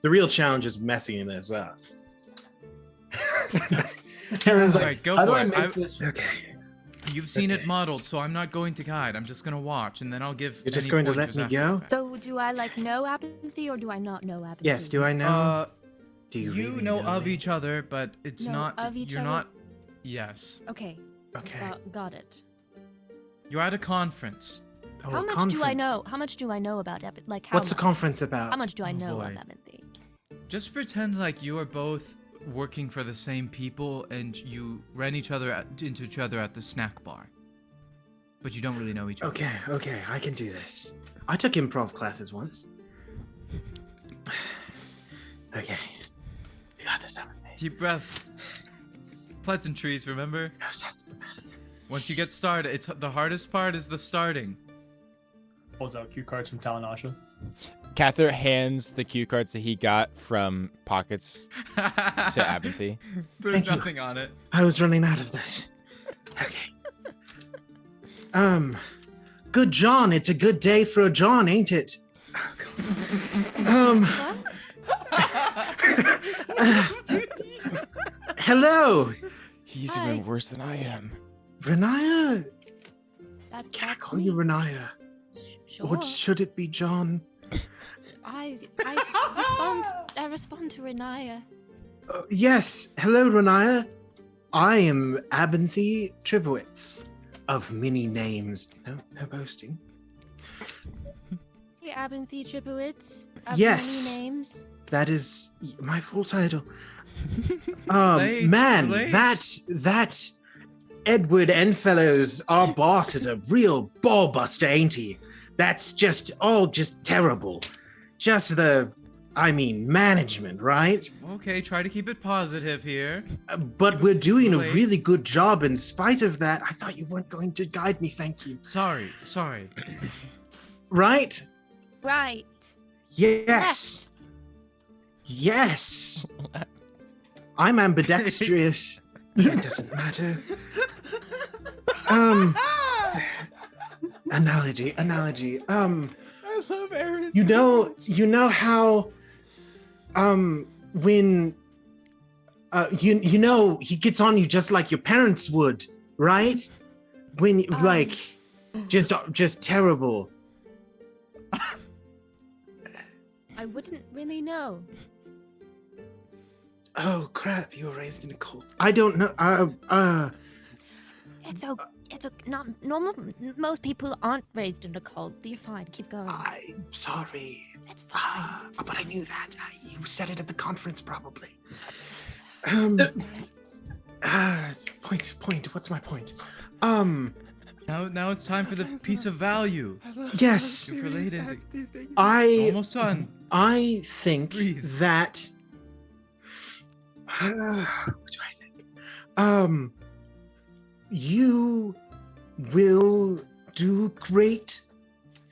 The real challenge is messing this up. Aaron's like, Alright, go how do for I it. make this? Okay. You've seen Okay. it modeled, so I'm not going to guide. I'm just gonna watch, and then I'll give. You're just any going to let pointers me after the go? fact. So do I like know Abinthy or do I not know Abinthy? Yes, do I know? Do You really know of me? each other, but it's Know not. of each you're other? not. Yes. Okay, Okay. got it. You're at a conference. Oh, How a much do I conference. know? How much do I know about Abinthy? Like how What's the much? conference about? How much do I Oh, know boy. of Abinthy? Just pretend like you are both working for the same people, and you ran into each other at the snack bar. But you don't really know each other. Okay, I can do this. I took improv classes once. Okay. You got this, Abinthy. Deep breaths. Pleasantries, remember? Once you get started, it's the hardest part is the starting. Pulls out cue cards from Talanasha. Cather hands the cue cards that he got from pockets to Abinthy. There's Thank you. nothing on it. I was running out of this. Okay. Good John. It's a good day for a John, ain't it? What? Hello, He's Hi. even worse than I am. Renaya. That, Can I that's call me. you Renaya? Sure. Or should it be John? I respond to Renaya. Yes. Hello, Renaya. I am Abinthy Tribowitz, of many names. No boasting. Hey, Abinthy Tripowitz. Of Yes. Many names. That is my full title. Late, Man, late. that Edward Enfellows, our boss, is a real ball buster, ain't he? That's just terrible. Just management, right? Okay, try to keep it positive here. But we're doing a Relate. really good job in spite of that. I thought you weren't going to guide me, thank you. Sorry. Right? Right. Yes. Yes. I'm ambidextrous. It doesn't matter. Analogy. I love Aaron. You know how when you know he gets on you just like your parents would, right? When like just terrible. I wouldn't really know. Oh crap, you were raised in a cult. I don't know. It's not normal. Most people aren't raised in a cult. You're fine. Keep going. I'm sorry. It's fine. But I knew that. You said it at the conference probably. Okay. Point. What's my point? Now it's time for the piece of value. Yes. You're related. I Almost done. think Breathe. that what do I think? You will do great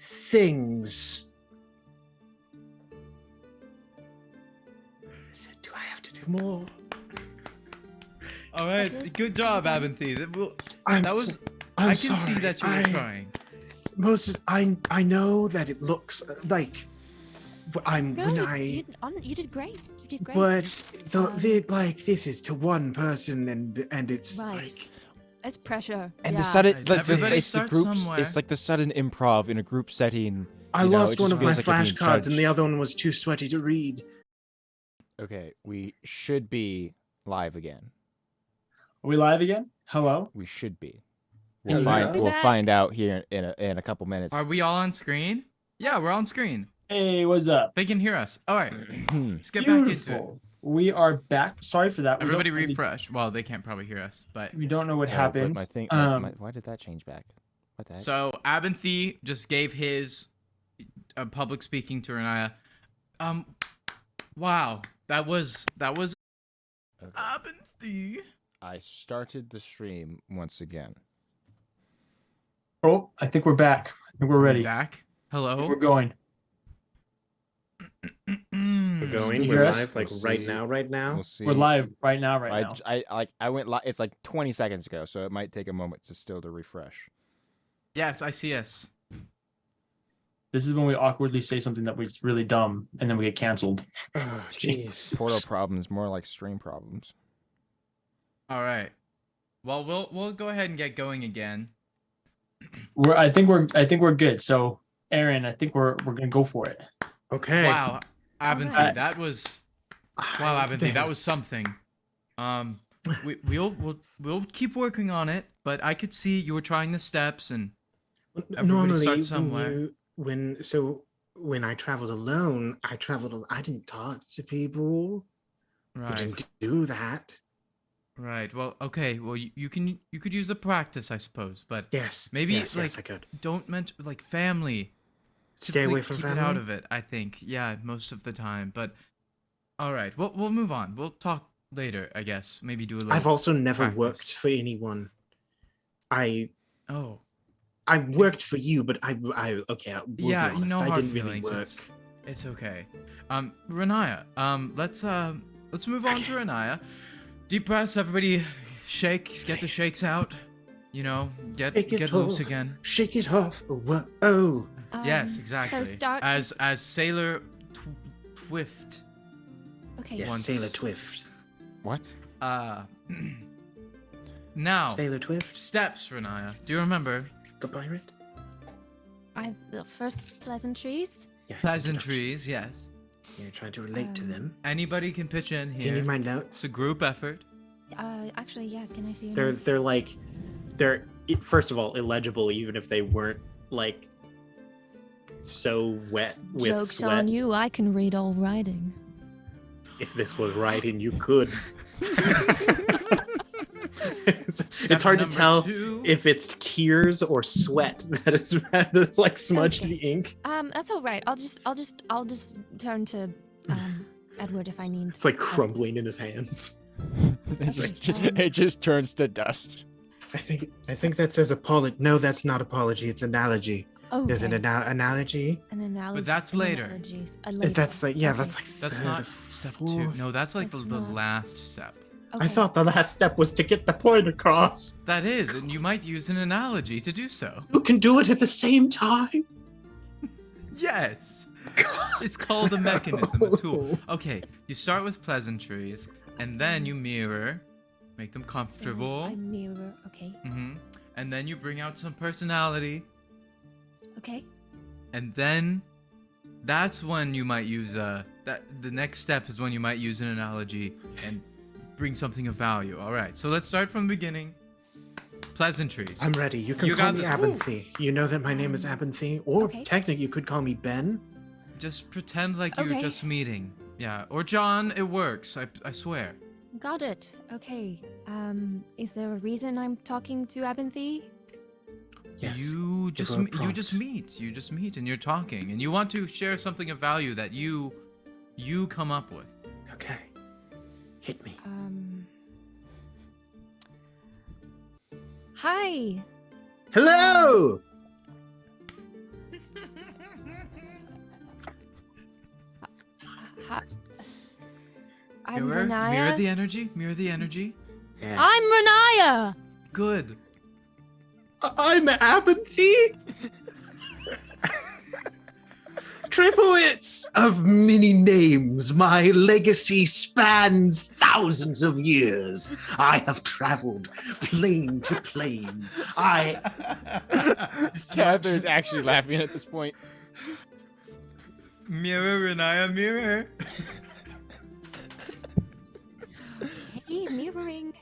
things. Do I have to do more? All right, good job, Abinthy. I'm I can sorry. see that you were trying. I know that it looks like You did great. You did great. but this is to one person and it's Right. like It's pressure. And yeah. the sudden, Everybody it's the starts groups. somewhere. It's like the sudden improv in a group setting. I you know, lost it one just of my feels like you're being flashcards and the judged. other one was too sweaty to read. Okay, we should be live again. Are we live again? Hello? We should be. Hello? We'll Back. find out here in a couple minutes. Are we all on screen? Yeah, we're on screen. Hey, what's up? They can hear us. All right, let's get back into it. Beautiful. We are back. Sorry for that. Everybody we don't, refresh. Well, they can't probably hear us, but We don't know what But happened. my thing. Why did that change back? What the heck? so Abinthy just gave his public speaking to Renaya. Wow, that was Okay. Abinthy. I started the stream once again. Oh, I think we're back. I think we're ready. Back. Hello. We're going. We're going. You We're hear us? live, like We'll right see. now. Right now. We'll see. We're live right now. Right now. I went live. It's like 20 seconds ago, so it might take a moment to refresh. Yes, I see us. This is when we awkwardly say something that was really dumb, and then we get canceled. Oh, jeez. Portal problems, more like stream problems. All right. Well, we'll go ahead and get going again. I think we're good. So, Aaron, I think we're gonna go for it. Okay. Wow, Abinthy, Alright. that was Abinthy, that was something. We'll keep working on it, but I could see you were trying the steps, and everybody Normally, starts somewhere. when I traveled alone, I didn't talk to people. I Right, didn't do that. right. Well, okay. Well, you could use the practice, I suppose, but Yes. maybe yes, like yes, I could. don't mention like family. Stay away from keep family. it out of it. I think, yeah, most of the time. But all right, we'll move on. We'll talk later, I guess. Maybe do a little. I've also never practice. worked for anyone. I Oh, worked for you, but I okay. We'll be yeah, honest, no I hard didn't really feelings. work. It's okay. Renaya, let's move on to Renaya. Deep breaths, everybody. Shake, get the shakes out. You know, get Shake it loose off. again. Shake it off. Oh. Yes, exactly. So start. As Sailor Twift. Okay. Yes, Once- Sailor Twift. What? Now Sailor Twift, steps, Renaya. Do you remember? the pirate. The first pleasantries. Yes. Pleasantries, yes. introduction. You're trying to relate to them. Anybody can pitch in Do you need here. my It's notes? a group effort. Actually, yeah. Can I see your They're notes? they're like they're first of all illegible, even if they weren't like so wet with Joke's sweat. on you. I can read all writing. If this was writing, you could. it's hard to number tell 2. if it's tears or sweat that's like smudged Okay. the ink. That's all right. I'll just turn to Edward if I need. It's like crumbling in his hands. It just turns to dust. I think that says apology. No, that's not apology. It's analogy. Oh, There's an analogy. an analogy. But that's later. That's like Okay. that's like That's third not or step 2. fourth. No, that's like That's the not- last step. I thought the last step was to get the point across. That is, and you might use an analogy to do so. You can do it at the same time. Yes. It's called a mechanism, a tool. Okay, you start with pleasantries, and then you mirror, make them comfortable. I mirror. Okay. And then you bring out some personality, Okay. and then that's when you might use the next step is when you might use an analogy and bring something of value. All right, so let's start from the beginning. Pleasantries. I'm ready. You can You call got me this. Abinthy. You know that my name is Abinthy, or Okay. technically you could call me Ben. Just pretend like you're Okay. just meeting. Yeah, or John, it works. I swear. Got it. Okay. Is there a reason I'm talking to Abinthy? Yes. You just wrote you just prompts. meet and you're talking and you want to share something of value that you come up with. Okay. Hit me. Hi. Hello. Hi. I'm Mirror Renaya. the energy. Mirror the energy. Yes. I'm Renaya. Good. I'm Abinthy. Triplets of many names. My legacy spans thousands of years. I have traveled plane to plane. Cather's actually laughing at this point. Mirror, Renaya, mirror. Hey, mirroring.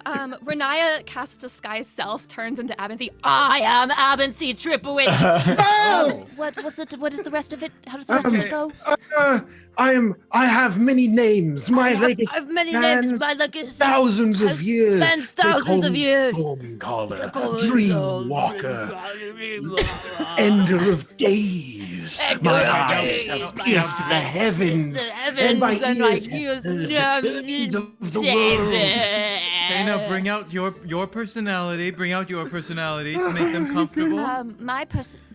Renaya casts disguise self, turns into Abinthy. I am Abinthy Tripowitz. Oh! What is the rest of it? How does the rest of it go? I have many names. My legacy I've many spans names. My legacy thousands of years. spans They call thousands of me years. Stormcaller, Dreamwalker, Ender of Days. My eyes have pierced the heavens, and my ears have heard the turns of the world. Elena, bring out your personality. Bring out your personality to make them comfortable.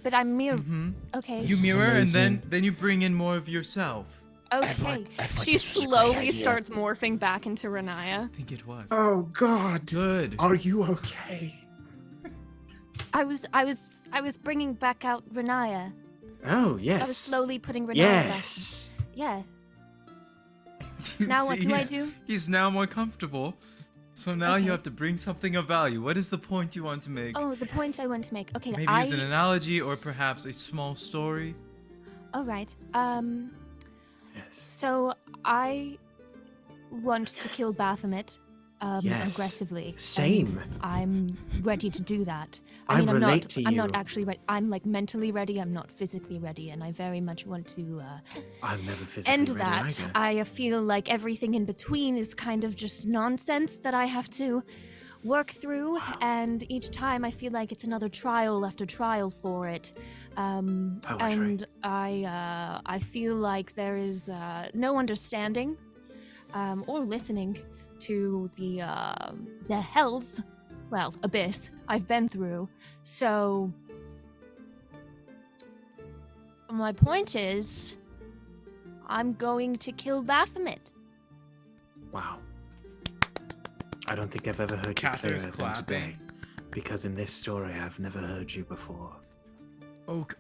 But I'm mirror. Okay. You mirror, and then you bring in more of yourself. Okay. She slowly starts morphing back into Renaya. I think it was. Oh God. Good. Are you okay? I was bringing back out Renaya. Oh yes. I was slowly putting Renaya Yes. back. Yeah. Now what do I do? He's now more comfortable. So now you have to bring something of value. What is the point you want to make? Oh, the point I want to make. Okay, Maybe use an analogy or perhaps a small story. All right. Yes. So I want to kill Baphomet Yes. aggressively. Same. and I'm ready to do that. I I'm relate not. to I'm you. not actually ready. I'm like mentally ready. I'm not physically ready, and I very much want to I'm never physically end ready that. either. I feel like everything in between is kind of just nonsense that I have to work through, and each time I feel like it's another trial after trial for it. And I feel like there is no understanding or listening to the hells, well, abyss I've been through. So my point is, I'm going to kill Baphomet. Wow. I don't think I've ever heard you Catherine's clearer than today. clapping. Because in this story, I've never heard you before.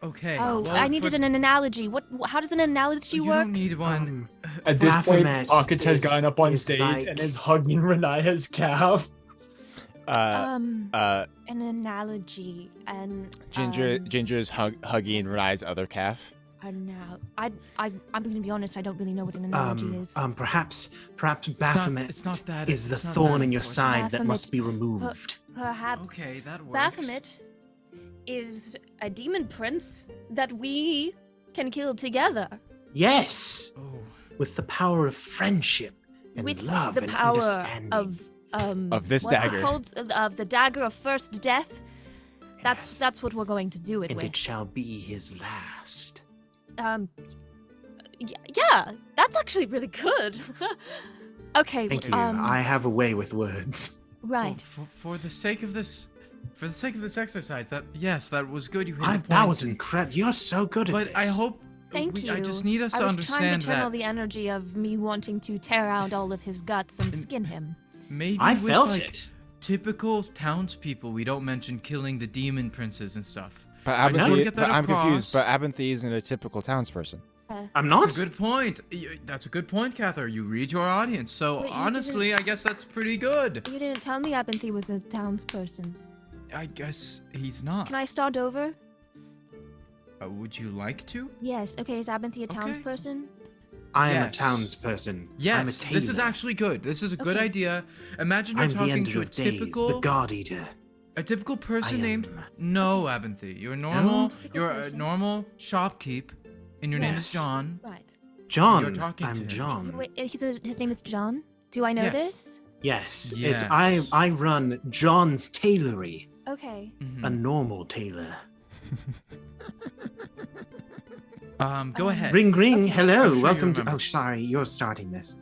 Okay. Oh, well, I needed an analogy. How does an analogy You work? don't need one. At this point, Baphomet Pockets has is- gotten up on is stage like- and is hugging Renaya's calf. An analogy and Ginger is hugging Renai's other calf. I'm gonna be honest. I don't really know what an analogy is. Perhaps Baphomet it's not that, is the it's not thorn that in your important. side that Baphomet- must be removed. Perhaps Okay, that works. Baphomet is a demon prince that we can kill together Yes, Oh. with the power of friendship and with love the and power understanding. of this what's dagger. it called? Of the dagger of first death. Yes. That's what we're going to do it And with. it shall be his last. Yeah, that's actually really good. Okay, Thank you. I have a way with words. right. For the sake of this exercise, that was good. You hit the point. That was incredible. You're so good at But this. I hope. Thank you. I just need us to I was understand trying to channel that the energy of me wanting to tear out all of his guts and skin him. maybe I with, felt like, it. typical townspeople, we don't mention killing the demon princes and stuff. But I just wanna Abinthy, get that I'm confused. across. But Abinthy isn't a typical townsperson. I'm not. That's a good point. That's a good point, Cather. You read your audience. So But you honestly, I guess that's pretty good. You didn't tell me Abinthy was a townsperson. I guess he's not. Can I start over? Would you like to? Yes. Okay, is Abinthy a Okay. townsperson? I am a Yes. townsperson. Yes, I'm a tailor. this is actually good. This is a good Okay. idea. Imagine you're I'm the talking ender to a of days, typical the God Eater. person I named am. No Abinthy. You're normal. Typical You're person. a normal shopkeep, and your name is Yes. John. Right. John. You're talking to I'm him. John. Wait, his name is John? Do I know Yes. this? Yes. Yes. I run John's Tailory, Okay. Mhm. a normal tailor. Go ahead. Ring ring. Okay. Hello. I'm sure you Welcome to. remember. Oh, sorry. You're starting this.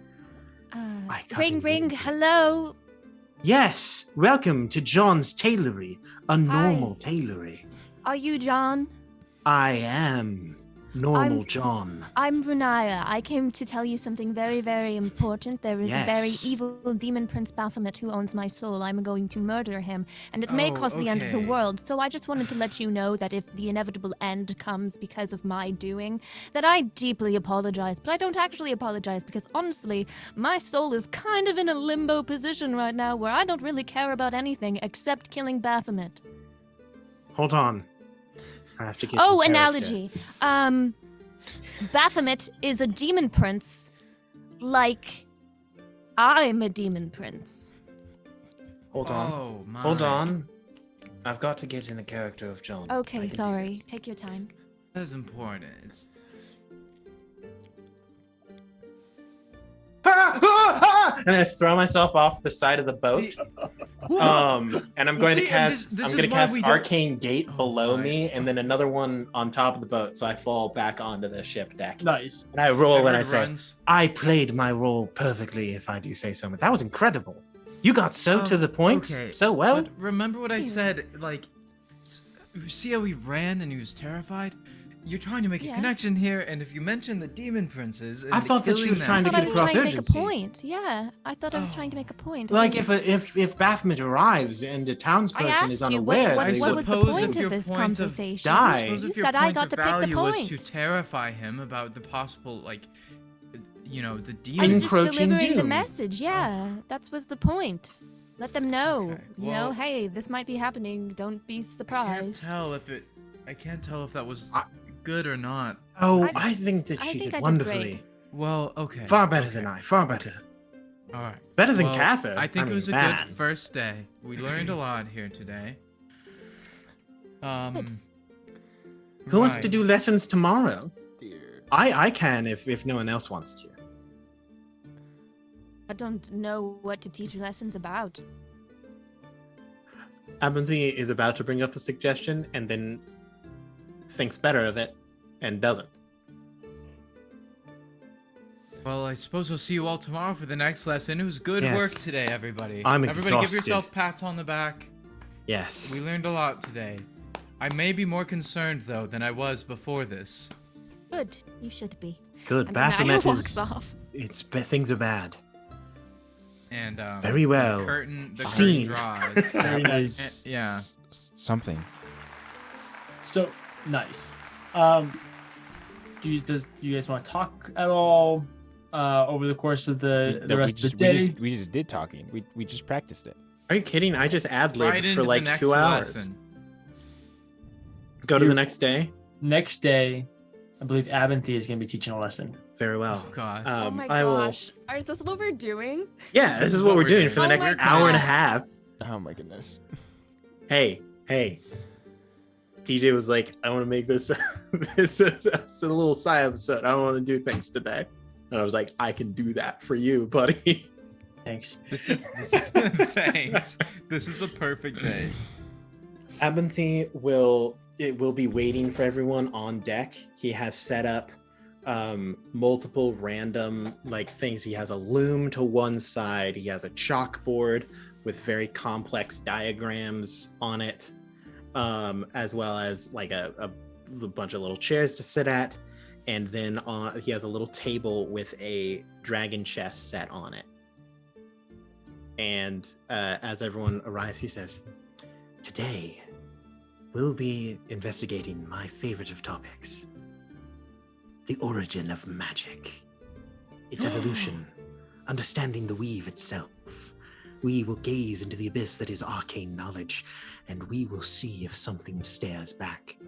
I cut Ring, in ring. later. Hello. Yes. Welcome to John's Tailory, a normal tailory. Are you John? I am normal I'm- John. I'm Renaya. I came to tell you something very, very important. There is a very Yes. evil demon prince Baphomet who owns my soul. I'm going to murder him, and it may Oh, cause the end of the okay. world. So I just wanted to let you know that if the inevitable end comes because of my doing, that I deeply apologize. But I don't actually apologize because honestly, my soul is kind of in a limbo position right now where I don't really care about anything except killing Baphomet. Hold on. I have to get. Oh, some character. analogy. Baphomet is a demon prince, like I'm a demon prince. Hold on. Oh my. Hold on. I've got to get in the character of John. I Okay, can do sorry. this. Take your time. That's important. It's- And I throw myself off the side of the boat. And I'm going to See, and cast. this I'm is going to why cast we don't- Arcane Gate Oh below my. me, and then another one on top of the boat, so I fall back onto the ship deck. Nice. And I roll and I Edward say, runs. "I played my role perfectly, if I do say so." But that was incredible. You got so to the point Okay, so well. But remember what I said? Like, see how he ran and he was terrified? You're trying to make a connection here, and if you mention the demon princes, and I thought that she was trying to I thought I get was across trying to make a urgency. point. Yeah, I thought I was trying to make a point. Like if Baphomet arrives and a I townsperson is asked you unaware, what they was would the suppose point if your of this point of conversation. die. Suppose You if your said I point got of to pick the value was point. to terrify him about the possible, like, the I was demons. just Encroaching delivering the doom. message. Yeah, that was the point. Let them know. Okay, You know, well- hey, this might be happening. Don't be surprised. I can't tell if that was good or not. Oh, I- I think that I she think did I did wonderfully. great. Well, okay. Far better okay. than I. Far better. All right. Better than Well, Cather. I think it mean, was a man. good first day. We learned a lot here today. Who wants to right. do lessons tomorrow? I can if no one else wants to. I don't know what to teach lessons about. Abinthy is about to bring up a suggestion and then thinks better of it and doesn't. Well, I suppose we'll see you all tomorrow for the next lesson. It was good Yes. work today, everybody. I'm Everybody give exhausted. yourself pats on the back. Yes. We learned a lot today. I may be more concerned, though, than I was before this. Good, you should be. Good. And Naya Baphomet walks is. off. Things are bad. And, Very well. The curtain Seen. draws. Very nice. Yeah. Something. So nice. Do you guys want to talk at all over the course of the No, rest of the day? We just did talking. We just practiced it. Are you kidding? I just ad-libbed Right into for the like next 2 hours. lesson. Go to You- the next day. Next day, I believe Abinthy is going to be teaching a lesson. Very well. Oh, God. Oh my I will. gosh. Is this what we're doing? Yeah, this is what we're doing for the Oh next my hour and a God. half. Oh my goodness. Hey. TJ was like, I want to make this this is a little side episode. I want to do things today. And I was like, I can do that for you, buddy. Thanks. This is thanks. This is the perfect day. Abinthy will be waiting for everyone on deck. He has set up multiple random like things. He has a loom to one side. He has a chalkboard with very complex diagrams on it, as well as like a bunch of little chairs to sit at. And then he has a little table with a dragon chess set on it. And as everyone arrives, he says, "Today, we'll be investigating my favorite of topics, the origin of magic, its evolution, understanding the weave itself. We will gaze into the abyss that is arcane knowledge, and we will see if something stares back.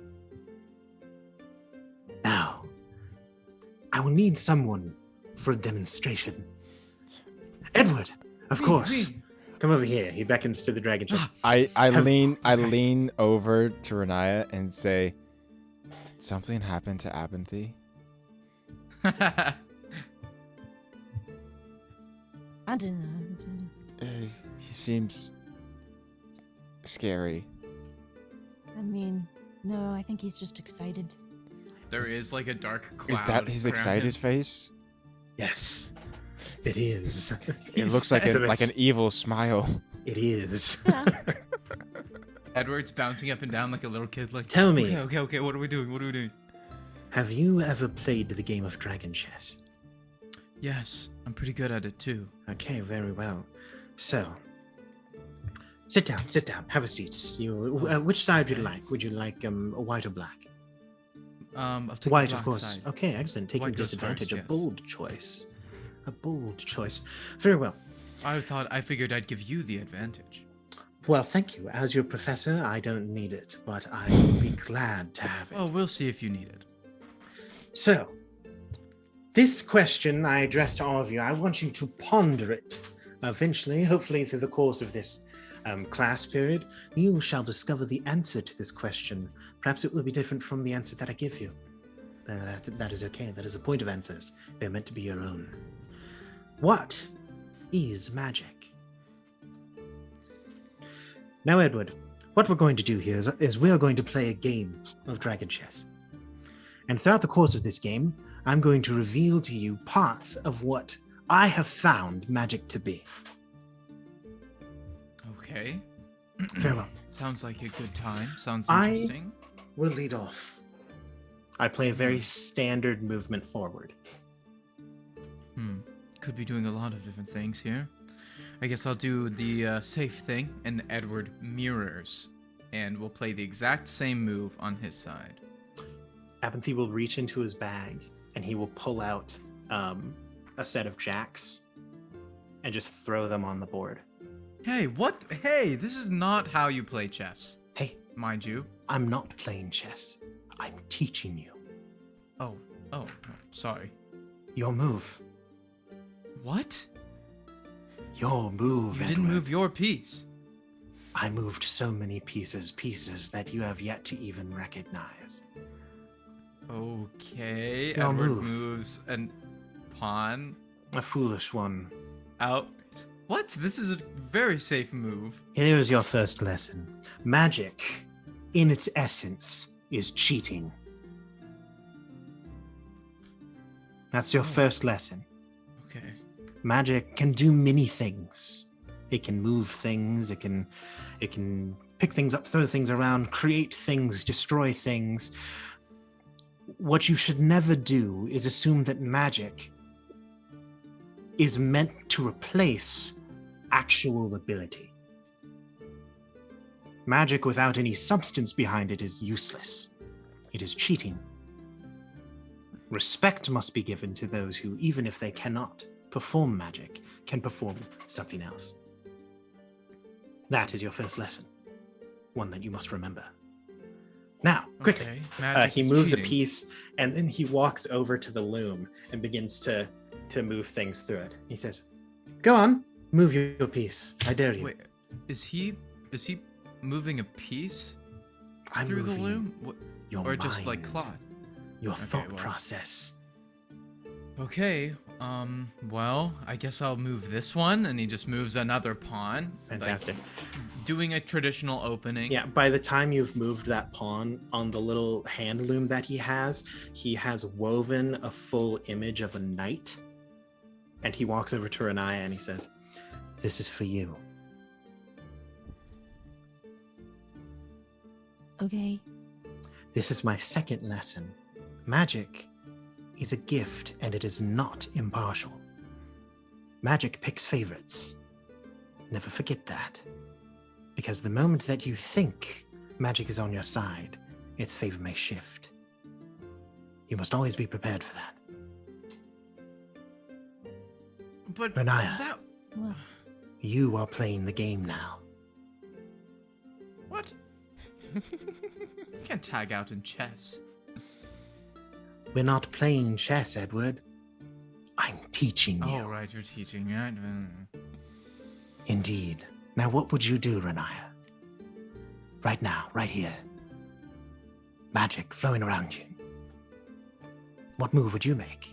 Now, I will need someone for a demonstration. Edward, of course. Come over here." He beckons to the dragon chest. I Have- lean over to Renaya and say, "Did something happen to Abinthy?" I don't know. He seems scary. I mean, no, I think he's just excited. There is like a dark cloud. Is that his around excited him. face? Yes, it is. It looks like an evil smile. It is. Yeah. Edward's bouncing up and down like a little kid. Like, Tell me, Okay. What are we doing? have you ever played the game of dragon chess? Yes, I'm pretty good at it too. Okay, very well. So, sit down, have a seat. Which side would you like? Would you like white or black? I'll take the White, black of course. side. Okay, excellent. Taking White goes disadvantage. first, A yes. bold choice. A bold choice. Very well. I figured I'd give you the advantage. Well, thank you. As your professor, I don't need it, but I will be glad to have it. Oh, we'll see if you need it. So, this question I address to all of you, I want you to ponder it. Eventually, hopefully through the course of this class period, you shall discover the answer to this question. Perhaps it will be different from the answer that I give you. That is okay. That is the point of answers. They're meant to be your own. What is magic? Now, Edward, what we're going to do here is we are going to play a game of dragon chess. And throughout the course of this game, I'm going to reveal to you parts of what I have found magic to be. Okay. Very well. Sounds like a good time. Sounds I- interesting. We'll lead off. I play a very standard movement forward. Could be doing a lot of different things here. I guess I'll do the safe thing, and Edward mirrors, and we'll play the exact same move on his side. Abinthy will reach into his bag and he will pull out a set of jacks and just throw them on the board. Hey, what? Hey, this is not how you play chess, Hey, mind you. I'm not playing chess. I'm teaching you. Oh, sorry. Your move. What? Your move, You Edward. didn't move your piece. I moved so many pieces that you have yet to even recognize. Okay, Your Edward move. moves a pawn A foolish one. out. What? This is a very safe move. Here's your first lesson. Magic, in its essence, is cheating. That's your first lesson. Okay. Magic can do many things. It can move things, it can pick things up, throw things around, create things, destroy things. What you should never do is assume that magic is meant to replace actual ability. Magic without any substance behind it is useless. It is cheating. Respect must be given to those who, even if they cannot perform magic, can perform something else. That is your first lesson. One that you must remember. Now, quickly. Okay. Magic He is moves cheating. a piece, and then he walks over to the loom and begins to move things through it. He says, "Go on, move your piece. I dare you." Wait, is he moving a piece I'm through the moving loom? What, your or just like mind, cloth? your Okay, thought well. process. Okay. Well, I guess I'll move this one, and he just moves another pawn. Fantastic. Like, doing a traditional opening. Yeah, by the time you've moved that pawn on the little hand loom that he has woven a full image of a knight. And he walks over to Renaya and he says, "This is for you." Okay. This is my second lesson. Magic is a gift and it is not impartial. Magic picks favorites. Never forget that. Because the moment that you think magic is on your side, its favor may shift. You must always be prepared for that. But Renaya. that Well, You are playing the game now. what? You can't tag out in chess. We're not playing chess, Edward. I'm teaching you. Oh, right, you're teaching it. Indeed. Now what would you do, Renaya? Right now, right here. Magic flowing around you. What move would you make?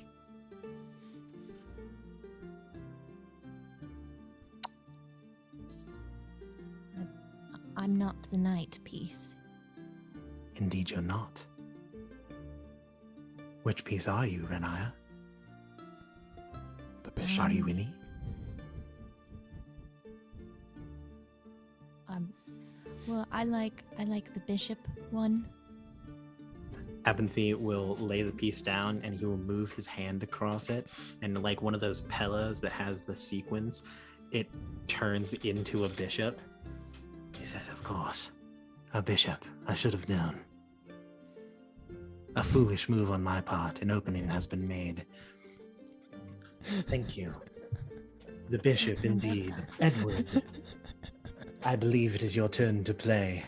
I'm not the knight piece. Indeed, you're not. Which piece are you, Renaya? The bishop. Are you Winnie? Well, I like the bishop one. Abinthy will lay the piece down and he will move his hand across it, and like one of those pillows that has the sequins, it turns into a bishop. He says, "Of course, a bishop. I should have known. A foolish move on my part. An opening has been made. Thank you. The bishop, indeed. Edward, I believe it is your turn to play.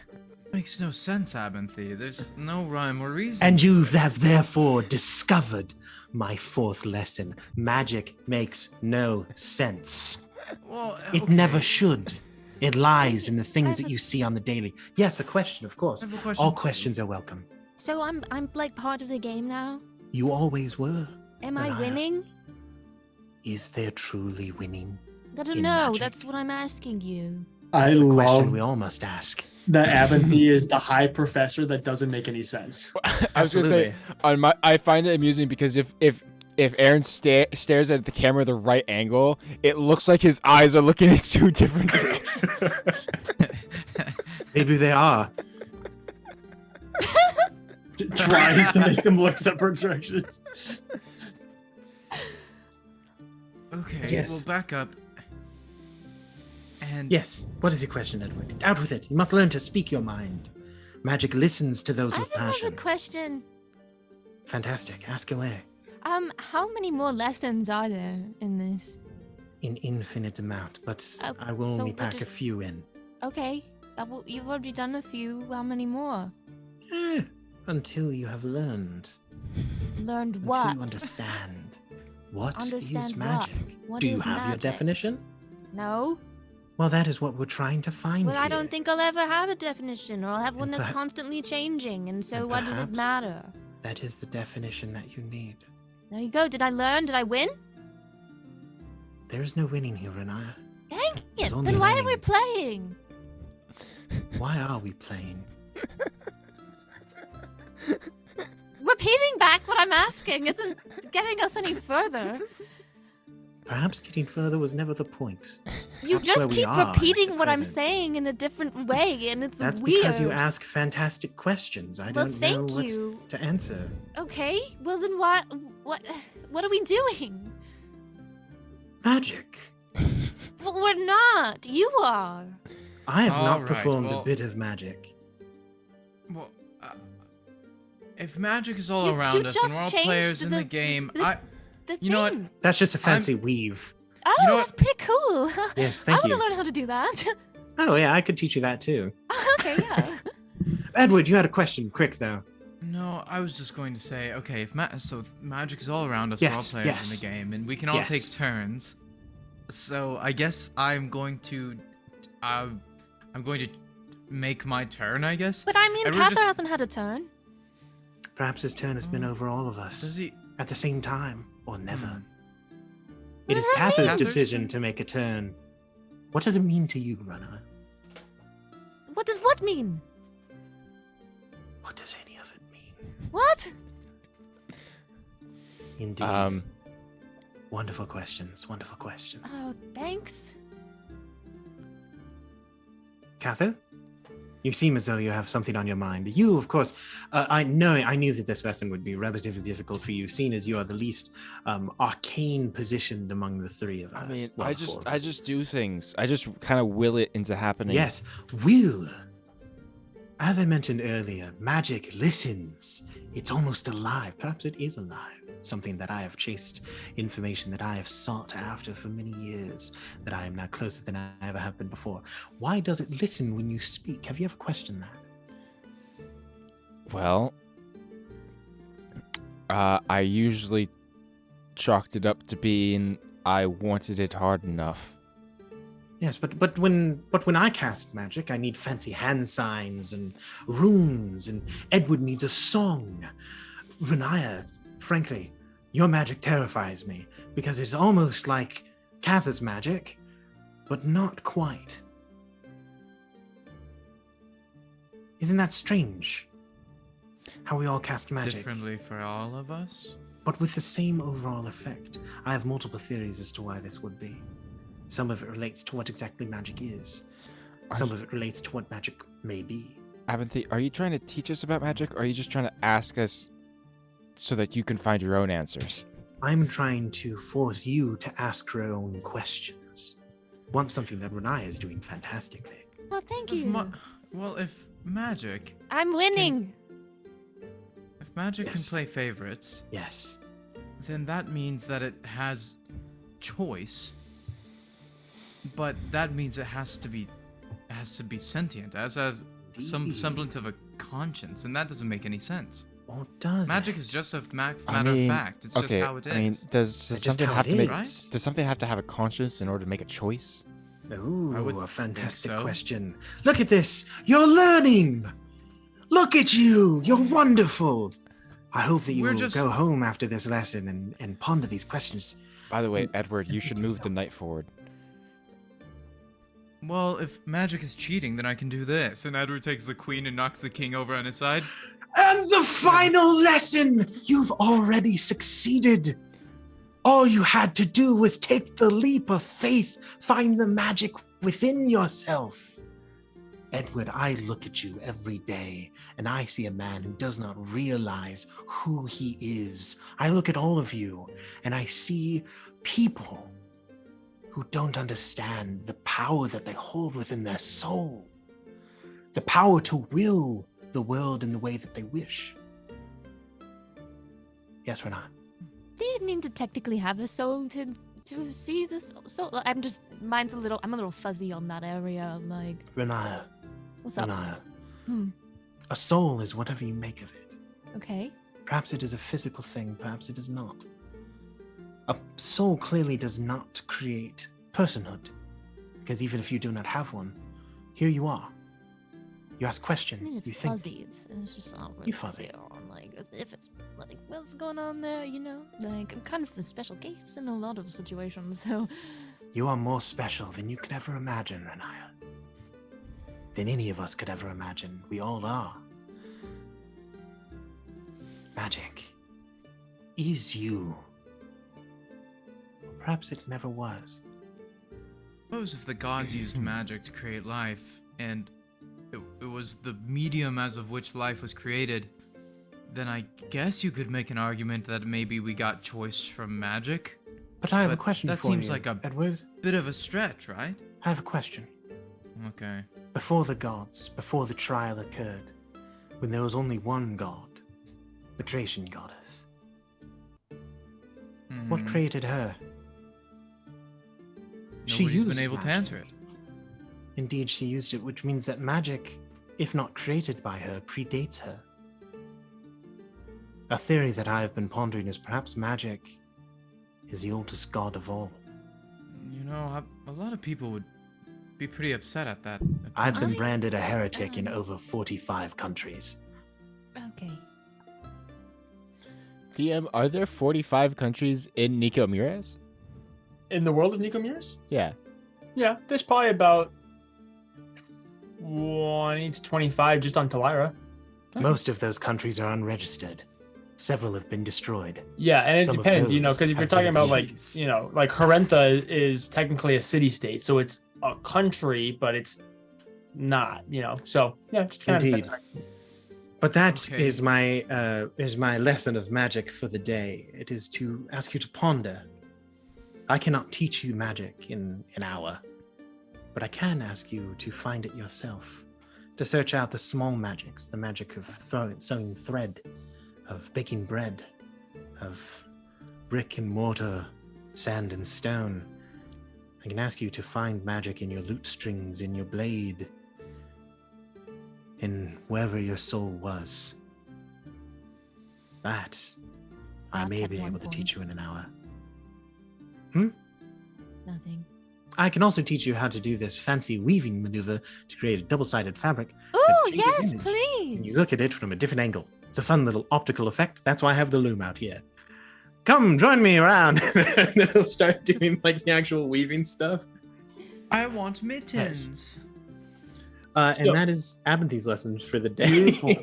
Makes no sense, Abinthy. There's no rhyme or reason. And you have therefore discovered my fourth lesson. Magic makes no sense. Well, It okay. never should. It lies in the things that you see on the daily. Yes, a question, of course. I have a question All too. questions are welcome. So I'm like part of the game now. You always were. Am I Renaya. winning? Is there truly winning? I don't in know. magic? That's what I'm asking you. I That's a question love we all must ask. that Abinthy is the high professor that doesn't make any sense. I was gonna say I find it amusing because if if Aaron stares at the camera the right angle, it looks like his eyes are looking in 2 different directions. Maybe they are. Tries to make them look separate directions. Okay, Yes. we'll back up. And Yes. What is your question, Edward? Out with it. You must learn to speak your mind. Magic listens to those I with have another passion. question. Fantastic. Ask away. How many more lessons are there in this? An infinite amount, but Oh, I will so only we're pack a just- few in. Okay, you've already done a few. How many more? Until you have learned. Learned Until what? you understand. What is Understand what? magic? What Do you is have your magic? definition? No. Well, that is what we're trying to find Well, I here. don't think I'll ever have a definition, or I'll have one And that's perhaps- constantly changing, and so and what does it perhaps- matter? That is the definition that you need. There you go. Did I learn? Did I win? There is no winning here, Renaya. Dang it! There's only Then why are we learning. playing? Why are we playing? Repeating back what I'm asking isn't getting us any further. Perhaps getting further was never the point. You That's where just we keep are, is repeating the what I'm present. saying in a different way, and it's That's weird. because you ask fantastic questions. I Well, don't know thank what you. to answer. Okay, well then what are we doing? Magic. Well, we're not. You are. I have All not right, performed well- a bit of magic. well, if magic is all You around us and just we're all changed players in the the- game, the- The You know what? thing. That's just a fancy weave. Oh, You know that's pretty cool. Yes, I thank want you. to learn how to do that. Oh, yeah, I could teach you that too. Okay, yeah. Edward, you had a question. Quick, though. no, I was just going to say, okay, if magic is all around us, Yes, we're all players yes. in the game, and we can all Yes. take turns. So I guess I'm going to make my turn, I guess. But I mean, Everyone Cather just- hasn't had a turn. Perhaps his turn has been Oh. over all of us. Does he? At the same time, or never. Hmm. It is does that Cather's mean? decision to make a turn. What does it mean to you, Runner? What does what mean? What does any of it mean? What? Indeed. Wonderful questions. Wonderful questions. Oh, thanks. Cather? You seem as though you have something on your mind. You, of course, I knew that this lesson would be relatively difficult for you, seeing as you are the least arcane positioned among the three of us. I mean, Well, I four of just us. do things. I just kind of will it into happening. Yes, will. As I mentioned earlier, magic listens. It's almost alive. Perhaps it is alive. Something that I have chased, information that I have sought after for many years, that I am now closer than I ever have been before. Why does it listen when you speak? Have you ever questioned that? Well, I usually chalked it up to being I wanted it hard enough. Yes, but when I cast magic, I need fancy hand signs and runes, and Edward needs a song. Renaya, frankly, your magic terrifies me because it's almost like Cather's magic, but not quite. Isn't that strange? How we all cast magic, Differently for all of us. but with the same overall effect. I have multiple theories as to why this would be. Some of it relates to what exactly magic is. Some of it relates to what magic may be. Abinthy, are you trying to teach us about magic, or are you just trying to ask us so that you can find your own answers? I'm trying to force you to ask your own questions. Want something that Renai is doing fantastically. Well, thank If you. well, if magic, I'm winning. if magic can Yes. play favorites, Yes. then that means that it has choice. But that means it has to be sentient, as some Indeed. semblance of a conscience, and that doesn't make any sense. Or does Magic it? is just a matter mean, of fact. It's okay, just how it is. I mean, does It's just something how have it to make is. does something have to have a conscience in order to make a choice? Ooh, I would a think fantastic so. question. Look at this. You're learning. Look at you. You're wonderful. I hope that you We're will just- go home after this lesson and ponder these questions. By the way, Mm, Edward, you think should to move yourself. the knight forward. Well, if magic is cheating, then I can do this. And Edward takes the queen and knocks the king over on his side. And the final lesson! You've already succeeded. All you had to do was take the leap of faith, find the magic within yourself. Edward, I look at you every day, and I see a man who does not realize who he is. I look at all of you, and I see people who don't understand the power that they hold within their soul, the power to will the world in the way that they wish. Yes, Renat? Do you need to technically have a soul to see this soul? I'm a little fuzzy on that area. I'm like, Renaya, what's up? Renaya, a soul is whatever you make of it. Okay. Perhaps it is a physical thing, perhaps it is not. A soul clearly does not create personhood, because even if you do not have one, here you are. You ask I questions, mean, it's you think. fuzzy. It's just not really You fuzzy. clear on, like, if it's like what's going on there, you know? Like, I'm kind of a special case in a lot of situations, so You are more special than you could ever imagine, Renaya. Than any of us could ever imagine. We all are. Magic is you. Or perhaps it never was. Suppose if the gods used magic to create life, and it was the medium as of which life was created, then I guess you could make an argument that maybe we got choice from magic. But I have a But question that for seems you, like a Edward. bit of a stretch, right? I have a question. Okay. Before the gods, before the trial occurred, when there was only one god, the creation goddess, what Mhm. created her? Nobody's been able to magic. answer it. Indeed, she used it, which means that magic, if not created by her, predates her. A theory that I have been pondering is perhaps magic is the oldest god of all. You know, a lot of people would be pretty upset at that. I've been I- branded a heretic in over 45 countries. okay. DM, are there 45 countries in Nico Mures? In the world of Nicomeres? Yeah. Yeah, there's probably about 20 to 25 just on Talira. Most of those countries are unregistered. Several have been destroyed. Yeah, and it Some of depends, you know, those because if you're have talking been about like, abused. you know, like Harenta is technically a city-state, so it's a country, but it's not, you know. So yeah, just kind Indeed. of. But that Okay. is my lesson of magic for the day. It is to ask you to ponder. I cannot teach you magic in an hour, but I can ask you to find it yourself, to search out the small magics, the magic of sewing thread, of baking bread, of brick and mortar, sand and stone. I can ask you to find magic in your lute strings, in your blade, in wherever your soul was. That I That's may at be one able to point. teach you in an hour. Nothing. I can also teach you how to do this fancy weaving maneuver to create a double-sided fabric. Oh, changes yes, image, please. And you look at it from a different angle. It's a fun little optical effect. That's why I have the loom out here. Come, join me around. And then I'll start doing like the actual weaving stuff. I want mittens. So- And that is Abinthy's lessons for the day. Beautiful.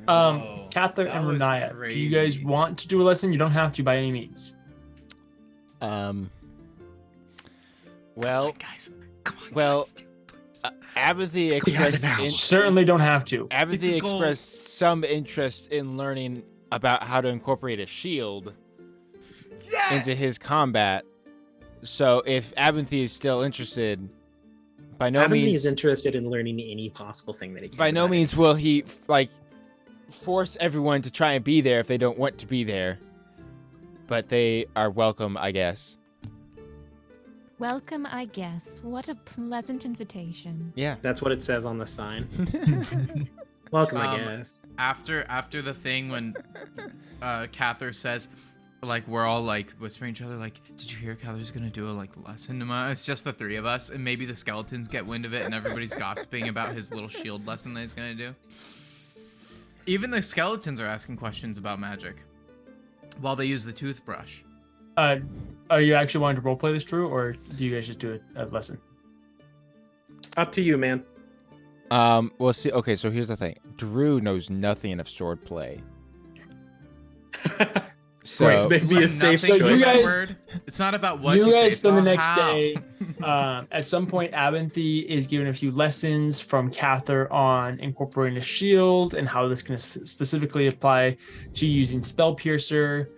Whoa, Cather that and was Renaya, do you guys crazy. want to do a lesson? You don't have to by any means. Well, Guys, come on. well, guys, do it, please. Abinthy have expressed it now. You certainly don't have to. Abinthy It's a goal. expressed some interest in learning about how to incorporate a shield into his combat. So if Abinthy is still interested, by no Abinthy means is interested in learning any possible thing that he can. by no about it. means will he like force everyone to try and be there if they don't want to be there. But they are welcome, I guess. Welcome, I guess. What a pleasant invitation. Yeah. That's what it says on the sign. Welcome, I guess. After the thing when Cather says, like, we're all like whispering each other, like, did you hear Cather's gonna do a like lesson tomorrow? It's just the three of us, and maybe the skeletons get wind of it, and everybody's gossiping about his little shield lesson that he's gonna do. Even the skeletons are asking questions about magic while they use the toothbrush. Are you actually wanting to roleplay this, Drew, or do you guys just do a lesson? Up to you, man. Well, see. Okay, so here's the thing. Drew knows nothing of swordplay. So This may be a When safe nothing So is you the guys- word, it's not about what you you guys say, spend the it's next how. day. At some point, Abinthy is given a few lessons from Cather on incorporating a shield and how this can specifically apply to using Spell Piercer.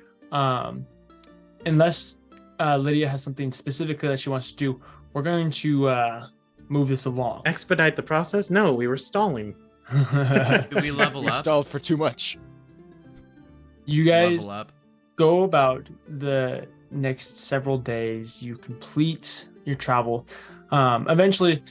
Unless Lydia has something specifically that she wants to do, we're going to move this along. Expedite the process? No, we were stalling. Do we level we up? stalled for too much. You guys Level up. go about the next several days. You complete your travel. Eventually,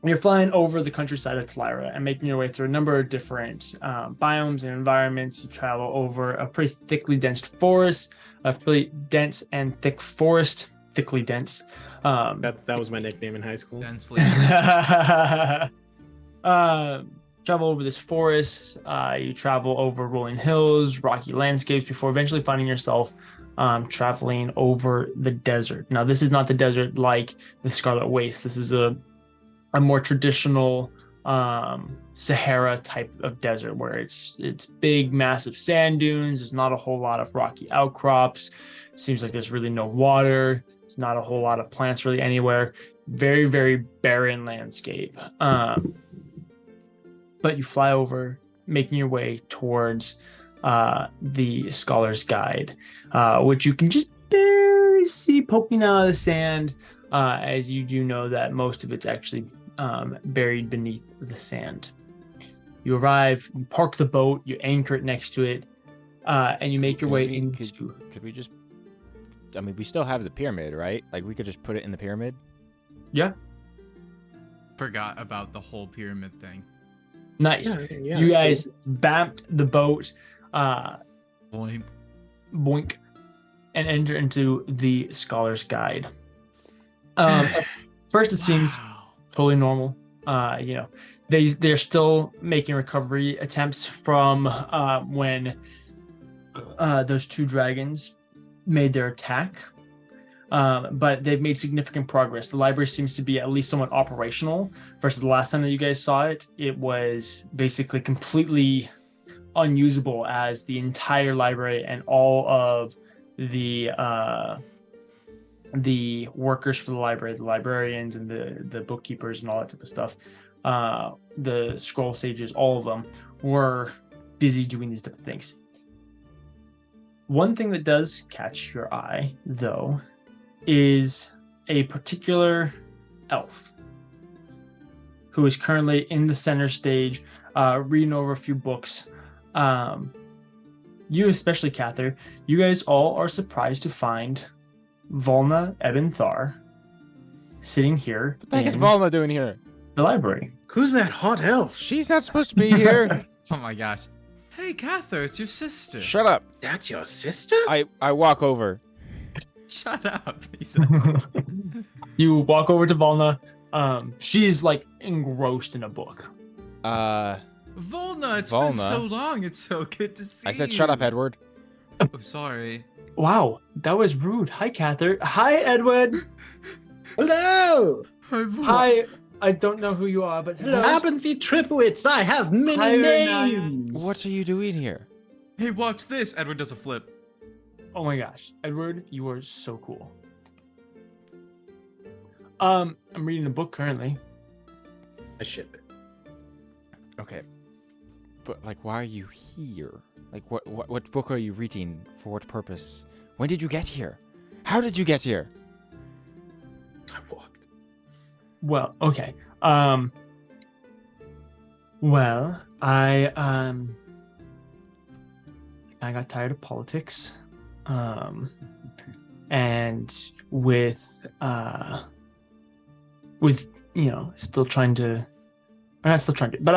you're flying over the countryside of Tlyra and making your way through a number of different biomes and environments. You travel over a pretty thickly dense forest, a pretty dense and thick forest, thickly dense. That was my nickname in high school. Densely. Travel over this forest. You travel over rolling hills, rocky landscapes before eventually finding yourself traveling over the desert. Now, this is not the desert like the Scarlet Waste. This is a more traditional Sahara type of desert where it's big, massive sand dunes. There's not a whole lot of rocky outcrops. Seems like there's really no water. There's not a whole lot of plants really anywhere. Very, very barren landscape. But you fly over, making your way towards the Scholar's Guide, which you can just barely see poking out of the sand, as you do know that most of it's actually buried beneath the sand. You arrive, you park the boat, you anchor it next to it, and you make your way into... Could we just... I mean, we still have the pyramid, right? Like, we could just put it in the pyramid? Yeah, Forgot about the whole pyramid thing. nice. Yeah, You guys bamped the boat, Boing. boink, and enter into the Scholar's Guide. At first, it seems totally normal. They're still making recovery attempts from when those two dragons made their attack, but they've made significant progress. The library seems to be at least somewhat operational versus the last time that you guys saw it. It was basically completely unusable, as the entire library and all of the workers for the library, the librarians and the bookkeepers and all that type of stuff, the scroll sages, all of them were busy doing these different things. One thing that does catch your eye, though, is a particular elf who is currently in the center stage, reading over a few books. You, especially Cather, you guys all are surprised to find Volna Ebenthar sitting here What the heck is in Volna doing here? the library. Who's that hot elf? She's not supposed to be here. Oh my gosh. Hey, Cather, it's your sister. Shut up. That's your sister? I walk over. Shut up. He said. You walk over to Volna. She's like engrossed in a book. Volna, it's been Volna. so long. It's so good to see I said, shut up, you. Edward. Oh, sorry. Wow, that was rude. Hi, Cather. Hi, Edward. Hello! Hi. I don't know who you are, but hello. Abinthy Tripwits, I have many Hi, Renaya. names! What are you doing here? Hey, watch this. Edward does a flip. Oh my gosh, Edward, you are so cool. I'm reading a book currently. I ship it. Okay. But, like, why are you here? Like, what book are you reading? For what purpose? When did you get here? How did you get here? I walked. Well, okay. Well, I got tired of politics. And with still trying to, not still trying to, but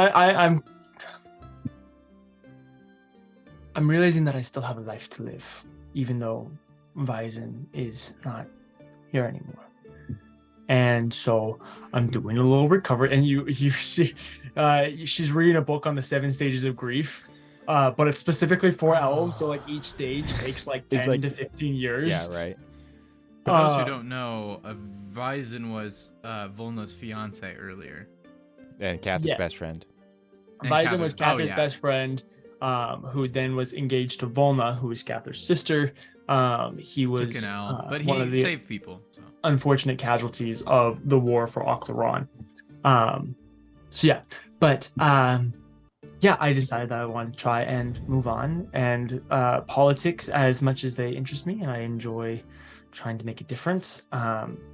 I'm realizing that I still have a life to live, even though Weizen is not here anymore. And so I'm doing a little recovery, and you see, she's reading a book on the 7 stages of grief, but it's specifically for elves. So like each stage takes like 10 to 15 years. Yeah, right. For those who don't know, Weizen was Volna's fiance earlier. And Cather's Yes. best friend. And Weizen was Cather's yeah. best friend. who then was engaged to Volna, who was Gather's sister. He was Took an L, but one of he the saved people. So. unfortunate casualties of the war for Ocleron. So yeah, but yeah, I decided that I wanted to try and move on. And politics, as much as they interest me, and I enjoy trying to make a difference,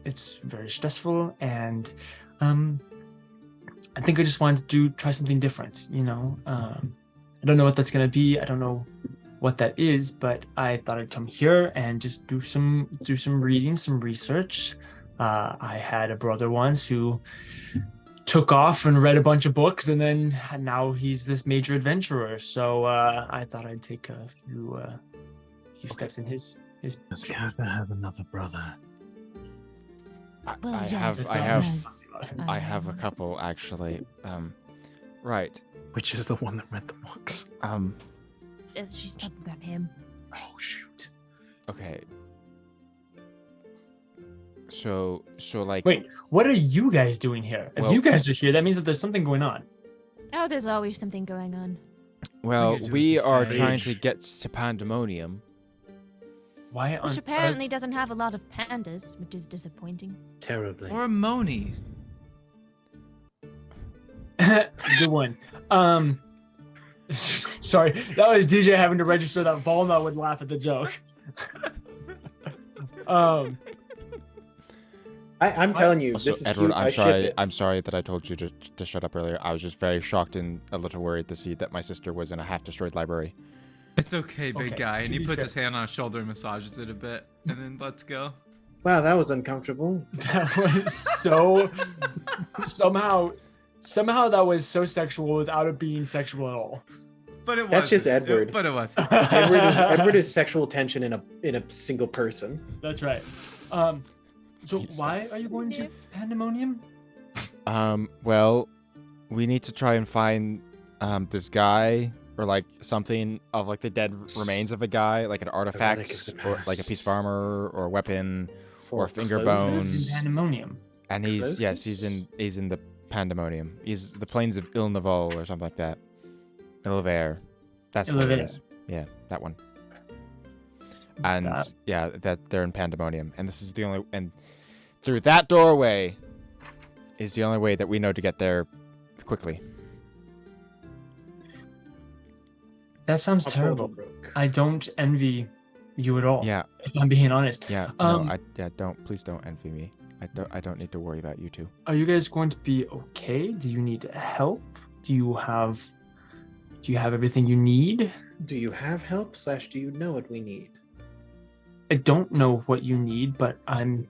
it's very stressful, and I think I just wanted to try something different. I don't know what that's gonna be. I don't know what that is, but I thought I'd come here and just do some reading, some research. I had a brother once who took off and read a bunch of books, and then now he's this major adventurer. So I thought I'd take a few steps in his. Does Cather have another brother? Well, I yes, I have a couple actually. Right. Which is the one that read the books? She's talking about him. Oh shoot. Okay. So like. Wait, what are you guys doing here? If Well- you guys are here, that means that there's something going on. Oh, there's always something going on. Well, You're we just are afraid. trying to get to Pandemonium. Why on Which apparently doesn't have a lot of pandas, which is disappointing. Terribly. Or Monies. Good one. Sorry, that was DJ having to register that Volna would laugh at the joke. I'm telling you, Also, this is Edward, cute. I I'm ship sorry. it. I'm sorry that I told you to shut up earlier. I was just very shocked and a little worried to see that my sister was in a half-destroyed library. It's okay, big Okay, guy. to And he be puts fair. his hand on his shoulder and massages it a bit. And then let's go. Wow, that was uncomfortable. That was so somehow that was so sexual without it being sexual at all. But it was. That's just Edward. But it was. Edward is sexual tension in a single person. That's right. So Yes, why are you going to Pandemonium? Well, we need to try and find this guy or like something of like the dead remains of a guy, like an artifact of the or like a past. piece of armor or a weapon. For Or finger In bones. Pandemonium. And he's Clovis? he's in the Pandemonium. He's the plains of Il-Naval or something like that. Illivair. That's what it Illivair. is. Yeah, that one. And That- yeah, that they're in Pandemonium, and this is the only and through that doorway is the only way that we know to get there quickly. That sounds A portal terrible. broke. I don't envy you at all. Yeah, If I'm being honest. yeah. Um, Please don't envy me. I don't need to worry about you two. Are you guys going to be okay? Do you need help? Do you have everything you need? Do you have help? / do you know what we need? I don't know what you need, but I'm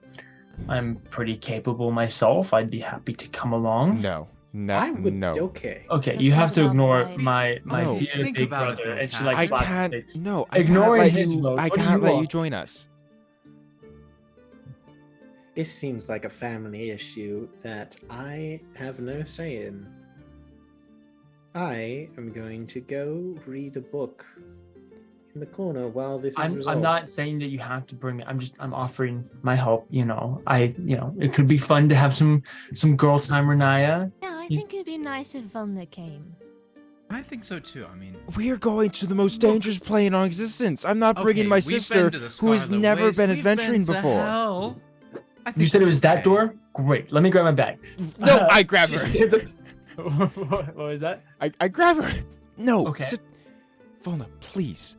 pretty capable myself. I'd be happy to come along. No, I would. no. Okay. Okay, That you have sounds to about ignore right. my No. dear Think big about it, brother, though, and she Kat. like I flashes can't. it. No, Ignoring I his can't vote, let you. I what do can't you let you want? join us. This seems like a family issue that I have no say in. I am going to go read a book in the corner while this is I'm resolved. not saying that you have to bring me. I'm offering my help. It could be fun to have some girl time, Renaya. Yeah, I You- think it'd be nice if Volna came. I think so too. I mean, We are going to the most dangerous plane on existence. I'm not bringing okay, my we've sister, been to the who has Scarlet never Waste, been we've adventuring been to before. hell. I You think said it we're was that okay. door? Great. Let me grab my bag. No, I grab her. What was that? I grab her. No. Okay. Volna, please.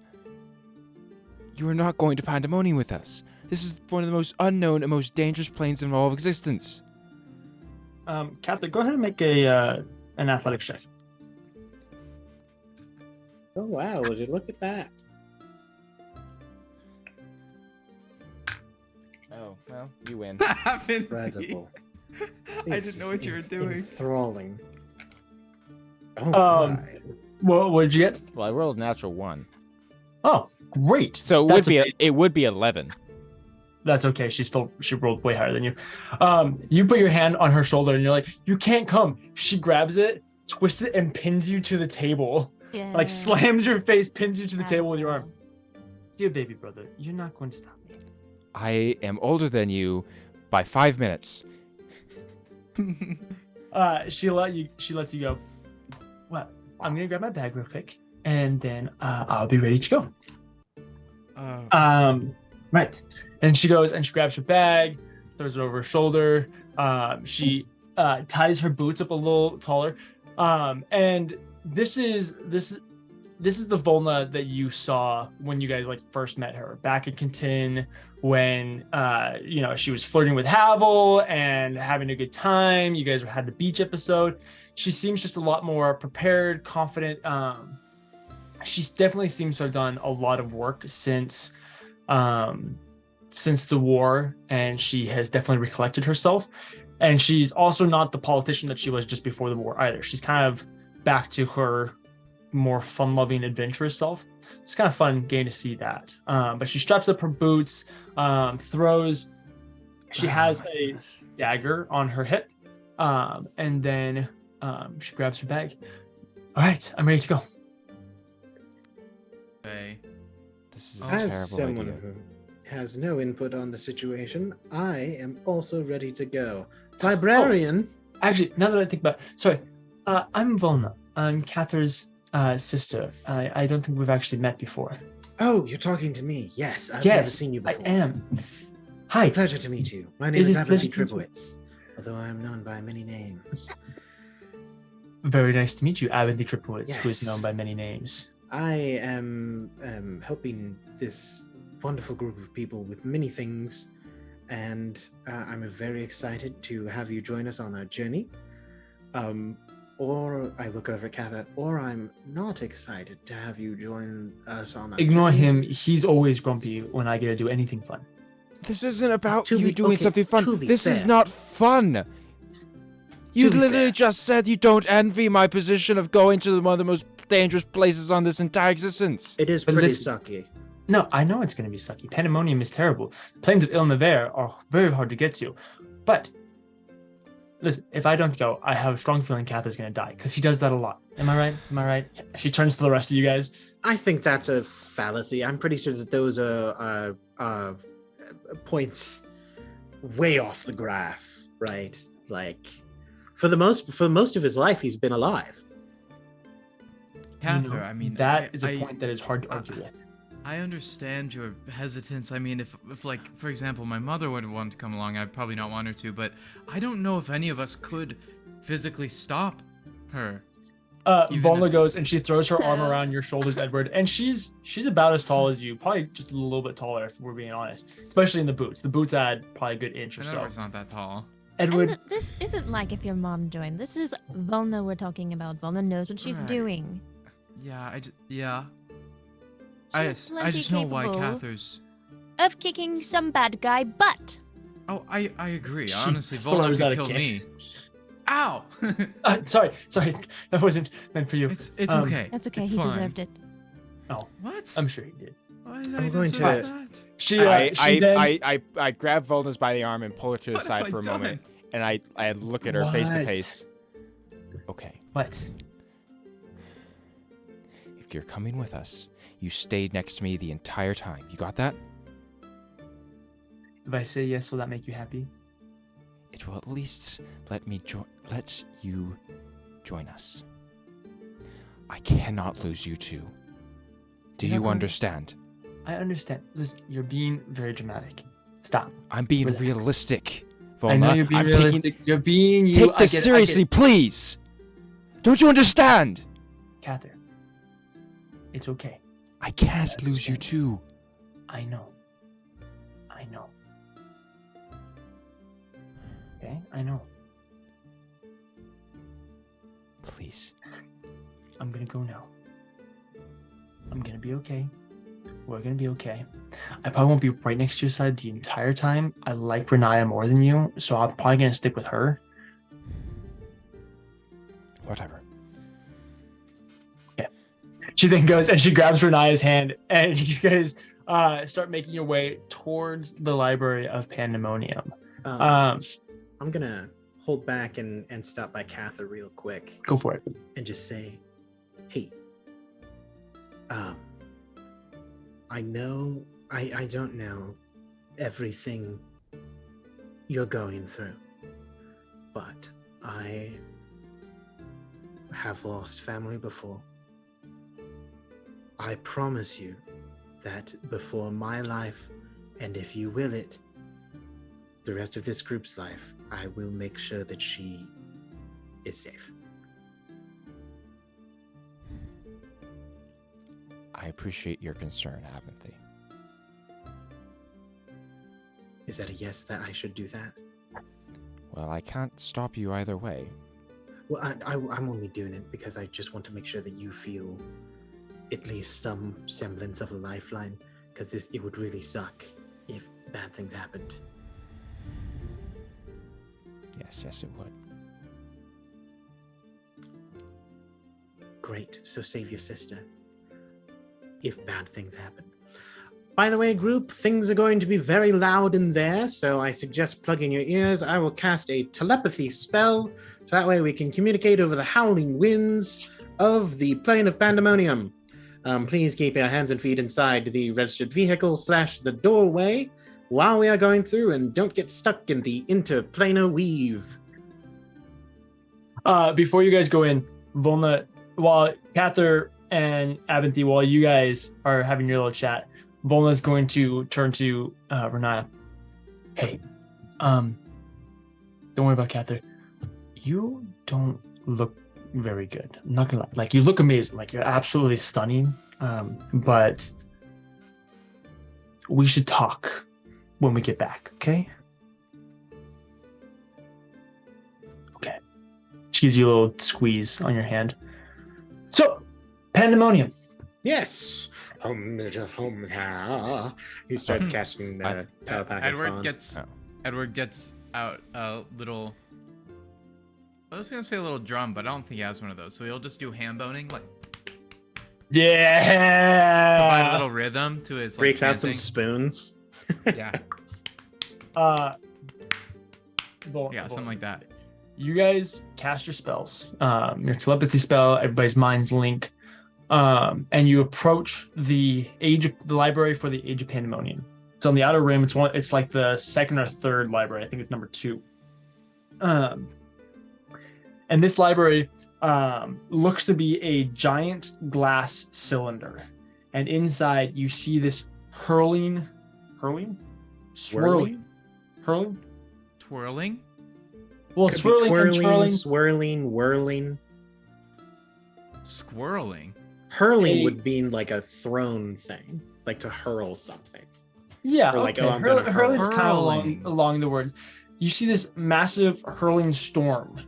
You are not going to Pandemonium with us. This is one of the most unknown and most dangerous planes in all of existence. Catholic, go ahead and make an athletics check. Oh wow! Would you look at that? Oh, well, you win. That happened. Incredible. I didn't know what you were doing. Enthralling. Oh Um, my! What did you get? Well, I rolled a natural 1. Oh, great. So That's okay. it would be 11. That's okay. She rolled way higher than you. You put your hand on her shoulder and you're like, you can't come. She grabs it, twists it, and pins you to the table. Yeah. Like slams your face, pins you to the table with your arm. Dear baby brother, you're not going to stop me. I am older than you by 5 minutes. She lets you go. What? I'm gonna grab my bag real quick. and then I'll be ready to go. Uh, Right. And she goes and she grabs her bag, throws it over her shoulder. She ties her boots up a little taller. And this is the Volna that you saw when you guys like first met her back in Kentin, when she was flirting with Havel and having a good time. You guys had the beach episode. She seems just a lot more prepared, confident. She definitely seems to have done a lot of work since the war, and she has definitely recollected herself. And she's also not the politician that she was just before the war either. She's kind of back to her more fun-loving, adventurous self. It's kind of fun getting to see that. But she straps up her boots, throws. She has a dagger on her hip, and then she grabs her bag. All right, I'm ready to go. okay. This is a As terrible someone idea. who has no input on the situation, I am also ready to go. Librarian. Actually, now that I think about it, sorry, I'm Volna. I'm Catherine's sister. I don't think we've actually met before. Oh, you're talking to me. Yes, I've never Yes, seen you I before. am. It's Hi. a pleasure to meet you. My name It is is a Abby pleasure to meet you. Tripowitz, although I am known by many names. Very nice to meet you, Abinthy Tripowitz, who is Yes. known by many names. I am helping this wonderful group of people with many things, and I'm very excited to have you join us on our journey. Or I look over at Cather, or I'm not excited to have you join us on our Ignore journey. him. He's always grumpy when I get to do anything fun. This isn't about To you be- doing okay, something to fun. be This is fair. not fun. You To be literally fair. just said you don't envy my position of going to one of the most dangerous places on this entire existence. It is But pretty listen- sucky. No, I know it's going to be sucky. Pandemonium is terrible. Plains of Il-Navarre are very hard to get to. But listen, if I don't go, I have a strong feeling Kath is going to die, because he does that a lot. Am I right? Am I right? She turns to the rest of you guys. I think that's a fallacy. I'm pretty sure that those are points way off the graph, right? Like, for most of his life, he's been alive. Cather, You know, I mean, that is a I- point that is hard to argue with. I understand your hesitance. I mean, if like, for example, my mother would want to come along, I'd probably not want her to, but I don't know if any of us could physically stop her. Even Volna if- goes and she throws her arm No. around your shoulders, Edward, and she's about as tall as you, probably just a little bit taller if we're being honest, especially in the boots. The boots add probably a good inch or I know so. it's not that tall. Edward, And this isn't like if your mom joined. This is Volna we're talking about. Volna knows what she's Right. doing. Yeah, yeah. She's I plenty just know why capable Cather's. of kicking some bad guy butt. Oh, I agree. She Honestly, Volna throws could out a kill kick. me. Ow! sorry, that wasn't meant for you. it's Um, okay. That's okay. It's He fine. deserved it. What? I'm sure he did. Why did I'm I going deserve to- that? She I grab Volna's by the arm and pull her to the What have side I for a done? moment, and I look at her face to What? face. Okay, What? if you're coming with us, you stayed next to me the entire time. You got that? If I say yes, will that make you happy? It will at least let you join us. I cannot lose you two. Do You're not you going- understand? I understand. Listen, you're being very dramatic. Stop. I'm being Relax. realistic, I Volna. know you're being I'm realistic. You're being you. Take I this get it, seriously, please. Don't you understand? Catherine. It's okay. I can't lose you too. I know. I know. Okay, I know. Please. I'm gonna go now. I'm gonna be okay. We're gonna be okay. I probably won't be right next to your side the entire time. I like Renaya more than you, so I'm probably gonna stick with her. Whatever. She then goes and she grabs Renaya's hand, and you guys start making your way towards the Library of Pandemonium. I'm gonna hold back and stop by Cather real quick Go for it. and just say, hey, I know I don't know everything you're going through, but I have lost family before, I promise you that before my life, and if you will it, the rest of this group's life, I will make sure that she is safe. I appreciate your concern, Avanthy. Is that a yes that I should do that? Well, I can't stop you either way. Well, I'm only doing it because I just want to make sure that you feel at least some semblance of a lifeline, because it would really suck if bad things happened. Yes, it would. Great, so save your sister if bad things happen. By the way, group, things are going to be very loud in there, so I suggest plugging your ears. I will cast a telepathy spell, so that way we can communicate over the howling winds of the plane of pandemonium. Please keep your hands and feet inside the registered vehicle / the doorway while we are going through, and don't get stuck in the interplanar weave. Before you guys go in, Volna, while Cather and Avanthy, while you guys are having your little chat, Volna's going to turn to Renaya. Hey, don't worry about Cather. You don't look very good. I'm not gonna lie. Like, you look amazing. Like, you're absolutely stunning. But we should talk when we get back, okay? Okay. She gives you a little squeeze on your hand. So, pandemonium. Yes. He starts catching the telepathic Edward gets out a little. I was gonna say a little drum, but I don't think he has one of those. So he'll just do hand boning, like provide a little rhythm to his. Breaks like, out some spoons. Yeah. Something like that. You guys cast your spells. Your telepathy spell, everybody's minds link. And you approach the library for the Age of Pandemonium. It's on the outer rim. It's like the second or third library. I think it's number 2. And this library looks to be a giant glass cylinder. And inside you see this twirling. Well, Could swirling twirling, and twirling. swirling, whirling. Squirreling. Hurling would mean like a thrown thing, like to hurl something. Yeah, Or like, okay. oh, I'm gonna Hurling's hurl. kind of Hurling. along the words. You see this massive hurling storm,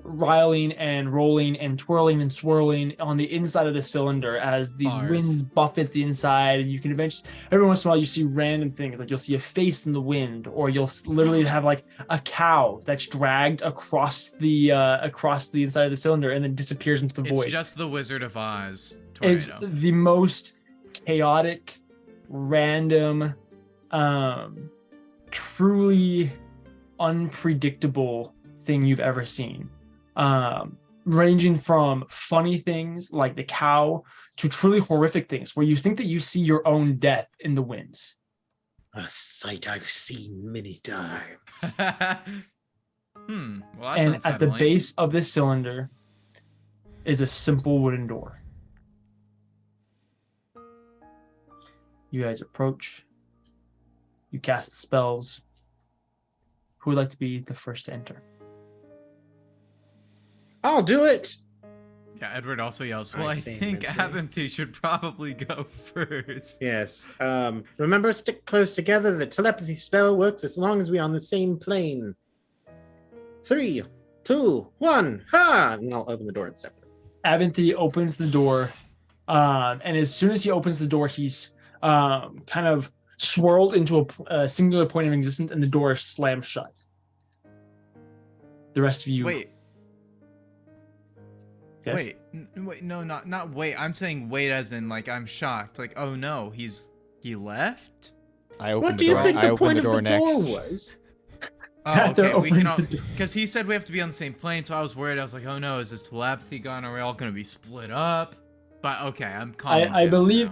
riling and rolling and twirling and swirling on the inside of the cylinder as these Bars. winds buffet the inside. And you can eventually, every once in a while, you see random things, like you'll see a face in the wind, or you'll literally have like a cow that's dragged across the inside of the cylinder and then disappears into the It's void. just the Wizard of Oz It's tornado. the most chaotic, random, truly unpredictable thing you've ever seen. Ranging from funny things like the cow to truly horrific things where you think that you see your own death in the winds. A sight I've seen many times. Well, that's And at the unsettling. base of this cylinder is a simple wooden door. You guys approach. You cast spells. Who would like to be the first to enter? I'll do it. Yeah, Edward also yells, I well, I say think mentally. Avanthy should probably go first. Yes. Remember, stick close together. The telepathy spell works as long as we're on the same plane. 3, 2, 1, ha! And I'll open the door and step through. Avanthy opens the door, and as soon as he opens the door, he's kind of swirled into a singular point of existence, and the door slams shut. The rest of you, Wait, yes? wait, no, not wait. I'm saying wait as in like I'm shocked. Like, oh no, he left? I open What the do you door. think I the open point the of door the next. door was? Oh, Cather okay, we can opens all, the door. because he said we have to be on the same plane, so I was worried. I was like, oh no, is this telepathy gone? Are we all gonna be split up? But okay, I'm calm. I believe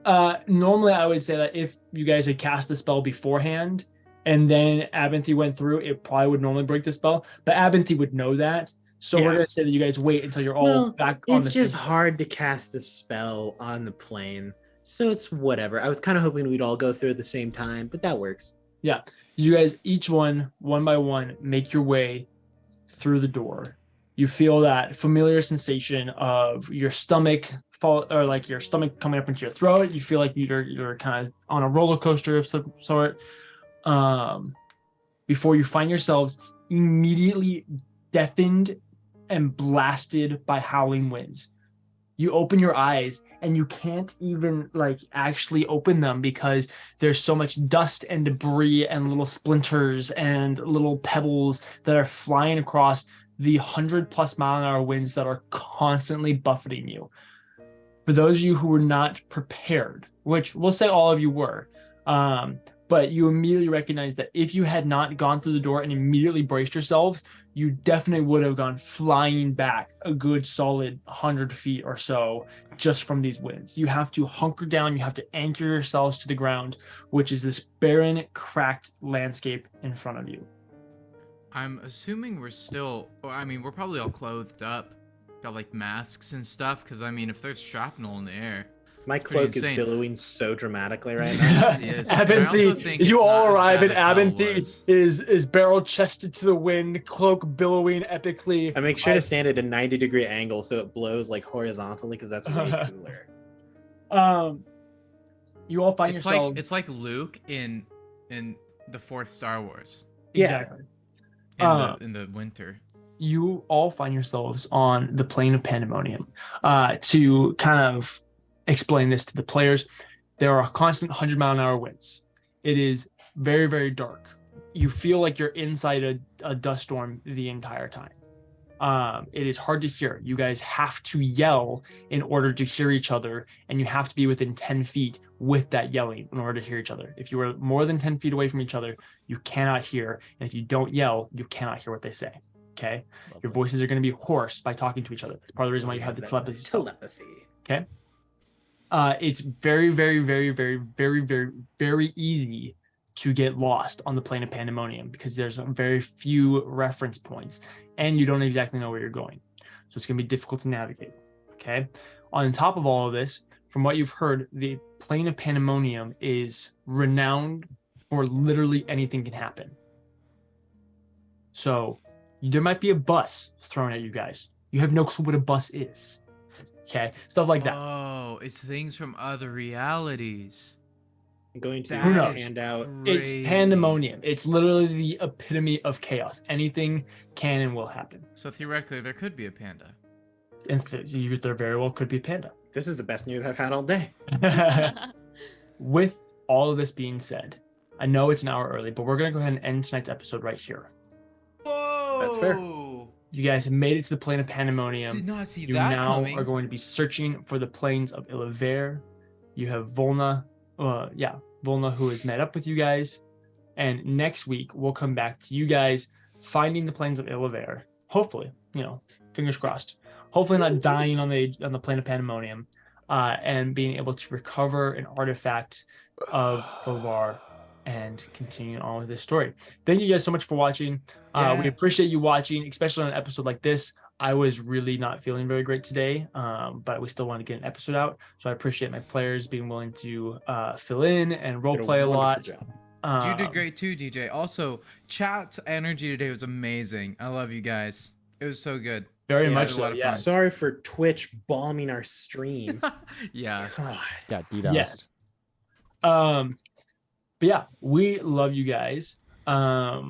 now. normally I would say that if you guys had cast the spell beforehand and then Abinthy went through, it probably would normally break the spell. But Abinthy would know that, So Yeah. we're gonna say that you guys wait until you're all Well, back on it's the just same- hard to cast a spell on the plane. So it's whatever. I was kind of hoping we'd all go through at the same time, but that works. Yeah. You guys each one by one make your way through the door. You feel that familiar sensation of your stomach fall, or like your stomach coming up into your throat. You feel like you're kind of on a roller coaster of some sort. Before you find yourselves immediately deafened and blasted by howling winds. You open your eyes and you can't even like actually open them because there's so much dust and debris and little splinters and little pebbles that are flying across the 100+ mile an hour winds that are constantly buffeting you. For those of you who were not prepared, which we'll say all of you were, but you immediately recognize that if you had not gone through the door and immediately braced yourselves, you definitely would have gone flying back a good solid 100 feet or so just from these winds. You have to hunker down, you have to anchor yourselves to the ground, which is this barren, cracked landscape in front of you. I'm assuming we're still. I mean, we're probably all clothed up, got like masks and stuff. Because I mean, if there's shrapnel in the air, My pretty cloak is insane. billowing so dramatically right now. Yes. And I also Abinthy, think you it's all not as arrive bad and as hell Abinthy was. is barrel chested to the wind, cloak billowing epically. I make sure to stand at a 90-degree angle so it blows like horizontally because that's way cooler. You all find yourselves It's like Luke in the fourth Star Wars exactly. in the winter. You all find yourselves on the plane of pandemonium. To kind of explain this to the players, there are constant 100-mile-an-hour winds. It is very, very dark. You feel like you're inside a dust storm the entire time. It is hard to hear. You guys have to yell in order to hear each other, and you have to be within 10 feet with that yelling in order to hear each other. If you are more than 10 feet away from each other, you cannot hear. And if you don't yell, you cannot hear what they say. Okay? Your voices are going to be hoarse by talking to each other. That's part of the reason why you have the telepathy. Telepathy. Okay? It's very, very, very, very, very, very, very easy to get lost on the plane of pandemonium because there's very few reference points and you don't exactly know where you're going. So it's going to be difficult to navigate. Okay. On top of all of this, from what you've heard, the plane of pandemonium is renowned for literally anything can happen. So there might be a bus thrown at you guys. You have no clue what a bus is. Okay. Stuff like that. Oh, it's things from other realities. I'm going to Who knows? hand out. Crazy. It's pandemonium. It's literally the epitome of chaos. Anything can and will happen. So theoretically, there could be a panda. And there very well could be a panda. This is the best news I've had all day. With all of this being said, I know it's an hour early, but we're going to go ahead and end tonight's episode right here. Whoa! That's fair. You guys have made it to the plane of pandemonium. Did not see You that now coming. are going to be searching for the plains of Illaver. You have Volna, Volna who has met up with you guys. And next week, we'll come back to you guys finding the plains of Illaver. Hopefully, fingers crossed. Hopefully not dying on the plane of pandemonium, and being able to recover an artifact of Clovar and continue on with this story. Thank you guys so much for watching. We appreciate you watching, especially on an episode like this. I was really not feeling very great today, but we still want to get an episode out. So I appreciate my players being willing to fill in and role play a lot. Job. You did great too, DJ. Also, chat's energy today was amazing. I love you guys. It was so good. Very Yeah, much a so. lot of Yes. Sorry for Twitch bombing our stream. Yeah. God. Yeah, DDoS. Yes. But yeah, we love you guys. I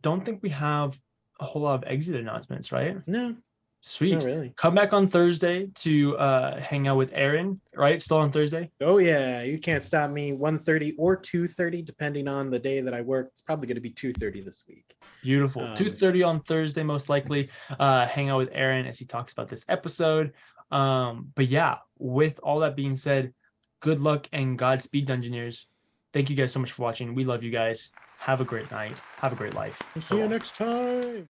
don't think we have a whole lot of exit announcements, right? No, Sweet. not really. Come back on Thursday to hang out with Aaron, right? Still on Thursday? Oh yeah, you can't stop me. 1:30 or 2:30, depending on the day that I work. It's probably going to be 2:30 this week. Beautiful. 2:30 on Thursday, most likely. Hang out with Aaron as he talks about this episode. But yeah, with all that being said, good luck and Godspeed, Dungeoneers. Thank you guys so much for watching. We love you guys. Have a great night. Have a great life. See you next time.